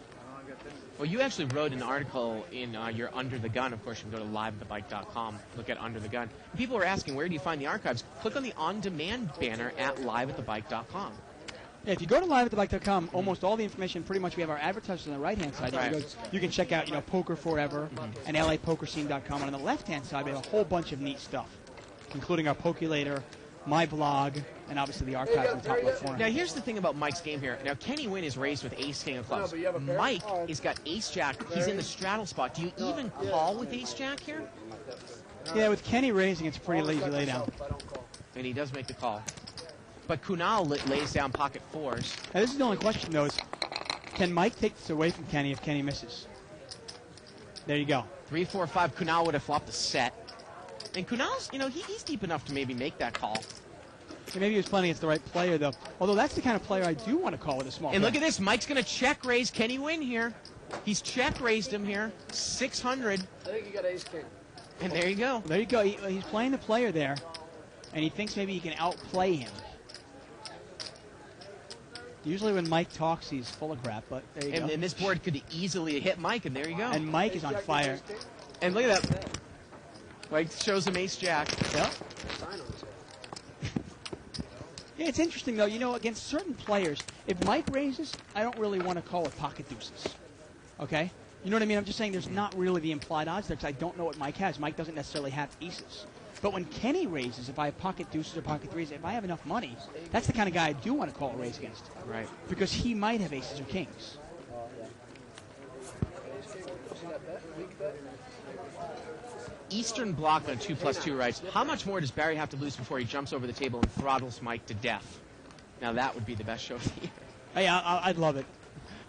Well, you actually wrote an article in your Under the Gun. Of course, you can go to liveatthebike.com, look at Under the Gun. People are asking, where do you find the archives? Click on the on-demand banner at liveatthebike.com. Yeah, if you go to liveatthebike.com, almost all the information, pretty much we have our advertisers on the right-hand side. Right. You can check out, Poker Forever and LAPokerscene.com. And on the left-hand side, we have a whole bunch of neat stuff, including our Pokulator, my blog, and obviously the archives in the top left corner. Now, here's the thing about Mike's game here. Now, Kenny Wynn is raised with ace-king of clubs. Mike has got ace-jack. He's in the straddle spot. Do you even call with ace-jack here? Yeah, with Kenny raising, it's a pretty lazy laydown. And he does make the call. But Kunal lays down pocket fours. Now, this is the only question, though, is can Mike take this away from Kenny if Kenny misses? There you go. 3, 4, 5. Kunal would have flopped a set. And Kunal's, he's deep enough to maybe make that call. Yeah, maybe he was playing against the right player, though. Although that's the kind of player I do want to call with a small And player. look at this. Mike's going to check raise Kenny Wynn here. He's check raised him here. 600. I think you got ace-king. And there you go. There you go. He's playing the player there, and he thinks maybe he can outplay him. Usually when Mike talks, he's full of crap, but there you go. And this board could easily hit Mike, and there you go. And Mike is on fire. And look at that. Mike shows him ace-jack. Yep. Yeah, it's interesting, though. Against certain players, if Mike raises, I don't really want to call it pocket deuces. Okay? You know what I mean? I'm just saying there's not really the implied odds there because I don't know what Mike has. Mike doesn't necessarily have aces. But when Kenny raises, if I have pocket deuces or pocket threes, if I have enough money, that's the kind of guy I do want to call a raise against. Right. Because he might have aces or kings. Eastern block on 2+2 rights. How much more does Barry have to lose before he jumps over the table and throttles Mike to death? Now that would be the best show of the year. Hey, I'd love it.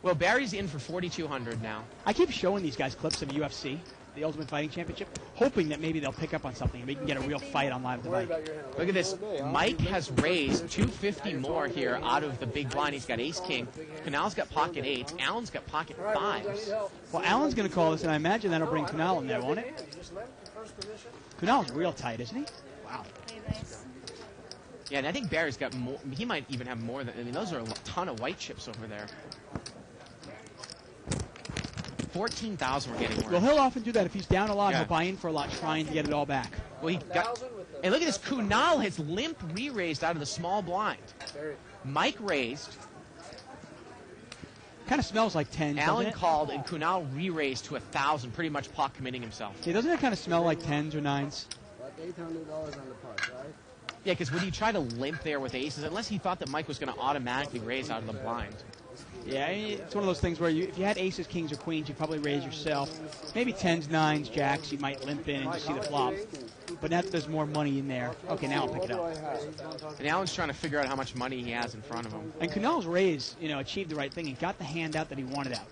Well, Barry's in for 4,200 now. I keep showing these guys clips of UFC, the Ultimate Fighting Championship, hoping that maybe they'll pick up on something and we can get a real fight on Live with Mike. Look at this. Mike has raised 250 more here out of the big blind. He's got ace-king. Kunal's got pocket eights. Alan's got pocket fives. Well, Alan's going to call this, and I imagine that'll bring Kunal in there, won't it? Kunal's real tight, isn't he? Wow. Yeah, and I think Barry's got more. He might even have more than. I mean, those are a ton of white chips over there. 14,000 we're getting worth. Well, he'll often do that. If he's down a lot, Yeah. he'll buy in for a lot, trying to get it all back. Well, he got. And look at this. Kunal has limp re-raised out of the small blind. Mike raised. Kind of smells like 10s, Alan doesn't it? called, and Kunal re-raised to 1,000, pretty much pot committing himself. Yeah, doesn't it kind of smell like 10s or 9s? Like $800 on the pot, right? Yeah, because would he try to limp there with aces? Unless he thought that Mike was going to automatically raise out of the blind. Yeah, it's one of those things where if you had aces, kings, or queens, you'd probably raise yourself. Maybe 10s, 9s, jacks, you might limp in and just see the flop. But now that there's more money in there, okay, now I'll pick it up. And Alan's trying to figure out how much money he has in front of him. And Kunal's raise, achieved the right thing and got the hand out that he wanted out.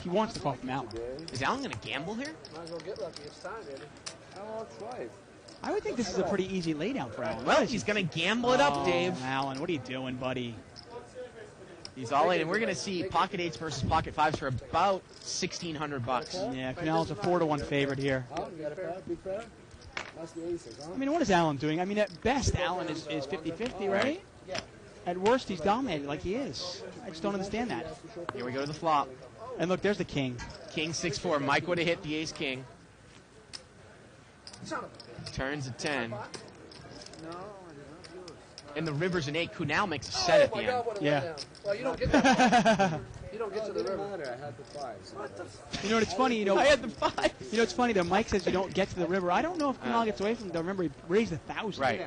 He wants the call from Alan. Is Alan going to gamble here? Might as well get lucky. It's time, baby. I'll try. I would think this is a pretty easy laydown for Alan. Well, he's going to gamble it up, Dave. Alan, what are you doing, buddy? He's all in, and we're going to see pocket eights versus pocket fives for about $1,600. Yeah, Kunal's a 4-1 favorite here. You got a pair? Big pair? That's the aces, huh? I mean, what is Alan doing? I mean, at best, Alan is 50-50, right? At worst, he's dominated like he is. I just don't understand that. Here we go to the flop. And look, there's the king. King 6-4. Mike would have hit the ace-king. Turns a 10. And the river's an 8. Kunal makes a set at the end. Yeah. Well, you don't get that. You don't get to the river. I had the fives. You know, it's funny, I had the 5. it's funny that Mike says you don't get to the river. I don't know if Kunal gets away from it. Remember, he raised 1,000. Right.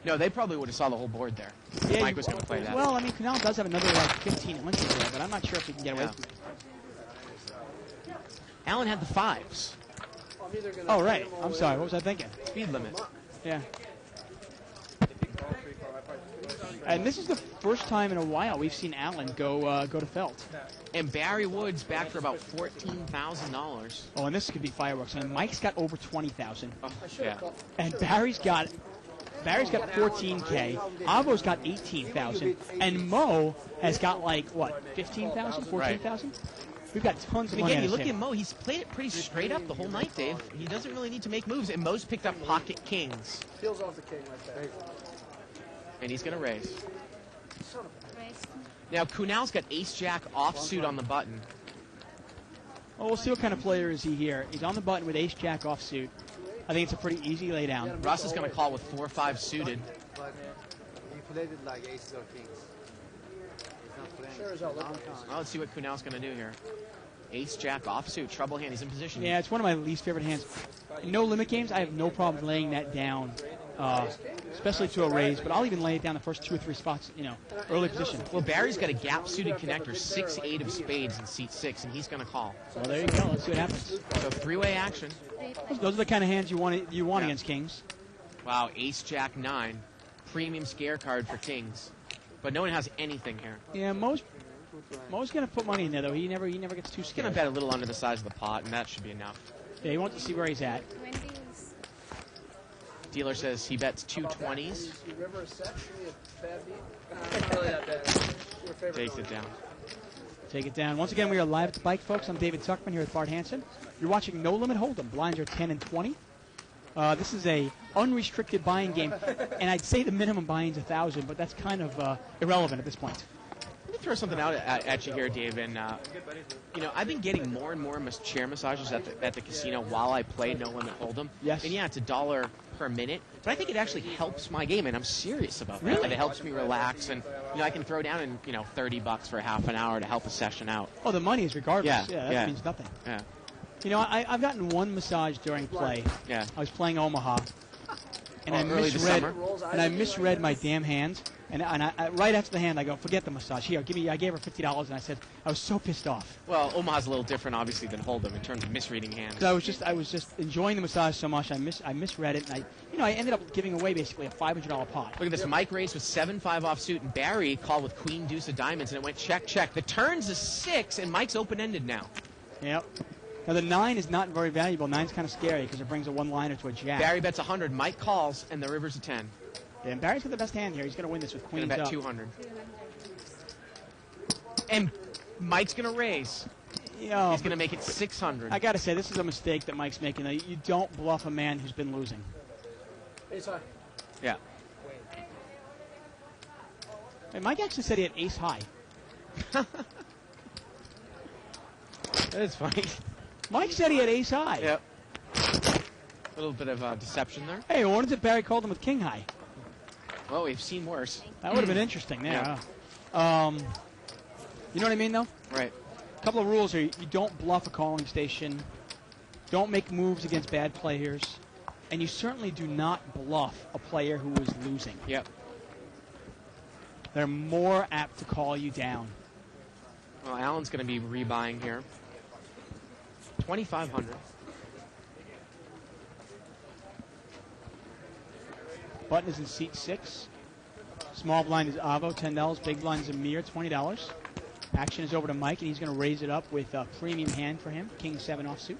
No, they probably would have saw the whole board there. Yeah, Mike was going to play that. Well, I mean, Kunal does have another, 15 hunches there, but I'm not sure if he can get away from it. Alan had the 5s. Oh, right. I'm sorry. What was I thinking? Speed limit. Yeah. And this is the first time in a while we've seen Alan go to Felt. And Barry Woods back for about $14,000. Oh, and this could be fireworks. And Mike's got over 20,000. Oh, yeah. And Barry's got 14K. Avo's got 18,000. And Mo has got 15,000, 14,000? We've got tons of And money. again, you out of look him. at Mo, he's played it pretty straight up the whole night, Dave. He doesn't really need to make moves. And Mo's picked up pocket kings. Peels off the king like that. And he's going to raise. Raise. Now, Kunal's got ace-jack offsuit on the button. Oh, we'll see what kind of player is he here. He's on the button with ace-jack offsuit. I think it's a pretty easy laydown. Russ is going to call with 4-5 suited. But he played it like aces or kings. He's not playing. Sure as hell. Well, let's see what Kunal's going to do here. Ace-jack offsuit, trouble hand. He's in position. Yeah, it's one of my least favorite hands. In no limit games, I have no problem laying that down especially to a raise, but I'll even lay it down the first 2 or 3 spots, early position. Well, Barry's got a gap-suited connector, 6-8 of spades in seat 6, and he's going to call. Well, there you go. Let's see what happens. So 3-way action. Those are the kind of hands you want against kings. Wow, Ace Jack 9, premium scare card for kings, but no one has anything here. Yeah, Mo's going to put money in there though. He never gets too He's scared. going to bet a little under the size of the pot, and that should be enough. Yeah, he wants to see where he's at. Wendy's. Dealer says he bets 2 20s. River set, give me a bad beat. Not really that bad. Your favorite Takes one. it down. Take it down. Once again, we are live at the bike, folks. I'm David Tuckman here with Bart Hansen. You're watching No Limit Hold'em. Blinds are 10 and 20. This is a unrestricted buying game, and I'd say the minimum buy-in's 1,000, but that's kind of irrelevant at this point. Let me throw something out at you here, Dave. And I've been getting more and more chair massages at the casino while I play No Limit Hold'em. Yes. And yeah, it's $1 per minute, but I think it actually helps my game, and I'm serious about that. Really? Like, it helps me relax, and I can throw down in $30 for half an hour to help a session out. Oh, the money is regardless. Yeah, That means nothing. Yeah. I've gotten one massage during play. Yeah. I was playing Omaha, and early this summer? I misread my damn hand. And I, right after the hand, I go, forget the massage. Here, I gave her $50, and I said, I was so pissed off. Well, Omaha's a little different, obviously, than Hold'em in terms of misreading hands. 'Cause I was just enjoying the massage so much. I misread it, and I ended up giving away basically a $500 pot. Look at this. Mike raised with 7-5 offsuit, and Barry called with Queen Deuce of diamonds, and it went check, check. The turn's a 6, and Mike's open-ended now. Yep. Now, the 9 is not very valuable. 9's kind of scary because it brings a one-liner to a jack. Barry bets 100. Mike calls, and the river's a 10. Yeah, and Barry's got the best hand here. He's going to win this with queens Gonna bet up. 200. And Mike's going to raise. He's going to make it 600. I got to say, this is a mistake that Mike's making. You don't bluff a man who's been losing. Ace high. Yeah. Hey, Mike actually said he had ace high. That's funny. Mike said he had ace high. Yep. A little bit of deception there. Hey, what if Barry called him with king high? Well, we've seen worse. That would have been interesting there. Yeah. Huh? You know what I mean, though? Right. A couple of rules here. You don't bluff a calling station. Don't make moves against bad players. And you certainly do not bluff a player who is losing. Yep. They're more apt to call you down. Well, Allen's going to be rebuying here. 2,500. Button is in seat 6. Small blind is Avo, $10. Big blind is Amir, $20. Action is over to Mike, and he's going to raise it up with a premium hand for him, King 7 offsuit.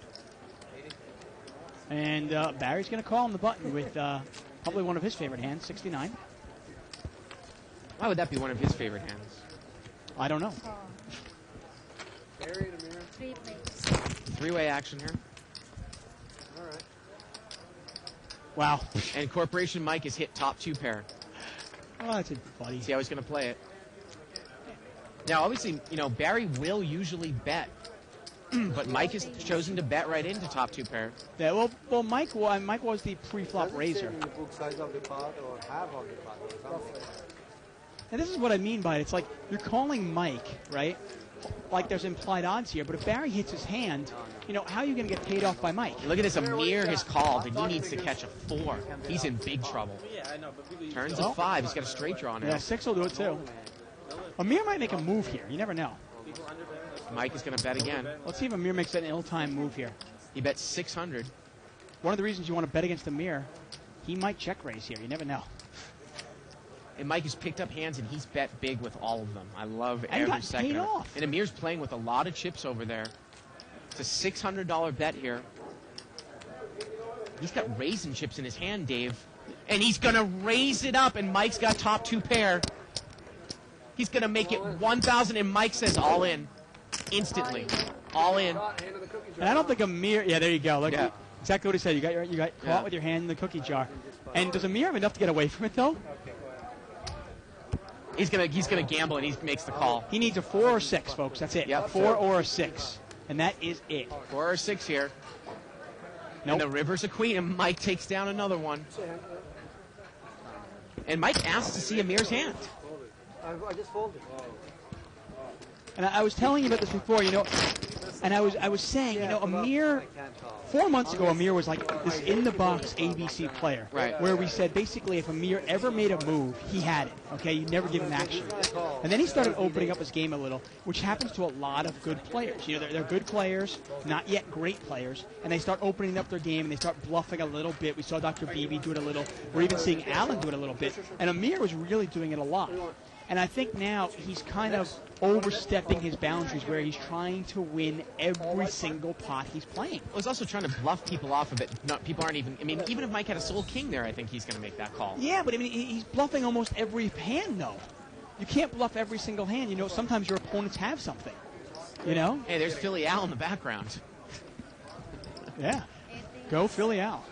And Barry's going to call him the button with probably one of his favorite hands, 69. Why would that be one of his favorite hands? I don't know. Barry and Amir. 3 plays. 3-way action here. All right. Wow. And Corporation Mike has hit top 2 pair. Oh, that's a buddy. See how he's going to play it. Now, obviously, Barry will usually bet, but Mike has chosen to bet right into top 2 pair. Yeah, well, Mike was the pre-flop raiser. In the book size of the pot or half of the pot or something. And this is what I mean by it. It's like you're calling Mike, right? Like there's implied odds here, but if Barry hits his hand, how are you going to get paid off by Mike? Look at this. Amir has called, and he needs to catch a 4. He's in big trouble. Turns a 5. He's got a straight draw now. Yeah, 6 will do it too. Amir might make a move here. You never know. Mike is going to bet again. Let's see if Amir makes an ill-timed move here. He bets 600. One of the reasons you want to bet against Amir, he might check raise here. You never know. And Mike has picked up hands, and he's bet big with all of them. I love And every got second paid of it. off. And Amir's playing with a lot of chips over there. It's a $600 bet here. He's got raisin chips in his hand, Dave. And he's going to raise it up, and Mike's got top 2 pair. He's going to make it 1,000, and Mike says all in. Instantly. All in. And I don't think Amir. Yeah, there you go. Look, Yeah. exactly what he said. You got caught with your hand in the cookie jar. And does Amir have enough to get away from it though? He's gonna gamble, and he makes the call. He needs a 4 or 6, folks. That's it. Yep. A 4 or a 6, and that is it. 4 or 6 here. Nope. And the river's a queen, and Mike takes down another one. And Mike asks to see Amir's hand. I just folded. And I was telling you about this before. And I was saying, you know, Amir, 4 months ago, Amir was like this in-the-box ABC player. Right. Where we said, basically, if Amir ever made a move, he had it, okay? You never give him action. And then he started opening up his game a little, which happens to a lot of good players. You know, they're good players, not yet great players, and they start opening up their game, and they start bluffing a little bit. We saw Dr. Beebe do it a little. We're even seeing Alan do it a little bit. And Amir was really doing it a lot. And I think now he's kind of overstepping his boundaries where he's trying to win every single pot he's playing. Well, he's also trying to bluff people off of it. People aren't even, I mean, even if Mike had a soul king there, I think he's going to make that call. Yeah, but I mean, he's bluffing almost every hand, though. You can't bluff every single hand. You know, sometimes your opponents have something, you know? Hey, there's Philly Al in the background. Yeah. Go Philly Al.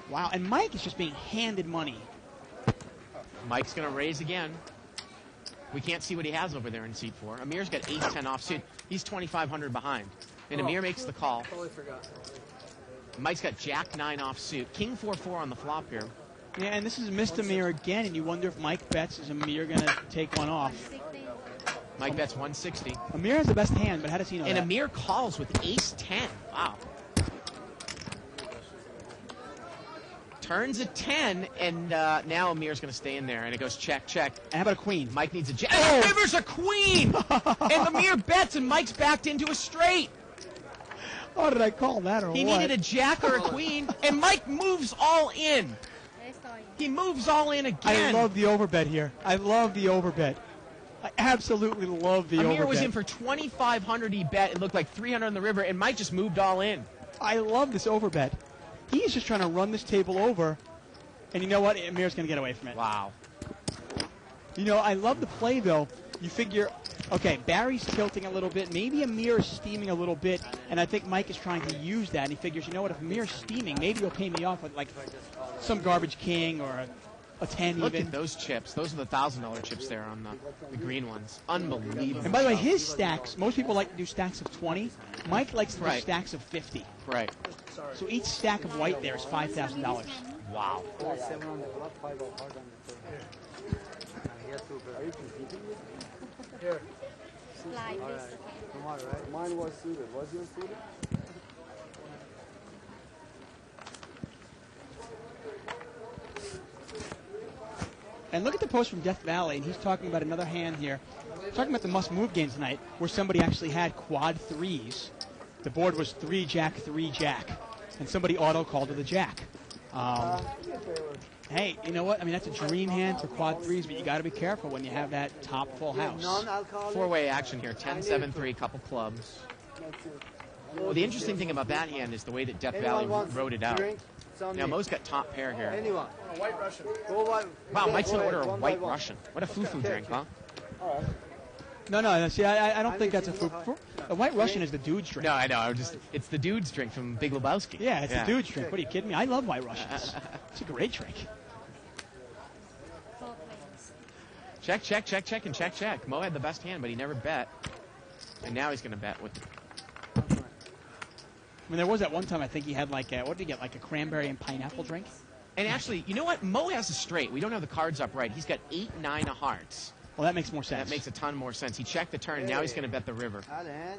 Wow, and Mike is just being handed money. Mike's going to raise again. We can't see what he has over there in seat 4. Amir's got 8-10 off suit. He's 2,500 behind. And Amir makes the call. Totally forgot. Mike's got Jack-9 off suit. King 4-4 on the flop here. Yeah, and this is missed Amir again, and you wonder if Mike bets, is Amir going to take one off? Mike bets 160. Amir has the best hand, but how does he know And that? Amir calls with ace-10. Wow. Turns a 10, and now Amir's going to stay in there, and it goes check, check. And how about a queen? Mike needs a jack. Oh! The river's a queen! And Amir bets, and Mike's backed into a straight. Oh, did I call that or He what? needed a jack or a queen, and Mike moves all in. He moves all in again. I love the overbet here. I love the overbet. I absolutely love the overbet. Amir was in for 2,500. He bet. It looked like 300 on the river, and Mike just moved all in. I love this overbet. He's just trying to run this table over, and you know what? Amir's going to get away from it. Wow. You know, I love the play, though. You figure, okay, Barry's tilting a little bit. Maybe Amir is steaming a little bit, and I think Mike is trying to use that. And he figures, you know what, if Amir's steaming, maybe he'll pay me off with, like, some garbage king or a 10 Look even. at those chips. Those are the $1,000 chips there on the green ones. Unbelievable. And by the way, his stacks, most people like to do stacks of 20. Mike likes to do Right. stacks of 50. Right. So each stack of white there is $5,000. Wow. 7 on the block, 5 of hard on the turn. He has 2 Are you competing with? Here. Slide All right. this. Tomorrow, right? Mine was suited. Was yours suited? And look at the post from Death Valley, and he's talking about another hand here. Talking about the must-move game tonight, where somebody actually had quad threes. The board was 3 jack, 3 jack, and somebody auto-called to the jack. Hey, you know what? I mean, that's a dream hand for quad threes, but you got to be careful when you have that top full house. Non-alcoholic. Four-way action here. 10-7-3, couple clubs. Well, the interesting thing about that hand is the way that Death Valley wrote it out. Now, Mo's got top pair here. Anyone. White Russian. Go white. Wow, Mike's going to order a One by white one. Russian. What a foo-foo drink, huh? No, see, I don't think that's a the White Russian is the dude's drink. No, I know. It's the dude's drink from Big Lebowski. Yeah, it's the dude's drink. What are you kidding me? I love White Russians. It's a great drink. 4 planes. Check, check, check, check, and check, check. Mo had the best hand, but he never bet. And now he's going to bet with... I mean, there was that one time I think he had like what did he get, like a cranberry and pineapple drink? And actually, you know what? Mo has a straight. We don't have the cards up right. He's got 8-9 of hearts. Well, that makes more sense. That makes a ton more sense. He checked the turn, and now he's going to bet the river. Alan.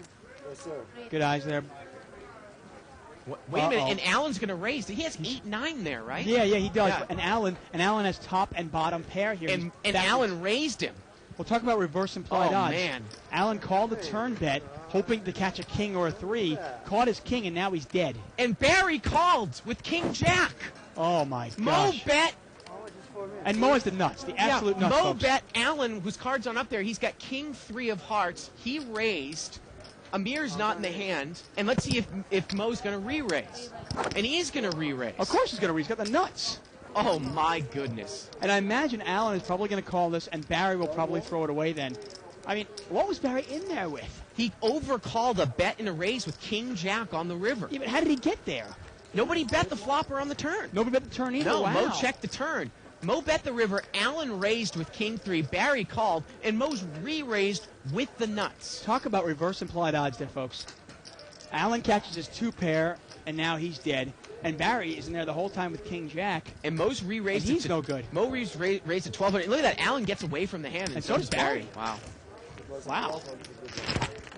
Yes, sir. Good eyes there. Wait a minute, Uh-oh. and Alan's going to raise. He has 8-9 there, right? Yeah, he does. Yeah. And Alan has top and bottom pair here. And He's backwards. Alan raised him. We'll talk about reverse implied Oh, odds. man. Alan called the turn bet, hoping to catch a king or a 3, caught his king, and now he's dead. And Barry called with King Jack. Oh, my Mo gosh. bet. And Mo is the nuts, the absolute nuts, Mo folks. bet Alan, whose card's on up there. He's got King 3 of hearts. He raised. Amir's not in the hand. And let's see if Mo's going to re-raise. And he's going to re-raise. Of course he's going to raise. He's got the nuts. Oh, my goodness. And I imagine Alan is probably going to call this, and Barry will probably throw it away then. I mean, what was Barry in there with? He overcalled a bet and a raise with King Jack on the river. Yeah, but how did he get there? Nobody bet the flopper on the turn. Nobody bet the turn either. No, Wow. Mo checked the turn. Mo bet the river. Alan raised with King 3. Barry called, and Mo's re-raised with the nuts. Talk about reverse implied odds there, folks. Alan catches his 2 pair, and now he's dead. And Barry is in there the whole time with King Jack. And Mo's re-raised. And he's no good. Mo raised to 1,200. Look at that. Alan gets away from the hand, and so does Barry. Wow. Wow.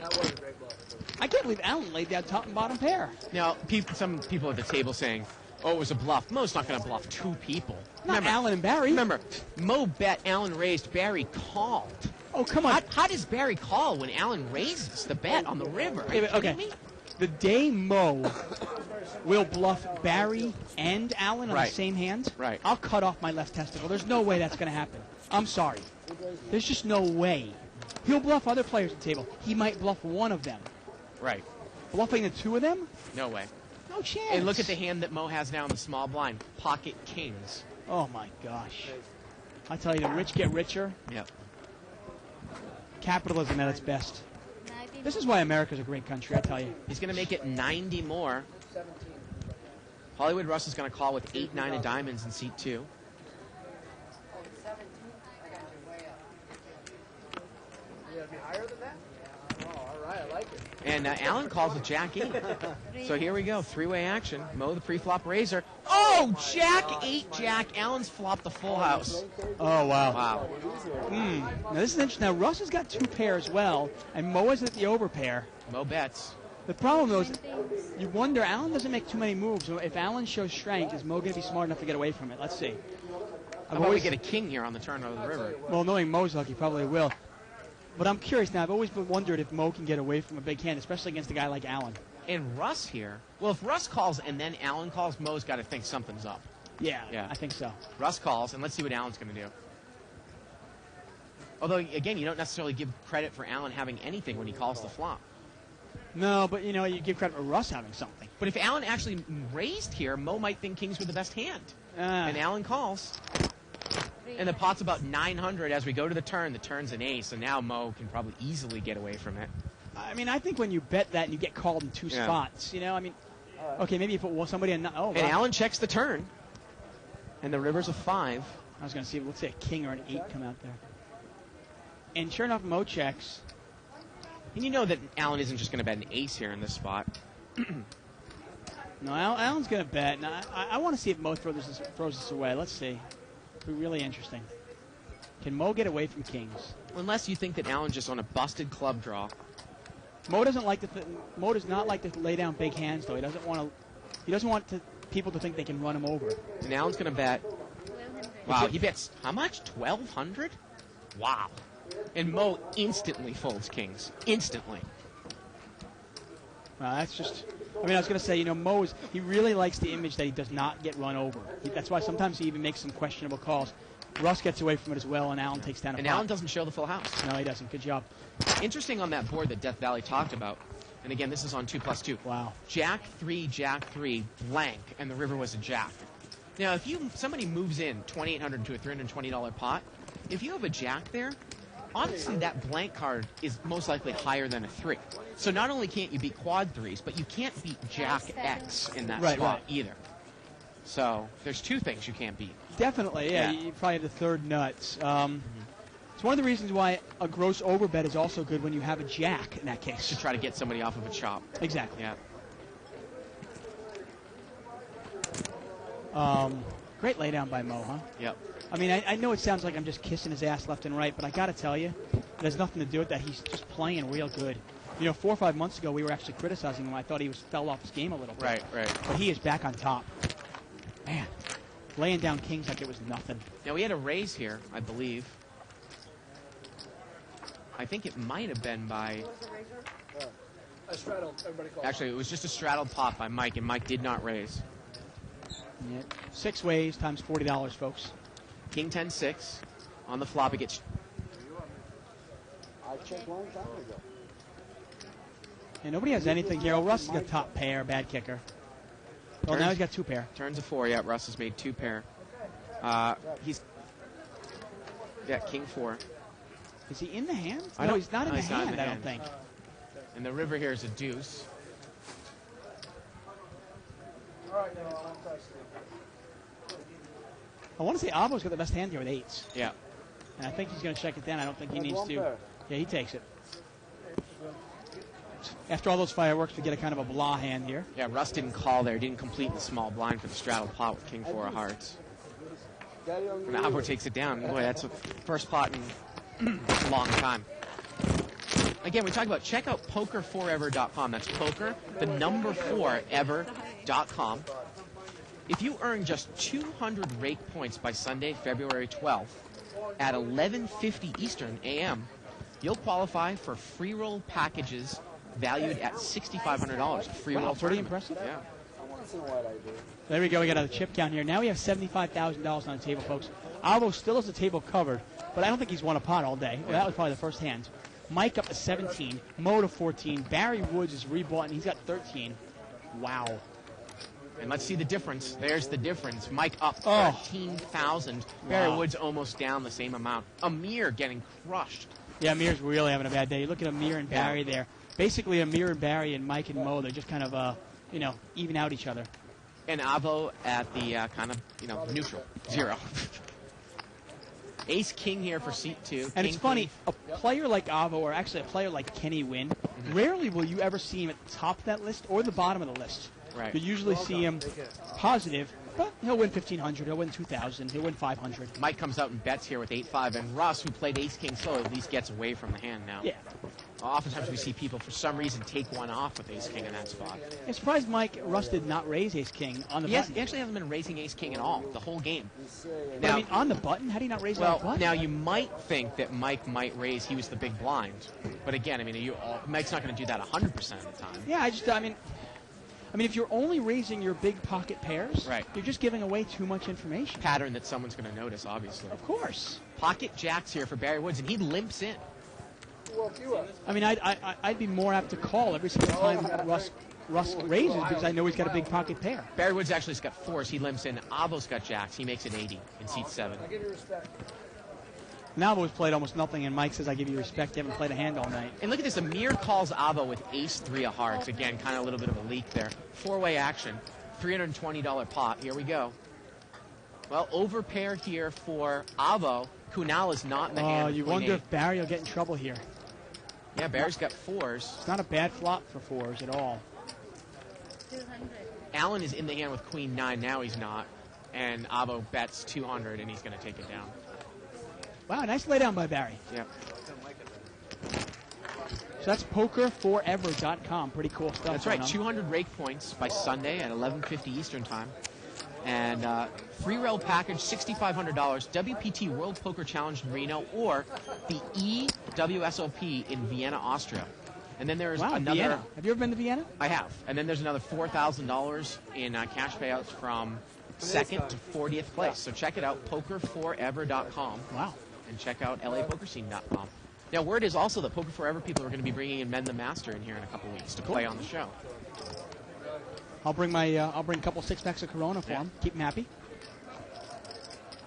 That was a great bluff. I can't believe Allen laid down top and bottom pair. Now, some people at the table saying, oh, it was a bluff. Mo's not going to bluff two people. Not Allen and Barry. Remember, Mo bet, Allen raised, Barry called. Oh, come on. How does Barry call when Allen raises the bet on the river? Are you kidding me? The day Mo will bluff Barry and Allen on the same hand, Right. I'll cut off my left testicle. There's no way that's going to happen. I'm sorry. There's just no way. He'll bluff other players at the table. He might bluff one of them. Right. Bluffing the two of them? No way. No chance. And look at the hand that Mo has now in the small blind. Pocket kings. Oh, my gosh. I tell you, the rich get richer. Yep. Capitalism at its best. This is why America's a great country, I tell you. He's going to make it 90 more. Hollywood Russ is going to call with 8-9 of diamonds in seat 2. You gotta be higher than that? Oh, all right, I like it. And Allen calls with Jack 8. So here we go, three-way action. Mo, the pre-flop raiser. Oh, Jack 8, Jack. Allen's flopped the full house. Oh, wow. Wow. Now, this is interesting. Now, Russ has got two pair as well, and Mo is at the overpair. Mo bets. The problem, though, is you wonder, Allen doesn't make too many moves. So if Allen shows strength, is Mo going to be smart enough to get away from it? Let's see. How about we get a king here on the turn of the river? Well, knowing Mo's luck, he probably will. But I'm curious now. I've always wondered if Mo can get away from a big hand, especially against a guy like Allen. And Russ here, well, if Russ calls and then Allen calls, Mo's got to think something's up. Yeah, I think so. Russ calls, and let's see what Allen's going to do. Although, again, you don't necessarily give credit for Allen having anything when he calls the flop. No, but, you give credit for Russ having something. But if Allen actually raised here, Mo might think kings were the best hand. And Allen calls. And the pot's about 900 as we go to the turn. The turn's an ace, so now Mo can probably easily get away from it. I mean, I think when you bet that and you get called in two spots, okay, maybe if it was somebody... And Allen checks the turn. And the river's a 5. I was going to see, let's say a king or an 8 come out there. And sure enough, Mo checks. And you know that Allen isn't just going to bet an ace here in this spot. No, Allen's going to bet. Now, I want to see if Mo throws this away. Let's see. It'll be really interesting. Can Mo get away from kings? Unless you think that Allen's just on a busted club draw. Mo doesn't like Mo does not like to lay down big hands, though. He doesn't want people to think they can run him over. And Allen's going to bet. Wow, he bets how much? 1,200? Wow. And Mo instantly folds kings. Instantly. Well, that's just... I was going to say, Mo he really likes the image that he does not get run over. That's why sometimes he even makes some questionable calls. Russ gets away from it as well, and Allen takes down a pot. Allen doesn't show the full house. No, he doesn't. Good job. Interesting on that board that Death Valley talked about. And again, this is on 2+2. Wow. Jack 3, blank, and the river was a jack. Now, if somebody moves in $2,800 to a $320 pot, if you have a jack there, obviously that blank card is most likely higher than a 3. So not only can't you beat quad 3s, but you can't beat Jack X in that spot either. So there's two things you can't beat. Definitely, yeah. You probably have the third nuts. It's one of the reasons why a gross overbet is also good when you have a jack in that case. To try to get somebody off of a chop. Exactly. Yeah. Great laydown by Mo, huh? Yep. I know it sounds like I'm just kissing his ass left and right, but I got to tell you, it has nothing to do with that. He's just playing real good. 4 or 5 months ago, we were actually criticizing him. I thought he fell off his game a little bit. Right. But he is back on top. Man, laying down kings like it was nothing. Now, we had a raise here, I believe. I think it might have been by... A straddle, everybody calls. Actually, it was just a straddled pot by Mike, and Mike did not raise. Yeah. 6 ways times $40, folks. King 10-6. On the flop, it gets... I checked long time ago. Yeah, nobody has anything here. Oh, Russ has got top pair, bad kicker. Well, now he's got 2 pair. Turns a 4, yeah. Russ has made 2 pair. He's... Yeah, King 4. Is he in the hand? No, he's not in the hand, I don't think. And the river here is a deuce. I want to say Abo's got the best hand here with 8s. Yeah. And I think he's going to check it down. I don't think he needs to. Yeah, he takes it. After all those fireworks, we get a kind of a blah hand here. Yeah, Russ didn't call there. Didn't complete the small blind for the straddle pot with King 4 of hearts. And Abo takes it down. Boy, that's the first pot in a long time. Again, we talked about check out poker4ever.com. That's poker, the number 4ever.com. If you earn just 200 rake points by Sunday, February 12th at 11:50 Eastern a.m., you'll qualify for free roll packages valued at $6,500. Free roll Pretty tournament. impressive. Yeah. Once in a while I do. There we go. We got a chip count here. Now we have $75,000 on the table, folks. Avo still has the table covered, but I don't think he's won a pot all day. Well, that was probably the first hand. Mike up to 17, Mo to 14. Barry Woods is rebought, and he's got 13. Wow. And let's see the difference. There's the difference. Mike up Oh. 13,000. Barry Wow. Woods almost down the same amount. Amir getting crushed. Yeah, Amir's really having a bad day. Look at Amir and Barry there. Basically, Amir and Barry and Mike and Mo, they're just kind of, even out each other. And Avo at the kind of, neutral. 0. Ace King here for seat 2. And King, it's funny, Queen. a player like Avo, or actually a player like Kenny Wynn, rarely will you ever see him at the top of that list or the bottom of the list. Right. You usually see him positive, but he'll win 1,500, he'll win 2,000, he'll win 500. Mike comes out and bets here with 8-5, and Russ, who played Ace King slow, at least gets away from the hand now. Yeah. Oftentimes we see people, for some reason, take one off with Ace King in that spot. I'm surprised Russ did not raise Ace King on the Yes, button. he actually hasn't been raising Ace King at all, the whole game. But, I mean, on the button? How do you not raise it on the Well, button? now you might think that Mike might raise, he was the big blind. But again, Mike's not going to do that 100% of the time. Yeah, I mean, if you're only raising your big pocket pairs, Right. you're just giving away too much information. Pattern that someone's going to notice, obviously. Of course. Pocket jacks here for Barry Woods, and he limps in. I mean, I'd be more apt to call every single time Russ raises because I know he's got a big pocket pair. Barry Woods actually has got 4s. He limps in. Avo's got jacks. He makes it 80 in seat 7. I give you respect. Nalbo's played almost nothing, and Mike says, I give you respect. You haven't played a hand all night. And look at this. Amir calls Avo with ace-3 of hearts. Again, kind of a little bit of a leak there. 4-way action. $320 pot. Here we go. Well, overpair here for Avo. Kunal is not in the hand. You Queen wonder 8. if Barry will get in trouble here. Yeah, Barry's got 4s. It's not a bad flop for 4s at all. 200. Allen is in the hand with Queen 9. Now he's not. And Avo bets 200, and he's going to take it down. Wow, nice laydown by Barry. Yeah. So that's poker4ever.com. Pretty cool stuff. That's right. going on. 200 rake points by Sunday at 11:50 Eastern Time. And free rail package, $6,500, WPT World Poker Challenge in Reno, or the EWSOP in Vienna, Austria. And then there's another. Vienna. Have you ever been to Vienna? I have. And then there's another $4,000 in cash payouts from second to 40th place. So check it out, poker4ever.com. Wow. And check out lapokerscene.com. Now, word is also that Poker Forever people are going to be bringing in Men the Master in here in a couple weeks to play on the show. I'll bring a couple 6-packs of Corona for him. Keep him happy.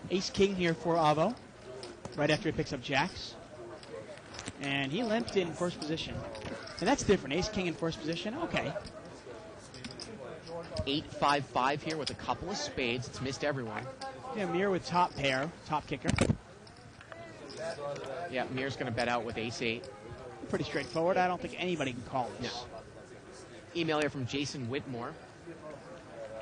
Ace King here for Avo. Right after he picks up jacks. And he limped in first position. And that's different. Ace King in first position. Okay. 8-5-5 here with a couple of spades. It's missed everyone. Yeah, Mir with top pair, top kicker. Yeah, Mir's going to bet out with ace-8. Pretty straightforward. I don't think anybody can call this. No. Email here from Jason Whitmore.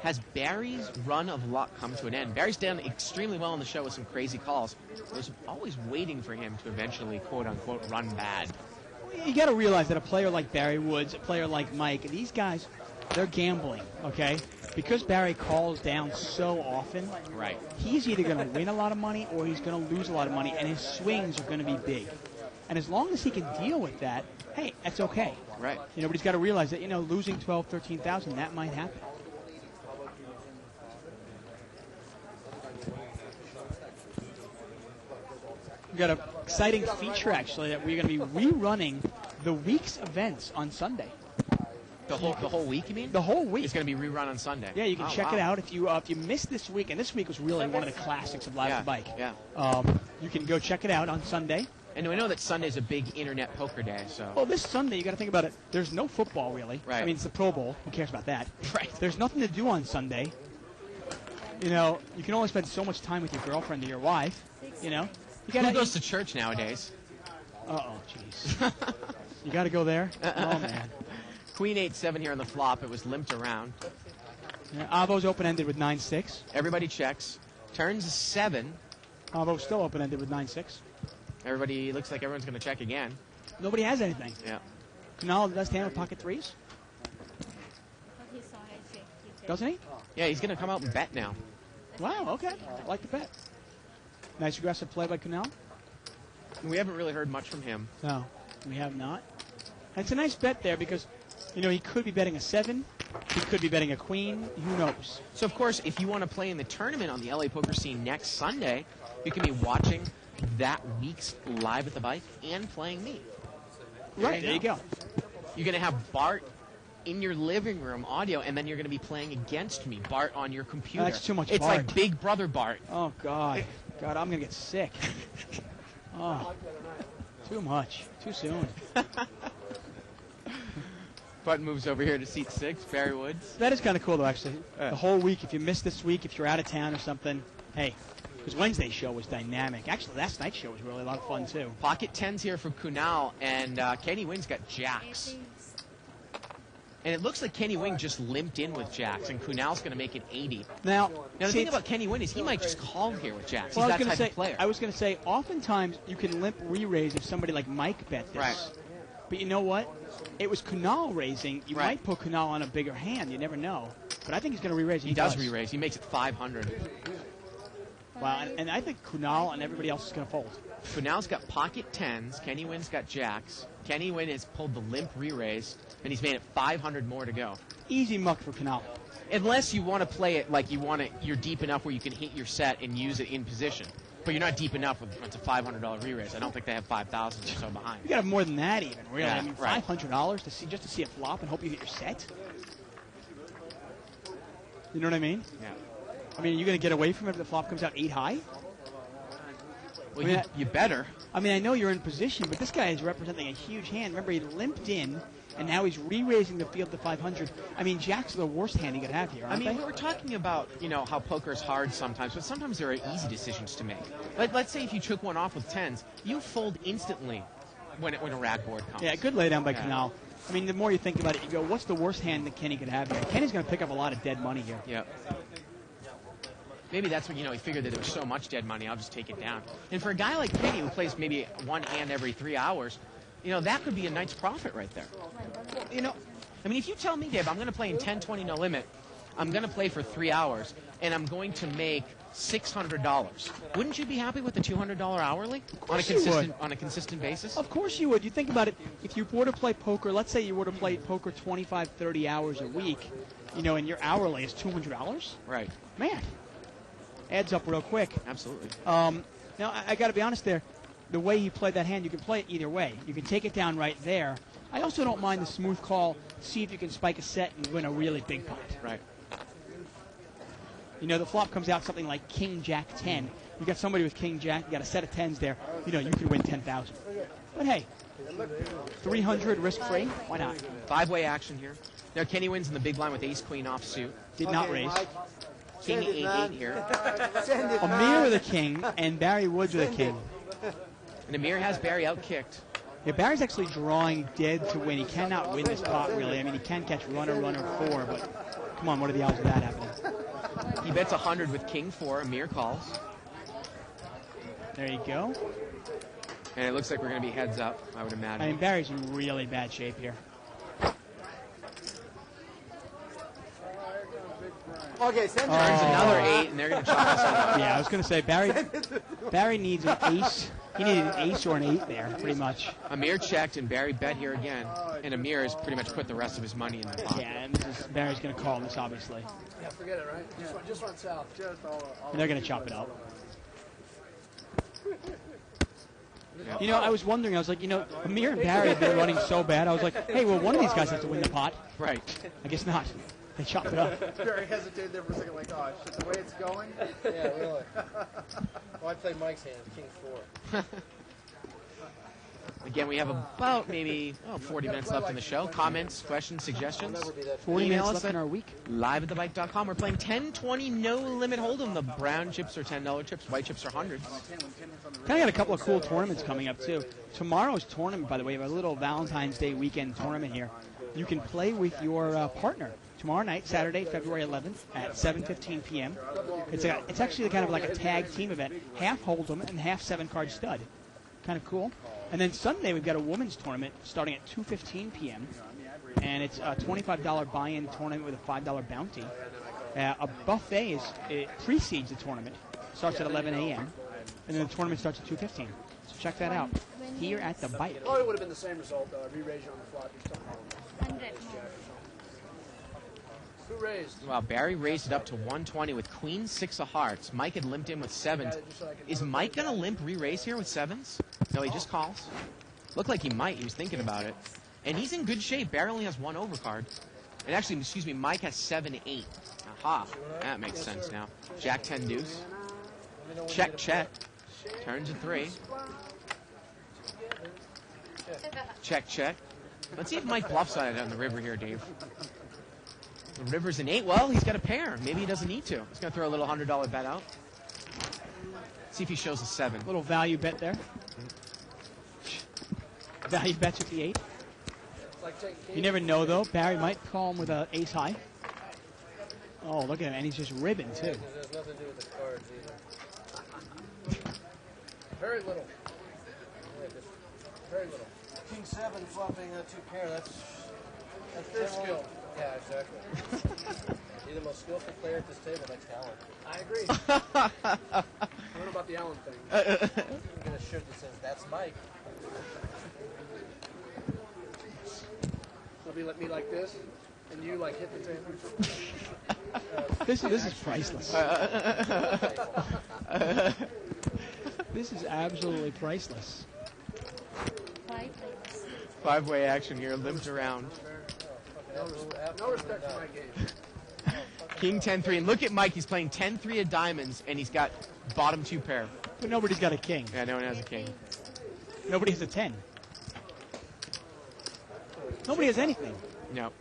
Has Barry's run of luck come to an end? Barry's done extremely well on the show with some crazy calls. There's always waiting for him to eventually, quote-unquote, run bad. You got to realize that a player like Barry Woods, a player like Mike, these guys, they're gambling, okay? Because Barry calls down so often, Right. he's either going to win a lot of money or he's going to lose a lot of money, and his swings are going to be big. And as long as he can deal with that, hey, that's okay. Right. But he's got to realize that, losing 12, 13,000, that might happen. We've got an exciting feature, actually, that we're going to be rerunning the week's events on Sunday. The whole week, you mean? The whole week. It's going to be rerun on Sunday. Yeah, you can check wow. it out if you missed this week, and this week was really one of the classics of Live Yeah, the Bike. yeah. You can go check it out on Sunday. And we know that Sunday's a big internet poker day, so. Well, this Sunday, you got to think about it. There's no football, really. Right. I mean, it's the Pro Bowl. Who cares about that? Right. There's nothing to do on Sunday. You can only spend so much time with your girlfriend or your wife. You Who goes to church nowadays? Uh-oh, jeez. You got to go there? Oh, man. Queen 8-7 here on the flop. It was limped around. Yeah, Avo's open-ended with 9-6. Everybody checks. Turns 7. Avo's still open-ended with 9-6. Everybody looks like everyone's going to check again. Nobody has anything. Yeah. Kunal does hand with pocket threes, doesn't he? Yeah, he's going to come out and bet now. Wow, okay. I like the bet. Nice aggressive play by Kunal. We haven't really heard much from him. No, we have not. And it's a nice bet there because, he could be betting a 7. He could be betting a queen. Who knows? So, of course, if you want to play in the tournament on the LA Poker Scene next Sunday, you can be watching that week's Live at the Bike and playing me. Right, there you go. You're going to have Bart in your living room audio, and then you're going to be playing against me, Bart, on your computer. That's too much It's Bart. like Big Brother Bart. Oh, God. God, I'm going to get sick. Oh, too much. Too soon. Bart moves over here to seat 6, Barry Woods. That is kind of cool, though, actually. The whole week, if you missed this week, if you're out of town or something, hey, because Wednesday's show was dynamic. Actually, last night's show was really a lot of fun, too. Pocket 10s here for Kunal, and Kenny Wing's got jacks. And it looks like Kenny Wing just limped in with jacks, and Kunal's going to make it 80. Now the thing about Kenny Wing is he might just call here with jacks. Well, He's that type of player. I was going to say, oftentimes you can limp re-raise if somebody like Mike bet this. Right. But you know what? It was Kunal raising. You Right. might put Kunal on a bigger hand. You never know. But I think he's going to re-raise. He does re-raise. He makes it 500. Wow, and I think Kunal and everybody else is going to fold. Kunal's got pocket 10s. Kenny Wynn's got jacks. Kenny Wynn has pulled the limp re-raise, and he's made it 500 more to go. Easy muck for Kunal. Unless you want to play it like you're deep enough where you can hit your set and use it in position. But you're not deep enough with it's a $500 re-raise. I don't think they have 5,000 or so behind. You got to have more than that, even. Really, Yeah, I mean, right. $500 just to see a flop and hope you get your set. You know what I mean? Yeah. I mean, are you going to get away from it if the flop comes out 8 high? Well, I mean, you better. I mean, I know you're in position, but this guy is representing a huge hand. Remember, he limped in, and now he's re-raising the field to 500. I mean, jacks are the worst hand he could have here, aren't I mean, they? we're talking about, how poker is hard sometimes, but sometimes there are easy decisions to make. Let's say if you took one off with 10s, you fold instantly when a rag board comes. Yeah, good laydown by Kunal. I mean, the more you think about it, you go, what's the worst hand that Kenny could have here? Kenny's going to pick up a lot of dead money here. Yeah. Maybe that's when, he figured that there was so much dead money, I'll just take it down. And for a guy like Kenny who plays maybe one hand every 3 hours, that could be a night's profit right there. I mean, if you tell me, Dave, I'm going to play in 10-20 no limit, I'm going to play for 3 hours, and I'm going to make $600, wouldn't you be happy with the $200 hourly on a consistent basis? Of course you would. You think about it, if you were to play poker, let's say you were to play poker 25, 30 hours a week, and your hourly is $200? Right. Man, adds up real quick. Absolutely. Now, I got to be honest there. The way he played that hand, you can play it either way. You can take it down right there. I also don't mind the smooth call, see if you can spike a set and win a really big pot. Right. The flop comes out something like King, Jack, 10. You got somebody with King, Jack, you got a set of 10s there. You could win 10,000. But hey, 300 risk-free, why not? 5-way action here. Now, Kenny wins in the big line with ace, queen offsuit. Did not raise. King 8-8 here. Amir with a king and Barry Woods with a king. And Amir has Barry outkicked. Yeah, Barry's actually drawing dead to win. He cannot win this pot, really. I mean, he can catch runner 4, but come on, what are the odds of that happening? He bets 100 with king 4. Amir calls. There you go. And it looks like we're going to be heads up, I would imagine. I mean, Barry's in really bad shape here. Okay, send Turns another 8, and they're going to chop us up. Yeah, I was going to say, Barry needs an ace. He needed an ace or an 8 there, pretty much. Amir checked, and Barry bet here again. And Amir has pretty much put the rest of his money in the pot. Yeah, and Barry's going to call this, obviously. Yeah, forget it, right? Just run south. And they're going to chop it up. I was wondering, I was like, Amir and Barry have been running so bad. I was like, hey, well, one of these guys has to win the pot. Right. I guess not. They chop it up. Very hesitated there for a second, like, oh, shit, the way it's going? Yeah, really. Well, I play Mike's hand, King 4. Again, we have about maybe 40 minutes left in the show. Comments, questions, suggestions? 40 Email minutes us left at in our week. liveatthebike.com. We're playing 10-20 no limit hold'em. The brown chips are $10 chips, white chips are hundreds. Kind of got a couple of cool tournaments coming up, too. Tomorrow's tournament, by the way, we have a little Valentine's Day weekend tournament here. You can play with your partner. Tomorrow night, Saturday, February 11th at 7:15 p.m. It's actually kind of like a tag team event, half hold'em and half 7-card stud. kind of cool. And then Sunday we've got a women's tournament starting at 2:15 p.m. And it's a $25 buy-in tournament with a $5 bounty. A buffet precedes the tournament. Starts at 11 a.m. And then the tournament starts at 2:15. So check that out here at the Bite. It probably would have been the same result, though. I re-raised you on the flop. You still call 100 more. Who raised? Wow, Barry raised it up to 120 with queen 6 of hearts. Mike had limped in with 7s. Is Mike going to limp re-raise here with 7s? No, he just calls. Looked like he might. He was thinking about it. And he's in good shape. Barry only has 1 overcard. And actually, excuse me, Mike has 7-8. Aha, that makes sense now. Jack 10 deuce. Check, check. Turn to 3. Check, check. Let's see if Mike bluffs on it on the river here, Dave. The river's an 8. Well, he's got a pair. Maybe he doesn't need to. He's going to throw a little $100 bet out. See if he shows a 7. Little value bet there. Value bets at the 8. You never know, though. Barry might call him with an ace high. Oh, look at him. And he's just ribbing, too. There's nothing to do with the cards either. Very little. Very little. King 7 flopping a 2 pair. That's Pure skill. Yeah, exactly. You're the most skillful player at this table next to Alan. I agree. What about the Allen thing? I'm going to shirt that says, that's Mike. He'll be me like this, and you like hit the table. This is priceless. This is absolutely priceless. 5-way action here. Limped around. No respect for my game. King 10-3. And look at Mike. He's playing 10-3 of diamonds, and he's got bottom 2 pair. But nobody's got a king. Yeah, no one has a king. Nobody has a 10. Nobody has anything. No.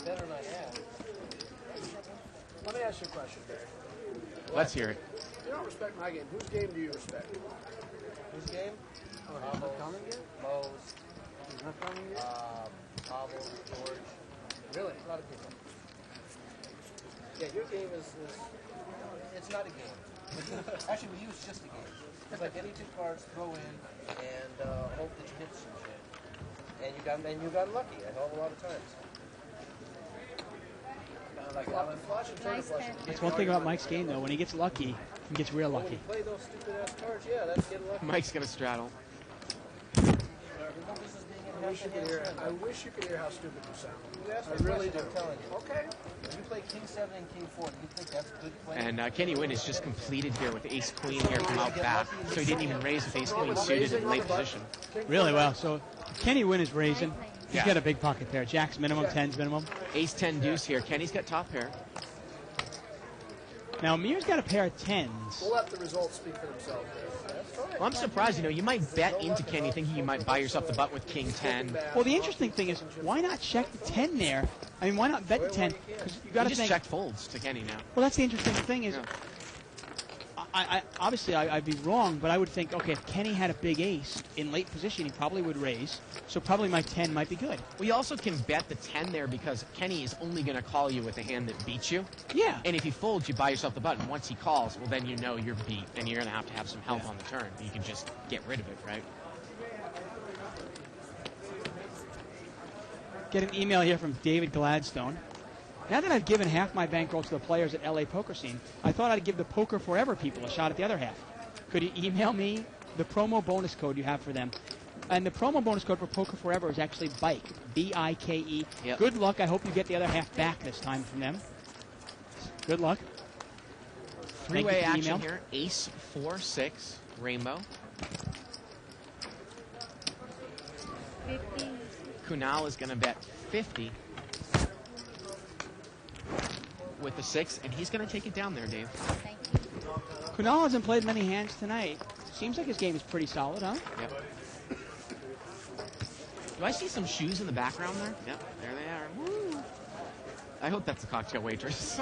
Better not have. Let me ask you a question, Barry. Let's hear it. You don't respect my game. Whose game do you respect? Whose game? Not coming yet? Moe's, Not coming yet? Pavel, George. Really? A lot of people. Yeah, your game is it's not a game. Actually, with you, it's just a game. It's like any 2 cards, throw in, and hope that you hit some shit. And you got lucky a hell of a lot of times. That's one thing about Mike's game, though. When he gets lucky, he gets real When lucky. you play those stupid ass cards, yeah, that's getting lucky. Mike's going to straddle. I wish you could hear how stupid you sound. You asked me I a really question, do. I'm telling you. Okay. If you play King 7 and King 4, do you think that's good play? And Kenny Wynn is just completed here with ace queen here from out back. So he didn't even raise with ace queen suited in late position. Really well. So Kenny Wynn is raising. He's Yeah. got a big pocket pair. Jack's minimum, 10's minimum. Ace 10 deuce here. Kenny's got top pair. Now, Amir's got a pair of 10s. We'll let the results speak for themselves. Well, I'm surprised. You might bet into Kenny thinking you might buy yourself the butt with king 10. Well, the interesting thing is, why not check the 10 there? I mean, why not bet the 10? Because you got He to just think. checked folds to Kenny now. Well, that's the interesting thing is, Yeah. obviously I'd be wrong, but I would think, okay, if Kenny had a big ace in late position, he probably would raise. So probably my 10 might be good. Well, you also can bet the 10 there because Kenny is only going to call you with a hand that beats you. Yeah. And if he folds, you buy yourself the button. Once he calls, well, then you know you're beat, and you're going to have some help on the turn. You can just get rid of it, right? Get an email here from David Gladstone. Now that I've given half my bankroll to the players at LA Poker Scene, I thought I'd give the Poker Forever people a shot at the other half. Could you email me the promo bonus code you have for them? And the promo bonus code for Poker Forever is actually BIKE, B-I-K-E. Yep. Good luck. I hope you get the other half back this time from them. Good luck. Thank you Three-way for the action email. here. Ace 4-6 rainbow. 50. Kunal is going to bet 50 with the 6, and he's going to take it down there, Dave. Thank you. Kunal hasn't played many hands tonight. Seems like his game is pretty solid, huh? Yep. Do I see some shoes in the background there? Yep, there they are. Woo! I hope that's a cocktail waitress.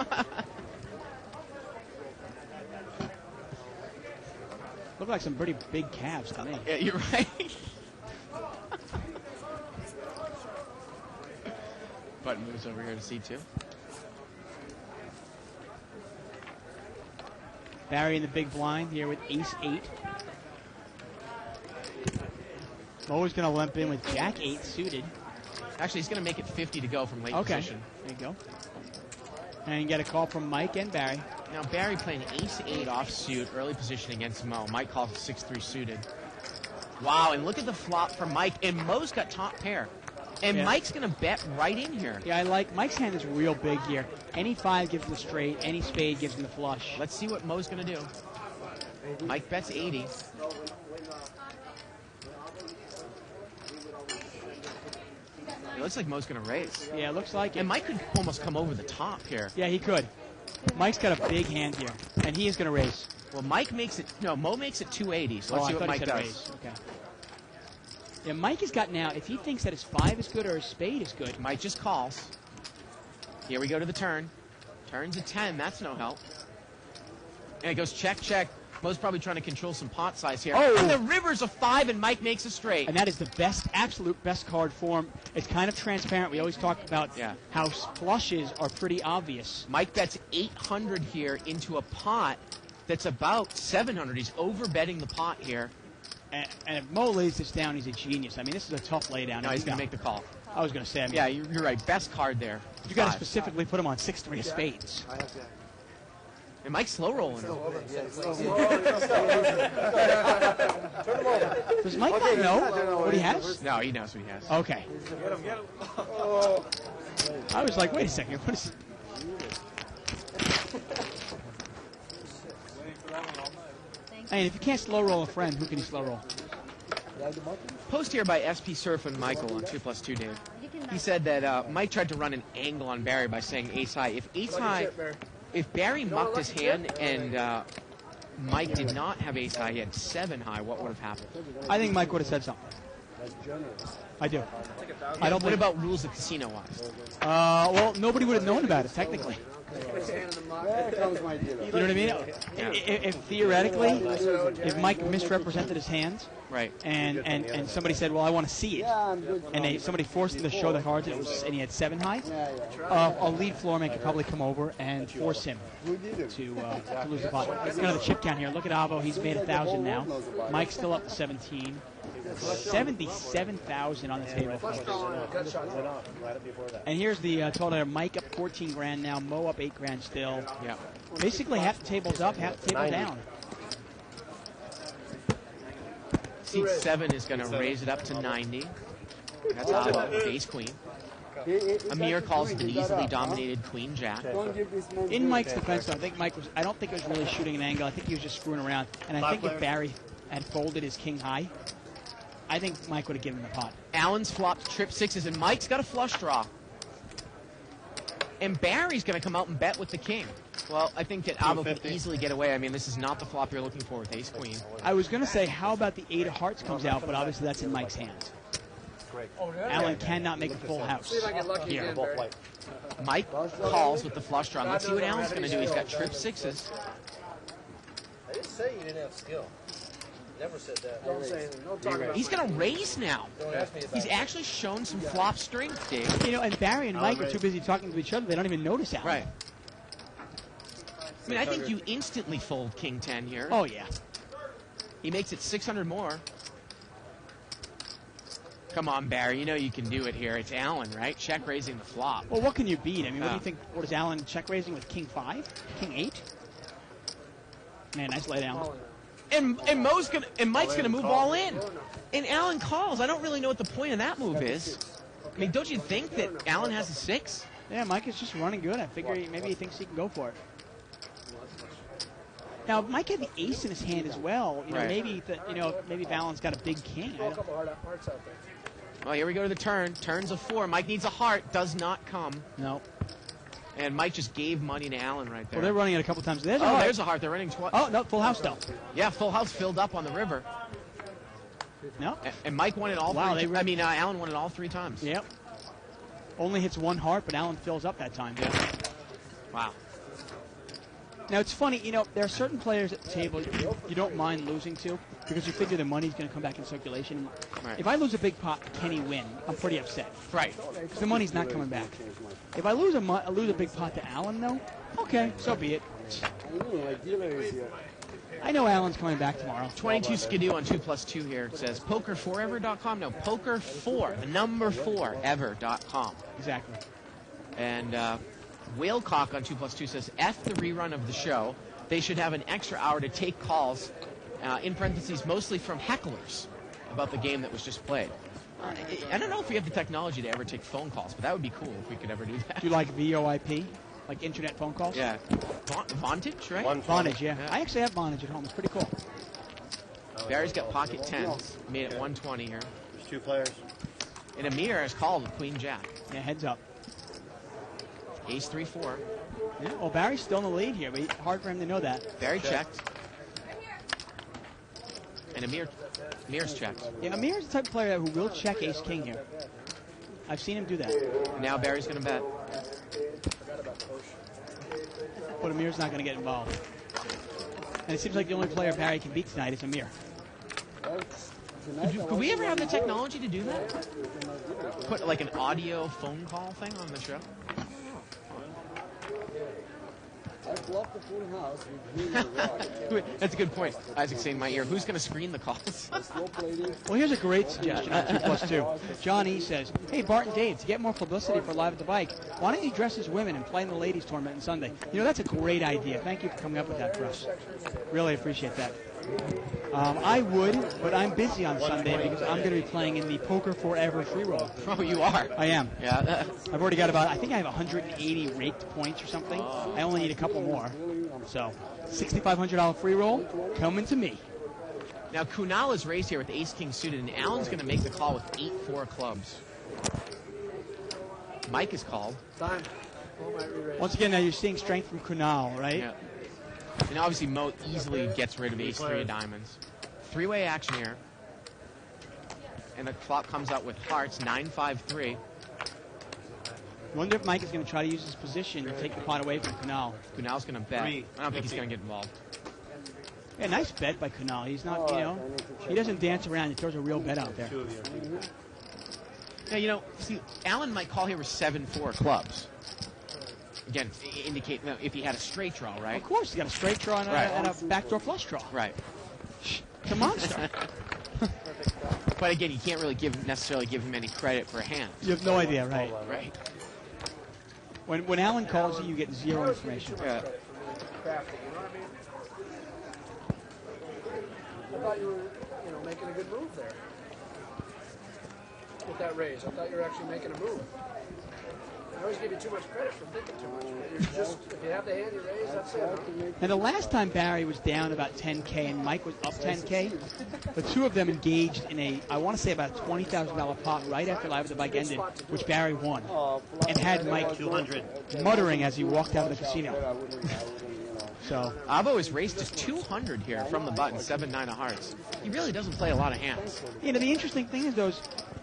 Look like some pretty big calves to me. Yeah, you're right. Button moves over here to C2. Barry in the big blind here with ace-8. Mo's going to limp in with jack-8 suited. Actually, he's going to make it 50 to go from late Okay, position. there you go. And you get a call from Mike and Barry. Now, Barry playing ace-8 offsuit, early position against Mo. Mike calls it 6-3 suited. Wow, and look at the flop from Mike. And Mo's got top pair. And Mike's going to bet right in here. Yeah, I like Mike's hand is real big here. Any 5 gives him the straight. Any spade gives him the flush. Let's see what Mo's going to do. Mike bets 80. It looks like Mo's going to raise. Yeah, it looks like it. And Mike could almost come over the top here. Yeah, he could. Mike's got a big hand here, and he is going to raise. Well, Mike makes it, no, Mo makes it 280, so let's see what Mike does. Raise. Okay. Yeah, Mike has got now, if he thinks that his 5 is good or his spade is good. Mike just calls. Here we go to the turn. Turns a 10, that's no help. And it goes check, check. Mo's probably trying to control some pot size here. Oh. And the river's a 5, and Mike makes a straight. And that is the best, absolute best card form. It's kind of transparent. We always talk about how flushes are pretty obvious. Mike bets 800 here into a pot that's about 700. He's over betting the pot here. And if Mo lays this down, he's a genius. I mean, this is a tough laydown. No, he's going to make the call. I was going to say. I mean, yeah, you're right. Best card there. You got to specifically put him on 6-3 of spades. I have that. And Mike's slow rolling. Does Mike not know what he has? No, he knows what he has. Okay. Get him. I was like, wait a second. What is? And if you can't slow roll a friend, who can you slow roll? Post here by SP Surf and Michael on 2+2, Dave. He said that Mike tried to run an angle on Barry by saying ace high. If ace high, if Barry mucked his hand and Mike did not have ace high, he had 7 high, what would have happened? I think Mike would have said something. That's generous. I do. I don't. What about rules of casino wise? Well, nobody would have known about it technically. That was my idea. You know what I mean? Yeah. If theoretically, if Mike misrepresented his hand, right, and somebody said, "Well, I want to see it," and somebody forced him to show the cards, and he had 7 high, a lead floorman could probably come over and force him to lose the pot. Look at the chip count here. Look at Avo; he's made 1,000 now. Mike's still up to 17. 77,000 on the table. And here's the total there. Mike up 14 grand now. Mo up 8 grand still. Yeah. Basically half the table's up, half the table down. Seat 7 is going to raise it up to 90. That's Avo with ace queen. Amir calls it an easily dominated queen jack. In Mike's defense, though, I don't think it was really shooting an angle. I think he was just screwing around. And I think if Barry had folded his king high, I think Mike would have given the pot. Allen's flopped trip 6s, and Mike's got a flush draw. And Barry's going to come out and bet with the king. Well, I think that Avo can easily get away. I mean, this is not the flop you're looking for with ace queen. I was going to say, how about the 8 of hearts comes out, but obviously that's in Mike's hands. Allen cannot make a full house. See if I get lucky here. again, Barry. Mike calls with the flush draw. Let's see what Allen's going to do. He's got trip 6s. I didn't say you didn't have skill. Never said that. Don't say anything. Don't talk about He's going to raise now. Don't ask me about He's it. actually shown some flop strength, Dave. You know, and Barry and Mike are too busy talking to each other. They don't even notice Allen. Right. I mean, I think you instantly fold king 10 here. Oh, yeah. He makes it 600 more. Come on, Barry. You know you can do it here. It's Allen, right? Check raising the flop. Well, what can you beat? I mean, what do you think? What is Allen check raising with king 5? King 8? Man, nice lay down. And Mike's gonna move all in. And Allen calls. I don't really know what the point of that move is. I mean, don't you think that Allen has a 6? Yeah, Mike is just running good. I figure maybe he thinks he can go for it. Now, Mike had the ace in his hand as well. You know, Right. maybe Allen's got a big king. I a don't- couple hearts out there. Well, here we go to the turn. Turns a 4. Mike needs a heart. Does not come. No. And Mike just gave money to Allen right there. Well, they're running it a couple times. There's There's a heart. They're running twice. Oh, no, full house though. Yeah, full house filled up on the river. No. And Mike won it all Wow, three times. Allen won it all 3 times. Yep. Only hits 1 heart, but Allen fills up that time. Yeah. Wow. Now, it's funny, there are certain players at the table you don't mind losing to because you figure the money's going to come back in circulation. Right. If I lose a big pot, Kenny win, I'm pretty upset. Right. Because the money's not coming back. If I lose a big pot to Alan, though, okay, so be it. I know Alan's coming back tomorrow. 22 Skidoo on 2+2 here. It says poker4ever.com. No, poker4, the number 4, ever.com. Exactly. And Whalecock on 2+2 says, F the rerun of the show. They should have an extra hour to take calls, in parentheses, mostly from hecklers, about the game that was just played. I don't know if we have the technology to ever take phone calls, but that would be cool if we could ever do that. Do you like VoIP? Like internet phone calls? Yeah. Vontage, right? Vontage, yeah. I actually have Vontage at home. It's pretty cool. Barry's got pocket tens. Made it 120 here. There's 2 players. And Amir has called with Queen Jack. Yeah, heads up. Ace 3-4. Yeah, well, Barry's still in the lead here, but hard for him to know that. Barry checked. And Amir's checked. Yeah, Amir's the type of player who will check Ace King here. I've seen him do that. Now Barry's going to bet. But Amir's not going to get involved. And it seems like the only player Barry can beat tonight is Amir. Could we ever have the technology to do that? Put like an audio phone call thing on the show? I flopped the full house with green and rock. That's a good point. Isaac's saying in my ear, who's going to screen the calls? Well, here's a great suggestion on 2+2. John E. says, hey, Bart and Dave, to get more publicity for Live at the Bike, why don't you dress as women and play in the ladies' tournament on Sunday? That's a great idea. Thank you for coming up with that for us. Really appreciate that. I would, but I'm busy on Sunday because I'm going to be playing in the Poker Forever free roll. Oh, you are? I am. Yeah. I've already got I think I have 180 raked points or something. I only need a couple more. So, $6,500 free roll coming to me. Now, Kunal is raised here with ace-king suited, and Alan's going to make the call with 8-4 clubs. Mike is called. Time. Once again, now you're seeing strength from Kunal, right? Yeah. And obviously, Mo easily gets rid of ace-3 of diamonds. Three-way action here. And the flop comes out with hearts, 9-5-3. Wonder if Mike is going to try to use his position to take the pot away from Kunal. Kunal's going to bet. I don't think he's going to get involved. Yeah, nice bet by Kunal. He's not, he doesn't dance around. He throws a real bet out there. Now, see, Alan might call here with 7-4 clubs. Again, indicate if he had a straight draw, right? Of course, he got a straight draw and a backdoor flush draw. Right. It's a monster. But again, you can't really necessarily give him any credit for a hand. You have no idea, right? Right. When Alan calls you get zero information. Yeah. Crafty, you know what I mean? I thought you were, making a good move there. With that raise. I thought you were actually making a move. I always give you too much credit for thinking too much. If you have the hand you raise, that's it. Now, the last time Barry was down about 10K and Mike was up 10K, the two of them engaged in I want to say about a $20,000 pot right after Live at the Bike ended, which Barry won, and had Mike 200 muttering as he walked out of the casino. So Avo is raised to 200 here from the button, 7-9 of hearts. He really doesn't play a lot of hands. The interesting thing is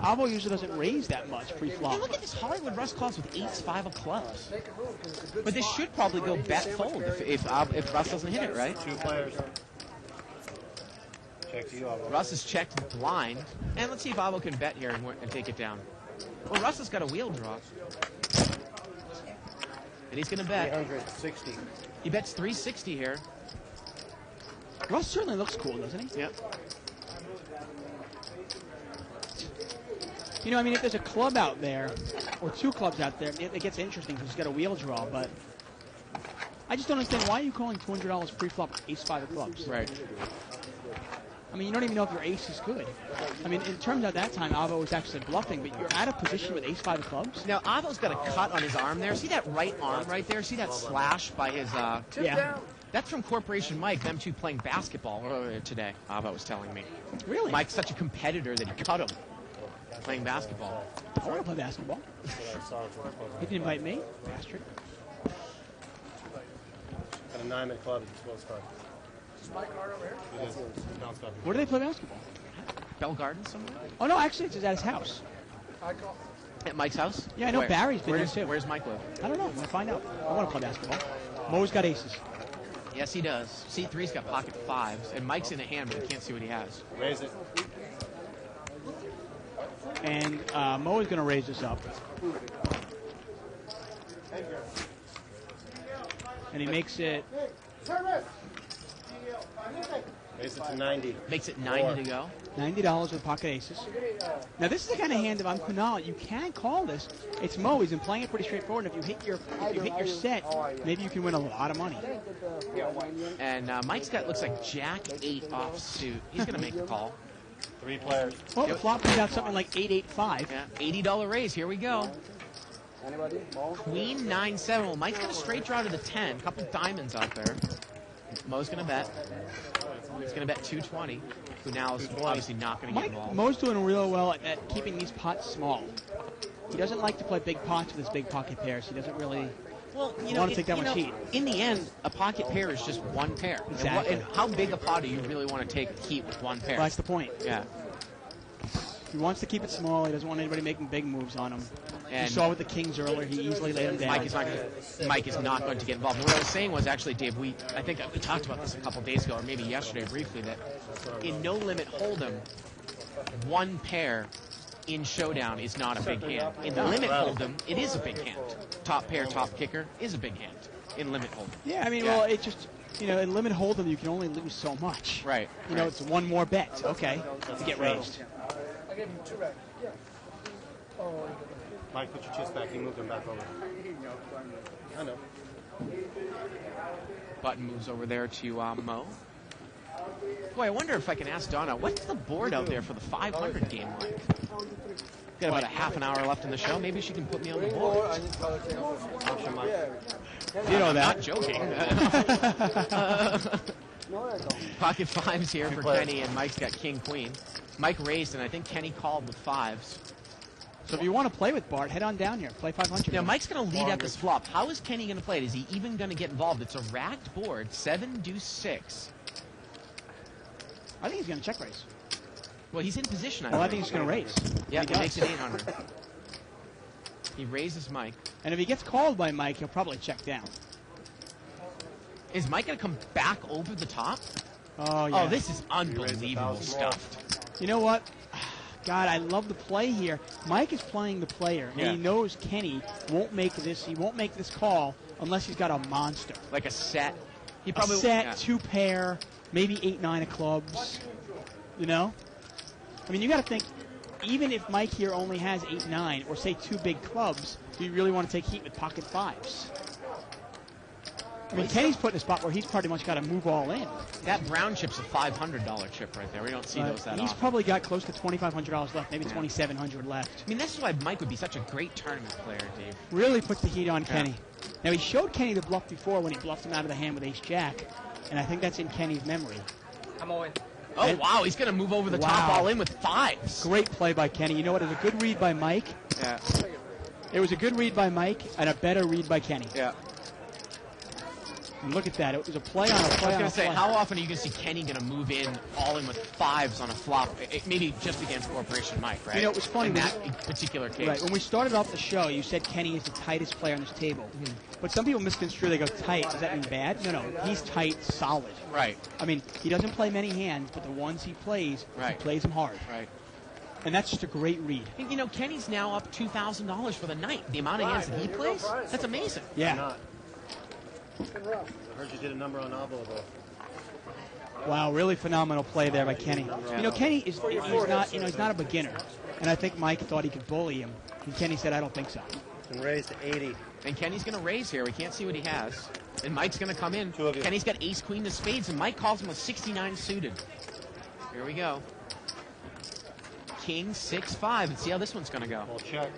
Avo usually doesn't raise that much pre-flop. Hey, look at this Hollywood Russ calls with ace-5 of clubs. But this should probably go bet-fold if Russ doesn't hit it, right? 2 players. Check to you, Avo. Russ is checked blind. And let's see if Avo can bet here and take it down. Well, Russ has got a wheel draw. And he's going to bet. 360. He bets 360 here. Russ certainly looks cool, doesn't he? Yep. If there's a club out there, or 2 clubs out there, it gets interesting because he's got a wheel draw, but I just don't understand why are you calling $200 pre-flop with ace-5 of clubs? Right. You don't even know if your ace is good. It turns out that time Avo was actually bluffing, but you're out of position with ace-5 of clubs? Now, Avo's got a cut on his arm there. See that right arm right there? See that slash by his... Yeah. That's from Corporation Mike, them two playing basketball earlier today, Avo was telling me. Really? Mike's such a competitor that he cut him playing basketball. I want to play basketball. He can invite me, bastard. Got a 9 at club at the 12 card. Is my card over here? It is. Bounce card. Where do they play basketball? Bell Garden somewhere? Oh, no, actually, it's at his house. I call. At Mike's house? Yeah, I know Barry's been there, too. Where's Mike live? I don't know. I'm going to find out. I want to play basketball. Mo's got aces. Yes, he does. C3's got pocket fives, and Mike's in a hand, but we can't see what he has. Raise it. And Mo is going to raise this up. And he makes it Raise it to 90. Makes it 90 to go. $90 with pocket aces. Now, this is the kind of hand, if I'm Kunal, you can call this. It's Mo. He's been playing it pretty straightforward. And if you hit your set, maybe you can win a lot of money. And Mike's got, looks like Jack 8 off suit. He's going to make the call. 3 players. Well, the flop comes out something like 885. Yeah, $80 raise. Here we go. Anybody? Queen 9-7. Well, Mike's got a straight draw to the 10. Couple diamonds out there. Mo's going to bet. He's going to bet 220. Who now is obviously not going to get involved. Mo's doing real well at keeping these pots small. He doesn't like to play big pots with his big pocket pairs. He doesn't really want to take that much heat. In the end, a pocket pair is just one pair. Exactly. And how big a pot do you really want to take heat with one pair? Well, that's the point. Yeah. He wants to keep it small. He doesn't want anybody making big moves on him. And you saw with the kings earlier, he easily laid him down. Mike is not going to get involved. And what I was saying was actually, Dave, I think we talked about this a couple days ago, or maybe yesterday briefly, that in no limit hold'em, one pair in showdown is not a big hand. In the limit hold'em, it is a big hand. Top pair, top kicker is a big hand in limit hold'em. Yeah, I mean, well, it just, in limit hold'em, you can only lose so much. Right. It's one more bet. Okay, to get raised. I gave him 2 red. Yeah. Oh, Mike, put your chips back. You moved them back over. I know. Button moves over there to Mo. Boy, I wonder if I can ask Donna, what's the board out there for the 500 game like? Got about a half an hour left in the show. Maybe she can put me on the board. You know I'm that. not joking. Pocket fives here for Kenny, and Mike's got king, queen. Mike raised, and I think Kenny called with fives. So if you want to play with Bart, head on down here. Play 500. Now, Mike's going to lead at this flop. How is Kenny going to play it? Is he even going to get involved? It's a racked board, 7 deuce 6. I think he's going to check raise. Well, he's in position, I think he's going to raise. Yeah, he makes it 800. He raises Mike. And if he gets called by Mike, he'll probably check down. Is Mike going to come back over the top? Oh, yeah. Oh, this is unbelievable stuff. You know what? God, I love the play here. Mike is playing the player, and he knows Kenny won't make this. He won't make this call unless he's got a monster. Like a set. He probably a set, 2 pair, maybe 8-9 of clubs. I mean, you got to think. Even if Mike here only has 8-9, or say 2 big clubs, do you really want to take heat with pocket fives? I mean, Kenny's put in a spot where he's pretty much got to move all in. That brown chip's a $500 chip right there. We don't see those that He's often. probably got close to $2,500 left, maybe $2,700 left. I mean, this is why Mike would be such a great tournament player, Dave. Really puts the heat on Kenny. Now, he showed Kenny the bluff before when he bluffed him out of the hand with ace-jack, and I think that's in Kenny's memory. I'm all in. Oh, wow, he's going to move over the top all in with fives. Great play by Kenny. You know what? It was a good read by Mike. Yeah. It was a good read by Mike and a better read by Kenny. Yeah. And look at that. It was a play on a play I was on going a to say, play. how often are you going to see Kenny going to move in all in with fives on a flop? Maybe just against Corporation Mike, right? It was funny. In that particular case. Right. When we started off the show, you said Kenny is the tightest player on this table. Mm-hmm. But some people misconstrue. They go, tight. Does that mean bad? No. He's tight, solid. Right. I mean, he doesn't play many hands, but the ones he plays, he plays them hard. Right. And that's just a great read. And, Kenny's now up $2,000 for the night. The amount of hands that he plays, that's amazing. Yeah. I heard you did a number on Avila. Wow, really phenomenal play there by Kenny. Yeah. Kenny is he's not a beginner, and I think Mike thought he could bully him, and Kenny said, "I don't think so." And raised to 80. And Kenny's going to raise here. We can't see what he has. And Mike's going to come in. 2 of you. Kenny's got ace queen to spades, and Mike calls him with 69 suited. Here we go. King 6-5. Let's see how this one's going to go. Well, check.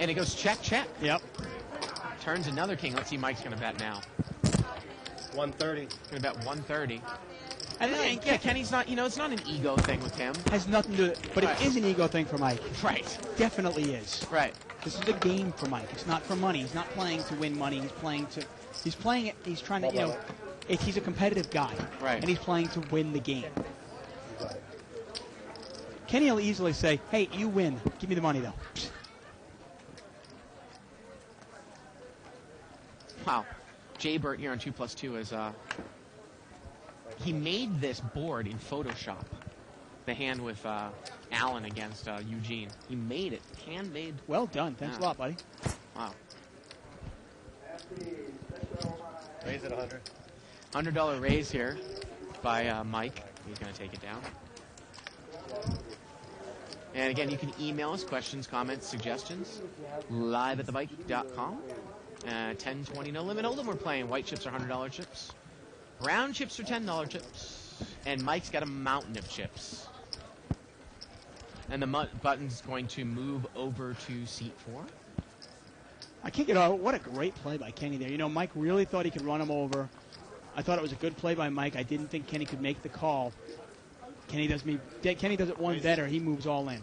And it goes check, check. Yep. Turns another king. Let's see Mike's going to bet now. 130. Going to bet 130. And Kenny's not, it's not an ego thing with him. Has nothing to do with it, but it is an ego thing for Mike. Right. Definitely is. Right. This is a game for Mike. It's not for money. He's not playing to win money. He's playing it, he's trying to, he's a competitive guy. Right. And he's playing to win the game. Kenny will easily say, hey, you win. Give me the money, though. Wow. Jay Burt here on 2+2 is he made this board in Photoshop. The hand with Allen against Eugene. He made it. Handmade. Well done. Thanks a lot, buddy. Wow. Raise it 100. $100 raise here by Mike. He's going to take it down. And again, you can email us questions, comments, suggestions. live@thebike.com. 10-20 no limit. Hold'em, we're playing. White chips are $100 chips. Brown chips are $10 chips. And Mike's got a mountain of chips. And the button's going to move over to seat 4. I can't get out. What a great play by Kenny there. You know, Mike really thought he could run him over. I thought it was a good play by Mike. I didn't think Kenny could make the call. Kenny does it one better. He moves all in.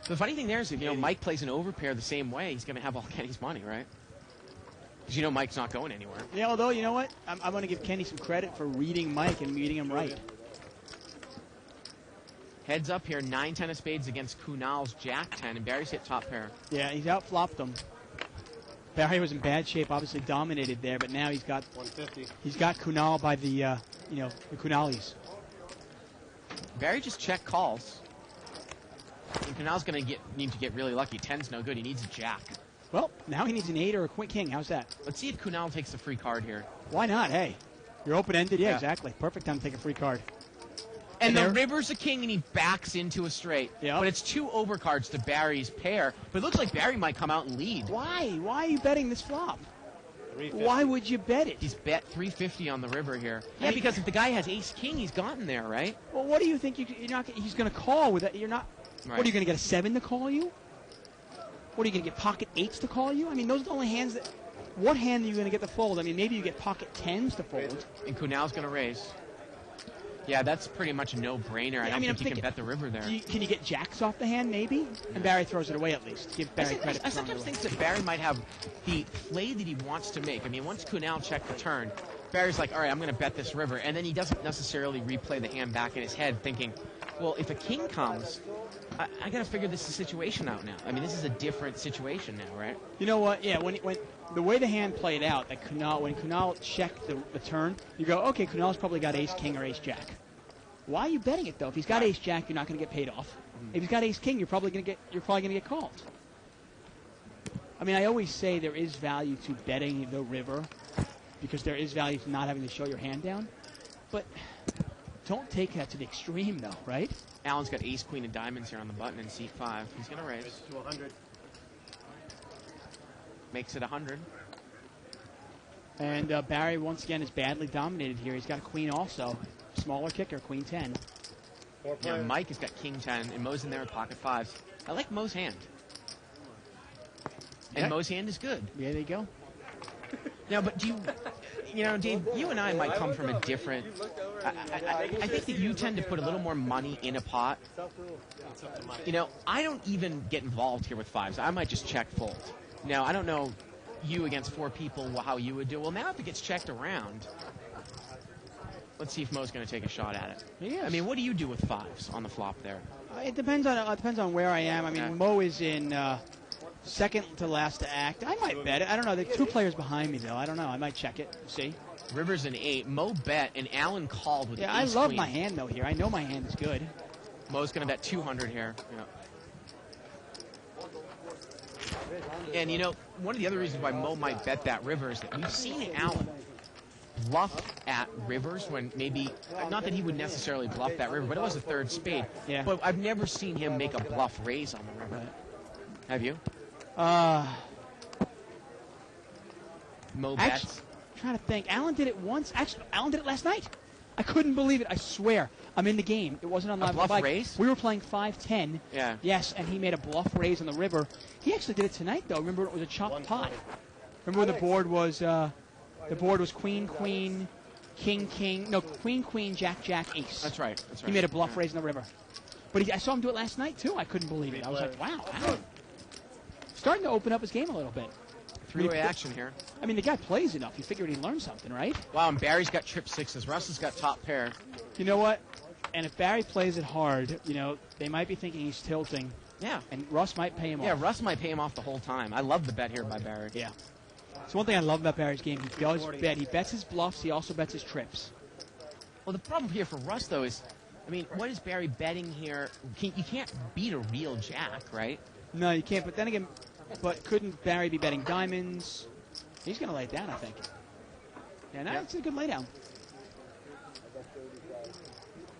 The funny thing there is, if Mike plays an overpair the same way, he's going to have all Kenny's money, right? Because Mike's not going anywhere. Yeah, although, you know what? I'm going to give Kenny some credit for reading Mike and meeting him right. Heads up here, 9-10 of spades against Kunal's Jack-10, and Barry's hit top pair. Yeah, he's outflopped him. Barry was in bad shape, obviously dominated there, but now he's got 150. He's got Kunal by the the Kunalis. Barry just check calls. And Kunal's going to need to get really lucky. 10's no good. He needs a jack. Well, now he needs an 8 or a king. How's that? Let's see if Kunal takes the free card here. Why not? Hey, you're open-ended. Yeah, Yeah. exactly. Perfect time to take a free card. And the there- river's a king, and he backs into a straight. Yep. But it's 2 overcards to Barry's pair. But it looks like Barry might come out and lead. Why? Why are you betting this flop? 350. Why would you bet it? He's bet 350 on the river here. Yeah, Hey. because if the guy has ace-king, he's gotten there, right? Well, what do you think you're not? He's going to call with it. You're not. Right. What are you going to get a 7 to call you? What are you going to get pocket 8s to call you? I mean, those are the only hands that. What hand are you going to get to fold? I mean, maybe you get pocket 10s to fold. And Kunal's going to raise. Yeah, that's pretty much a no-brainer. I don't think you can bet the river there. Can you get jacks off the hand, maybe? And Barry throws it away at least. Give Barry credit. I for throwing it sometimes away. think that Barry might have the play that he wants to make. I mean, once Kunal checked the turn, Barry's like, all right, I'm going to bet this river. And then he doesn't necessarily replay the hand back in his head thinking, well, if a king comes, I got to figure this situation out now. I mean, this is a different situation now, right? You know what? Yeah, when the way the hand played out, that when Kunal checked the turn, you go, okay, Kunal's probably got ace-king or ace-jack. Why are you betting it though? If he's got ace-jack, you're not going to get paid off. If he's got ace-king, you're probably going to get called. I mean, I always say there is value to betting the river because there is value to not having to show your hand down. But don't take that to the extreme though, right? Allen's got ace, queen, and diamonds here on the button in seat 5. He's going to raise. Raise to 100. Makes it 100. And Barry, once again, is badly dominated here. He's got a queen also. Smaller kicker, queen 10. 4 Yeah, players. Mike has got king 10, and Mo's in there with pocket 5s. I like Mo's hand. And Yeah. Mo's hand is good. Yeah, there you go. Now, but Dave, you and I might come from a different. I think that you tend to put a little more money in a pot. I don't even get involved here with 5s. I might just check fold. Now, I don't know you against 4 people how you would do. Well, now if it gets checked around, let's see if Mo's going to take a shot at it. Yes. I mean, what do you do with 5s on the flop there? It depends on where I am. I mean, Yeah. Mo is in second to last to act. I might bet it. I don't know. There are 2 players behind me, though. I don't know. I might check it. See? River's an 8. Mo bet, and Allen called with Yeah, the I ace love queen. my hand, though, here. I know my hand is good. Mo's going to bet 200 here. Yeah. And, one of the other reasons why Mo might bet that river is that we've seen Allen bluff at rivers when maybe, not that he would necessarily bluff that river, but it was a 3rd spade. Yeah. But I've never seen him make a bluff raise on the river. Right. Have you? Mo Actually, bets. I'm trying to think. Allen did it once. Actually, Allen did it last night. I couldn't believe it. I swear. I'm in the game. It wasn't on A live bluff bike. raise? We were playing 5-10. Yeah. Yes, and he made a bluff raise on the river. He actually did it tonight, though. Remember, it was a chopped pot. Remember when the board was queen, queen, king, king. No, queen, queen, jack, jack, ace. That's right. That's right. He made a bluff Yeah. raise on the river. But I saw him do it last night, too. I couldn't believe it. I was like, wow. Allen. Starting to open up his game a little bit. Three-way action here. I mean, the guy plays enough. You figured he'd learn something, right? Wow, and Barry's got trip 6s. Russ has got top pair. You know what? And if Barry plays it hard, they might be thinking he's tilting, Yeah. and Russ might pay him Yeah, off. Russ might pay him off the whole time. I love the bet here by Barry. Yeah. So one thing I love about Barry's game, he does bet. He bets his bluffs. He also bets his trips. Well, the problem here for Russ, though, is, I mean, what is Barry betting here? You can't beat a real jack, right? No, you can't. But then again, couldn't Barry be betting diamonds? He's going to lay it down, I think. Yeah, no, it's a good laydown.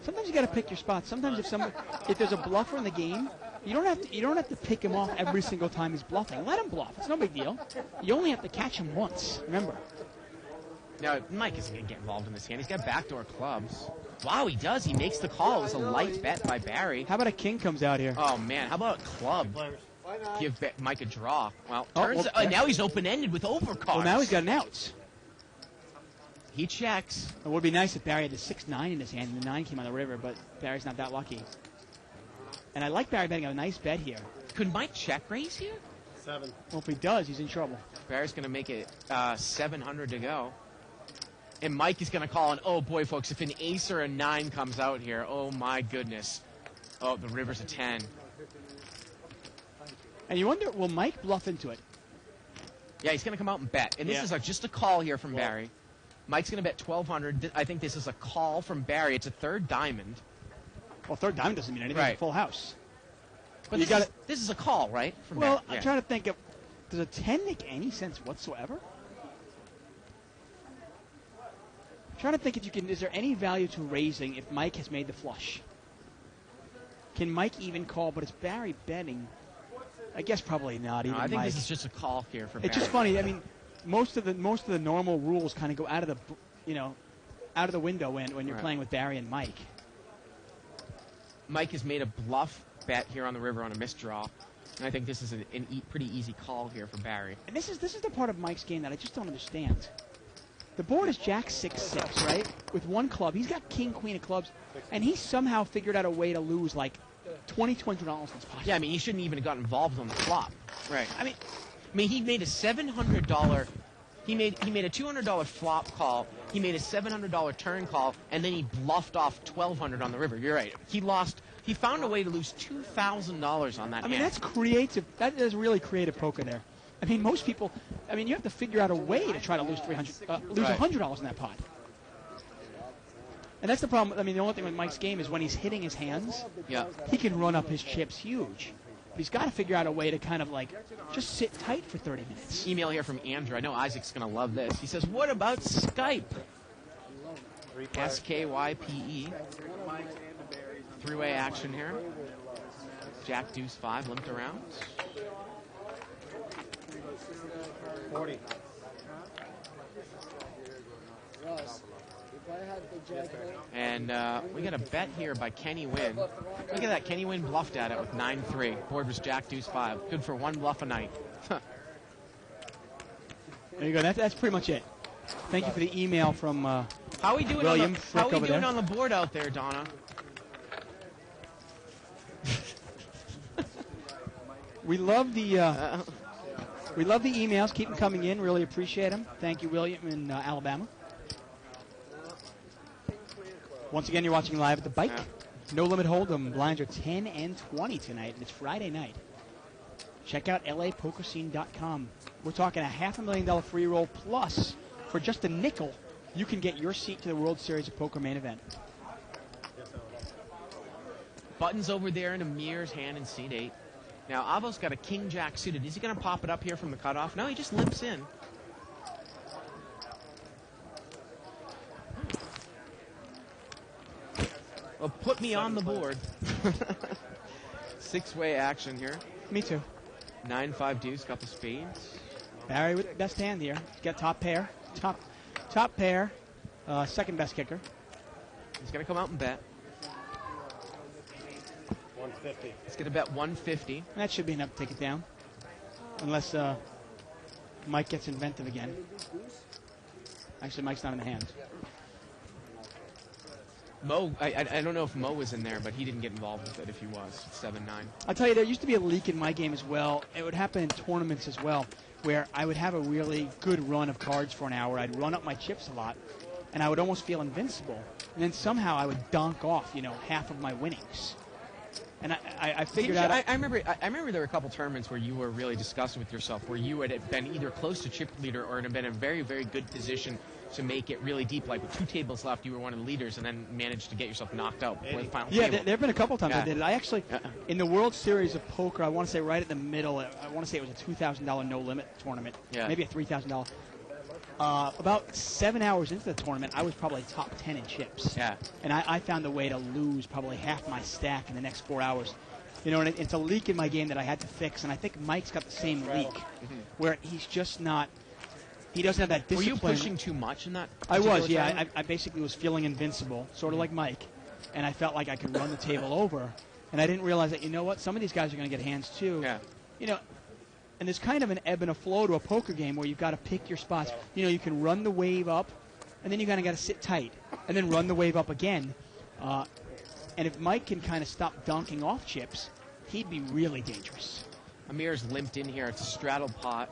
Sometimes you got to pick your spots. Sometimes if there's a bluffer in the game, you don't have to pick him off every single time he's bluffing. Let him bluff. It's no big deal. You only have to catch him once. Remember. Now, Mike isn't going to get involved in this hand. He's got backdoor clubs. Wow, he does. He makes the call. It was a light bet by Barry. How about a king comes out here? Oh, man. How about a club? Give Mike a draw. Well, now he's open-ended with overcards. Well, now he's got an outs. He checks. It would be nice if Barry had the 6-9 in his hand and the 9 came on the river, but Barry's not that lucky. And I like Barry betting a nice bet here. Could Mike check raise here? 7. Well, if he does, he's in trouble. Barry's going to make it 700 to go. And Mike is going to call, and oh boy, folks, if an ace or a 9 comes out here, oh my goodness. Oh, the river's a 10. And you wonder, will Mike bluff into it? Yeah, he's going to come out and bet. And this is just a call here from Barry. Mike's going to bet 1,200. I think this is a call from Barry. It's a third diamond. Well, third diamond doesn't mean anything. It's a full house. But this is a call, right? From well, Barry. I'm trying to think of, does a 10 make any sense whatsoever? I'm trying to think is there any value to raising if Mike has made the flush? Can Mike even call, but it's Barry betting? I guess probably not. Even I think Mike. This is just a call here for Barry. It's just funny. I mean, most of the normal rules kind of go out of the window when you're playing with Barry and Mike. Mike has made a bluff bet here on the river on a misdraw, and I think this is a pretty easy call here for Barry. And this is the part of Mike's game that I just don't understand. The board is Jack 6-6, right? With one club, he's got King Queen of clubs, and he somehow figured out a way to lose like $2,200 in his pocket. Yeah, I mean he shouldn't even have got involved on the flop. Right. I mean he made a $700. He made a $200 flop call. He made a $700 turn call, and then he bluffed off $1,200 on the river. You're right. He found a way to lose $2,000 on that hand. I mean, that's creative. That is really creative poker there. I mean, most people. I mean, you have to figure out a way to try to lose $100 in that pot. And that's the problem. I mean, the only thing with Mike's game is when he's hitting his hands, he can run up his chips huge. But he's got to figure out a way to kind of like just sit tight for 30 minutes. Email here from Andrew. I know Isaac's going to love this. He says, what about Skype? SKYPE. Three-way action here. Jack, deuce, 5, limped around. 40. And we got a bet here by Kenny Wynn. Look at that. Kenny Wynn bluffed at it with 9-3. Board was Jack, deuce, 5. Good for one bluff a night. There you go. That's pretty much it. Thank you for the email from How are we doing William. How are we doing on the board out there, Donna? We love the emails. Keep them coming in. Really appreciate them. Thank you, William in Alabama. Once again, you're watching live at the Bike. No Limit Hold'em blinds are 10 and 20 tonight, and it's Friday night. Check out lapokerscene.com. We're talking a $500,000 free roll plus for just a nickel. You can get your seat to the World Series of Poker main event. Buttons over there in Amir's hand in seat 8. Now, Avo's got a king-jack suited. Is he going to pop it up here from the cutoff? No, he just limps in. Well, put me on the board. 6-way action here. Me too. 9-5 deuce, couple spades. Barry with best hand here. He's got top pair. Top pair. Second best kicker. He's going to come out and bet. 150. He's going to bet 150. That should be enough to take it down. Unless Mike gets inventive again. Actually, Mike's not in the hand. Mo, I don't know if Mo was in there, but he didn't get involved with it if he was. 7-9. I'll tell you, there used to be a leak in my game as well. It would happen in tournaments as well, where I would have a really good run of cards for an hour. I'd run up my chips a lot, and I would almost feel invincible. And then somehow I would donk off, half of my winnings. And I figured Didn't out. you- I remember there were a couple tournaments where you were really disgusted with yourself, where you had been either close to chip leader or had been in a very, very good position to make it really deep. Like with 2 tables left, you were one of the leaders, and then managed to get yourself knocked out before the final Yeah, table. there have been a couple times Yeah. I did it. I actually, in the World Series of Poker, I want to say right at the middle, I want to say it was a $2,000 no-limit tournament, Yeah. maybe a $3,000. About 7 hours into the tournament, I was probably top 10 in chips. Yeah. And I found a way to lose probably half my stack in the next 4 hours. You know, and it's a leak in my game that I had to fix, and I think Mike's got the same leak, where he's just not, he doesn't have that Were discipline. you pushing too much in that? I was, particular yeah. tournament? I basically was feeling invincible, sort of like Mike, and I felt like I could run the table over, and I didn't realize that, you know what, some of these guys are going to get hands too. Yeah. You know, and there's kind of an ebb and a flow to a poker game where you've got to pick your spots. You know, you can run the wave up, and then you kind of got to sit tight, and then run the wave up again. And if Mike can kind of stop dunking off chips, he'd be really dangerous. Amir's limped in here. It's a straddle pot.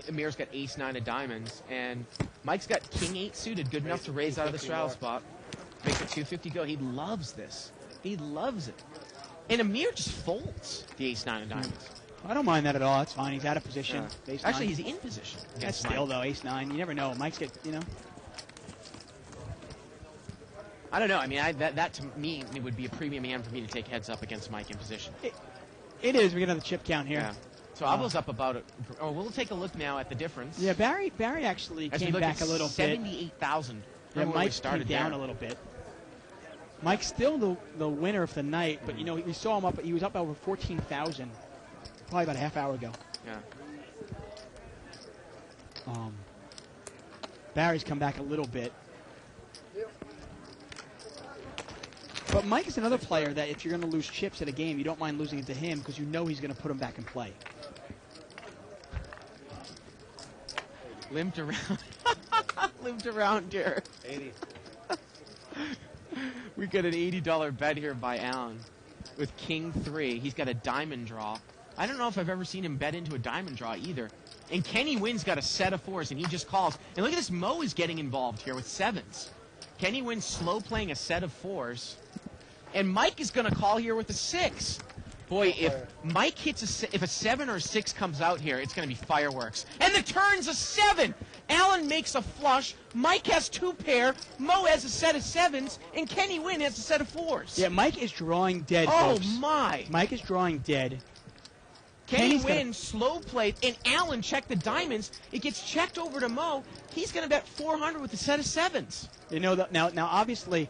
Amir's got ace-9 of diamonds, and Mike's got king-8 suited, good enough to raise out of the straddle spot. Makes it 250 go. He loves this. He loves it. And Amir just folds the ace-9 of diamonds. I don't mind that at all. That's fine. He's out of position. Yeah. Ace Actually, nine. he's in position. That's against still, Mike. though, ace-9. You never know. Mike's get, you know. I don't know. I mean, that to me it would be a premium hand for me to take heads up against Mike in position. It is. We get another chip count here. Yeah. So I was up about it. Oh, we'll take a look now at the difference. Yeah, Barry actually As we came look back at a little bit. 78,000. Yeah, Remember when we Mike started came down there. a little bit. Mike's still the winner of the night, but you know we saw him up. He was up over 14,000, probably about a half hour ago. Yeah. Barry's come back a little bit. But Mike is another player that if you're going to lose chips at a game, you don't mind losing it to him because you know he's going to put him back in play. Limped around. Limped around here. 80. We got an $80 bet here by Alan with King 3. He's got a diamond draw. I don't know if I've ever seen him bet into a diamond draw either. And Kenny Wynn's got a set of 4s, and he just calls. And look at this, Mo is getting involved here with 7s. Kenny Wynn's slow playing a set of 4s. And Mike is going to call here with a 6. Boy, if Mike hits if a 7 or a 6 comes out here, it's going to be fireworks. And the turn's a 7. Alan makes a flush. Mike has 2 pair. Mo has a set of 7s, and Kenny Wynn has a set of 4s. Yeah, Mike is drawing dead. Oh folks. my! Mike is drawing dead. Kenny Kenny's Wynn slow played, and Alan checked the diamonds. It gets checked over to Mo. He's going to bet 400 with a set of 7s. You know that now obviously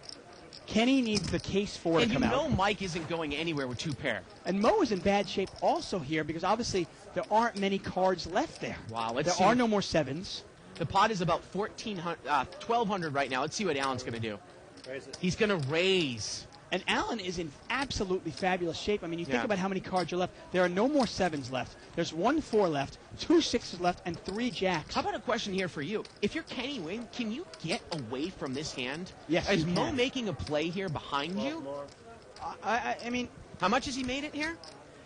Kenny needs the case 4 And to you come know out. Mike isn't going anywhere with 2 pair. And Mo is in bad shape also here because obviously there aren't many cards left there. Wow, let's there see. are no more 7s. The pot is about 1,200 right now. Let's see what Alan's going to do. Raise it. He's going to raise. And Alan is in absolutely fabulous shape. I mean, you think Yeah. about how many cards are left. There are no more 7s left. There's 1 4 left, 2 6s left, and 3 jacks. How about a question here for you? If you're Kenny Wynn, can you get away from this hand? Yes, Is you Mo can. making a play here behind you? More. I mean, How much has he made it here?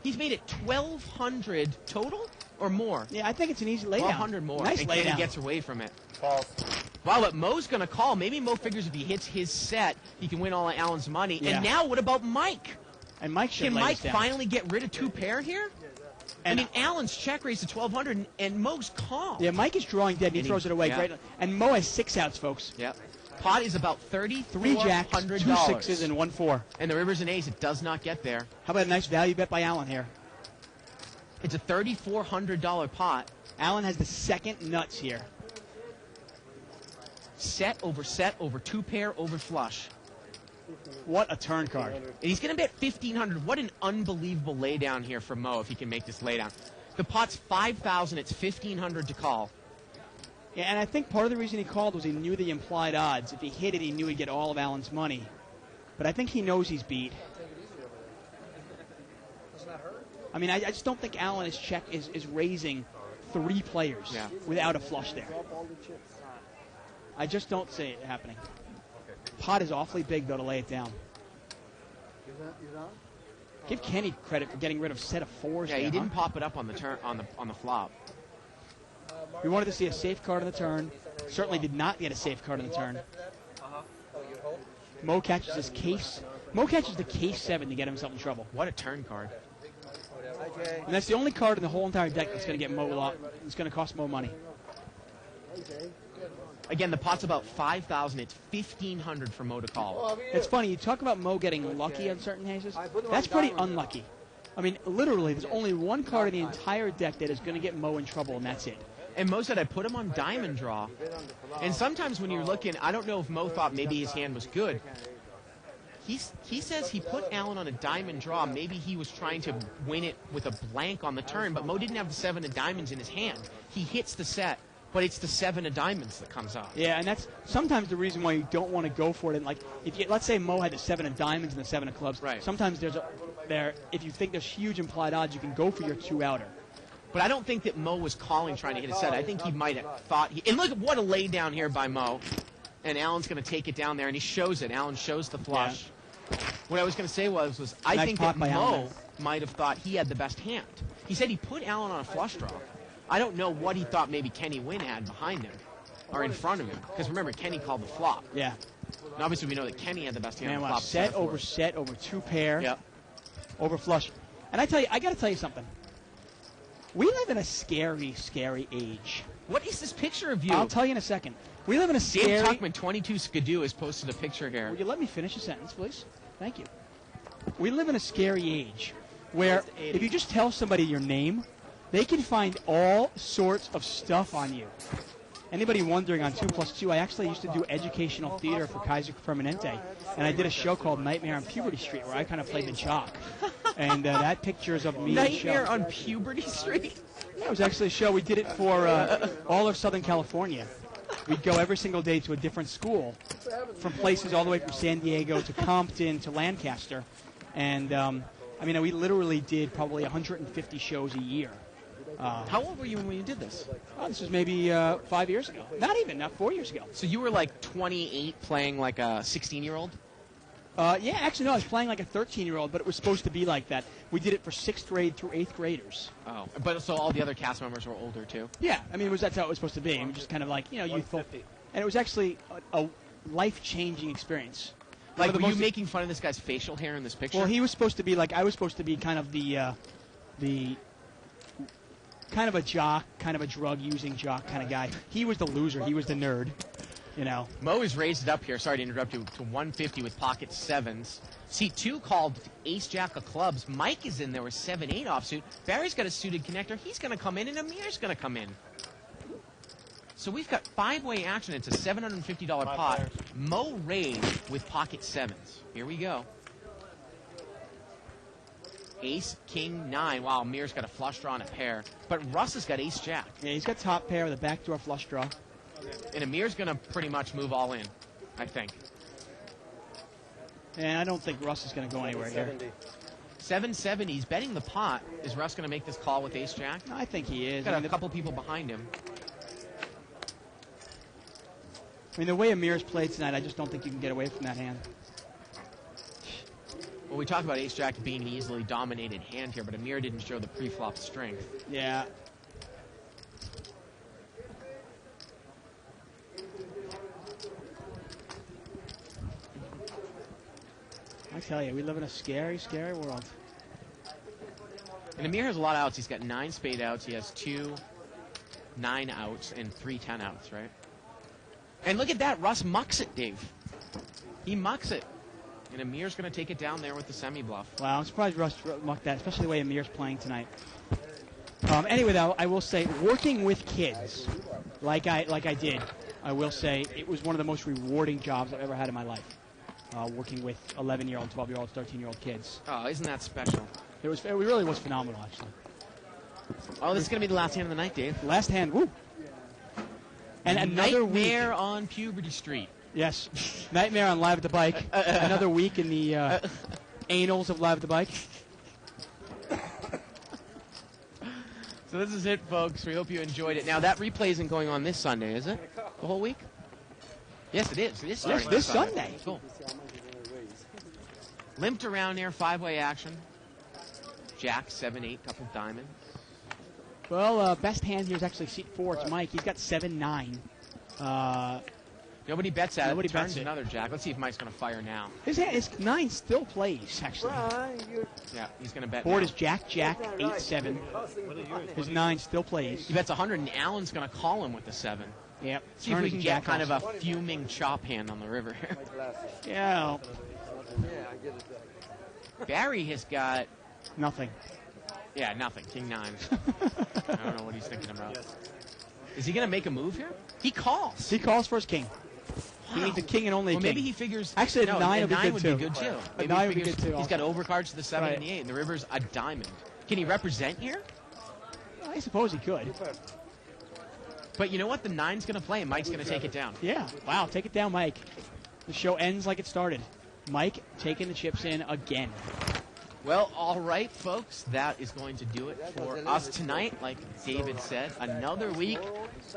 He's made it 1,200 total or more? yeah, I think it's an easy laydown. 1,200 more. Nice and Kenny laydown. gets away from it. False. Wow, but Mo's going to call. Maybe Mo figures if he hits his set, he can win all of Alan's money. Yeah. And now what about Mike? And Mike should Can lay Mike this down. finally get rid of 2 pair here? And- I mean, Alan's check raised to 1,200, and Mo's calm. Yeah, Mike is drawing dead, and he And he- throws it away. yeah. Great. And Mo has 6 outs, folks. Yep. Pot is about 3 jacks, 2 $3,400. 6s, and 1 4. And the rivers and ace, it does not get there. How about a nice value bet by Alan here? It's a $3,400 pot. Alan has the second nuts here. Set over 2 pair over flush. What a turn card. And he's going to bet 1,500. What an unbelievable laydown here for Mo if he can make this laydown. The pot's 5,000. It's 1,500 to call. Yeah, and I think part of the reason he called was he knew the implied odds. If he hit it, he knew he'd get all of Alan's money. But I think he knows he's beat. Doesn't that hurt? I mean, I just don't think Alan is raising 3 players Yeah. without a flush there. I just don't see it happening. Pot is awfully big, though, to lay it down. Give Kenny credit for getting rid of a set of 4s. Yeah, there, he didn't huh? pop it up on the turn on the flop. We wanted to see a safe card on the turn. Certainly did not get a safe card on the turn. Oh, you hope? Mo catches his case Mo catches the case 7 to get himself in trouble. What a turn card. And that's the only card in the whole entire deck that's going to get Mo a lot. It's going to cost Mo money. Again, the pot's about 5,000. It's 1,500 for Mo to call. It's funny, you talk about Mo getting lucky on certain cases. That's pretty unlucky. I mean, literally, there's only one card in the entire deck that is going to get Mo in trouble, and that's it. And Mo said, I put him on diamond draw. And sometimes when you're looking, I don't know if Mo thought maybe his hand was good. He says he put Allen on a diamond draw. Maybe he was trying to win it with a blank on the turn, but Mo didn't have the 7 of diamonds in his hand. He hits the set, but it's the 7 of diamonds that comes out. Yeah, and that's sometimes the reason why you don't want to go for it. And like, if you, let's say Mo had the 7 of diamonds and the 7 of clubs. Right. Sometimes if you think there's huge implied odds, you can go for your 2-outer. But I don't think that Mo was calling trying to hit a set. I think he might have thought. And look at what a lay down here by Mo. And Allen's going to take it down there, and he shows it. Allen shows the flush. Yeah. What I was going to say was I nice think that Mo Allen. might have thought he had the best hand. He said he put Allen on a flush draw. I don't know what he thought maybe Kenny Wynn had behind him or in front of him. Because remember, Kenny called the flop. Yeah. And obviously we know that Kenny had the best hand Man, on the wow. flop. Set over 2 pair. Yep. Over flush. And I got to tell you something. We live in a scary, scary age. What is this picture of you? I'll tell you in a second. We live in a scary... Dave Tuckman, 22 Skidoo, has posted a picture here. Will you let me finish a sentence, please? Thank you. We live in a scary age where if you just tell somebody your name, they can find all sorts of stuff on you. Anybody wondering, on 2+2, I actually used to do educational theater for Kaiser Permanente, and I did a show called Nightmare on Puberty Street where I kind of played the jock. And that picture is of me. Nightmare on Puberty Street? Yeah, it was actually a show. We did it for all of Southern California. We'd go every single day to a different school, from places all the way from San Diego to Compton to Lancaster. And, we literally did probably 150 shows a year. How old were you when you did this? Oh, this was maybe 5 years ago. Not 4 years ago. So you were like 28 playing like a 16-year-old? Yeah, actually, no, I was playing like a 13-year-old, but it was supposed to be like that. We did it for 6th grade through 8th graders. Oh, but so all the other cast members were older, too? Yeah, that's how it was supposed to be. I mean, just kind of like, youthful. And it was actually a life-changing experience. Like, were you making fun of this guy's facial hair in this picture? Well, he was supposed to be like, I was supposed to be kind of the kind of a jock, kind of a drug-using jock kind of guy. He was the loser. He was the nerd. Mo has raised it up here, sorry to interrupt you, to 150 with pocket 7s. C2 called ace-jack of clubs. Mike is in there with 7-8 offsuit. Barry's got a suited connector. He's going to come in, and Amir's going to come in. So we've got 5-way action. It's a $750 pot. Mo raised with pocket 7s. Here we go. Ace, king, 9. Wow, Amir's got a flush draw and a pair. But Russ has got ace-jack. Yeah, he's got top pair with a backdoor flush draw. And Amir's going to pretty much move all in, I think. And I don't think Russ is going to go anywhere here. 770. He's betting the pot. Is Russ going to make this call with ace-jack? No, I think he is. Got a couple people behind him. I mean, the way Amir's played tonight, I just don't think you can get away from that hand. Well, we talk about ace-jack being an easily dominated hand here, but Amir didn't show the pre-flop strength. Yeah. I tell you, we live in a scary, scary world. And Amir has a lot of outs. He's got 9 spade outs. He has 2 9 outs and 3 10 outs, right? And look at that. Russ mucks it, Dave. He mucks it. And Amir's going to take it down there with the semi-bluff. Wow, I'm surprised Russ mucked that, especially the way Amir's playing tonight. Anyway, though, I will say, working with kids, like I did, I will say it was one of the most rewarding jobs I've ever had in my life. Working with 11-year-old, 12-year-old, 13-year-old kids. Oh, isn't that special? It really was phenomenal, actually. Oh, this is going to be the last hand of the night, Dave. Last hand, woo. And another Nightmare week. on Puberty Street. Yes. Nightmare on Live at the Bike. Another week in the annals of Live at the Bike. So this is it, folks. We hope you enjoyed it. Now, that replay isn't going on this Sunday, is it? The whole week? Yes, it is. It is starting this Sunday. Cool. Limped around there, 5-way action. Jack, 7-8, couple diamonds. Well, best hand here is actually seat 4. It's Mike. He's got 7-9. Nobody bets at Nobody it. Turns bets it. another jack. Let's see if Mike's going to fire now. His 9 still plays, actually. Yeah, he's going to bet Board now. is Jack, 8-7. His 9 still plays. He bets 100, and Allen's going to call him with the 7. Yep. See if we can get kind of a fuming chop hand on the river here. Yeah. Barry has got... Nothing. Yeah, nothing. King 9. I don't know what he's thinking about. Is he going to make a move here? He calls. He calls for his king. He needs a king and only a Well, king. maybe he figures... Actually, a 9 would be good, too. A Maybe 9 he would be figures good, too. He's got overcards to the 7 Right. and the 8, and the river's a diamond. Can he represent here? I suppose he could. But you know what? The 9's going to play, and Mike's going to take it down. Yeah. Wow, take it down, Mike. The show ends like it started. Mike taking the chips in again. Well, all right, folks. That is going to do it for us tonight. Like David said, another week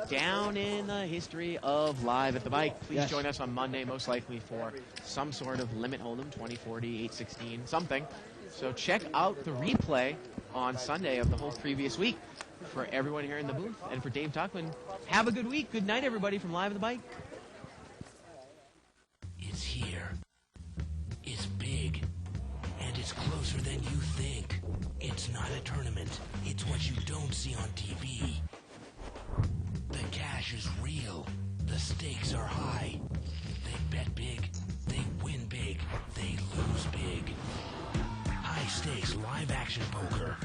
down in the history of Live at the Bike. Please join us on Monday, most likely for some sort of limit hold'em, 2040, 816, something. So check out the replay on Sunday of the whole previous week. For everyone here in the booth and for Dave Tuckman, have a good week. Good night, everybody, from Live at the Bike. It's here. It's big. And it's closer than you think. It's not a tournament. It's what you don't see on TV. The cash is real. The stakes are high. They bet big. They win big. They lose big. High stakes live action poker.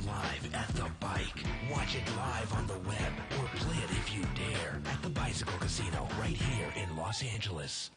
Live at the Bike. Watch it live on the web or play it if you dare at the Bicycle Casino right here in Los Angeles.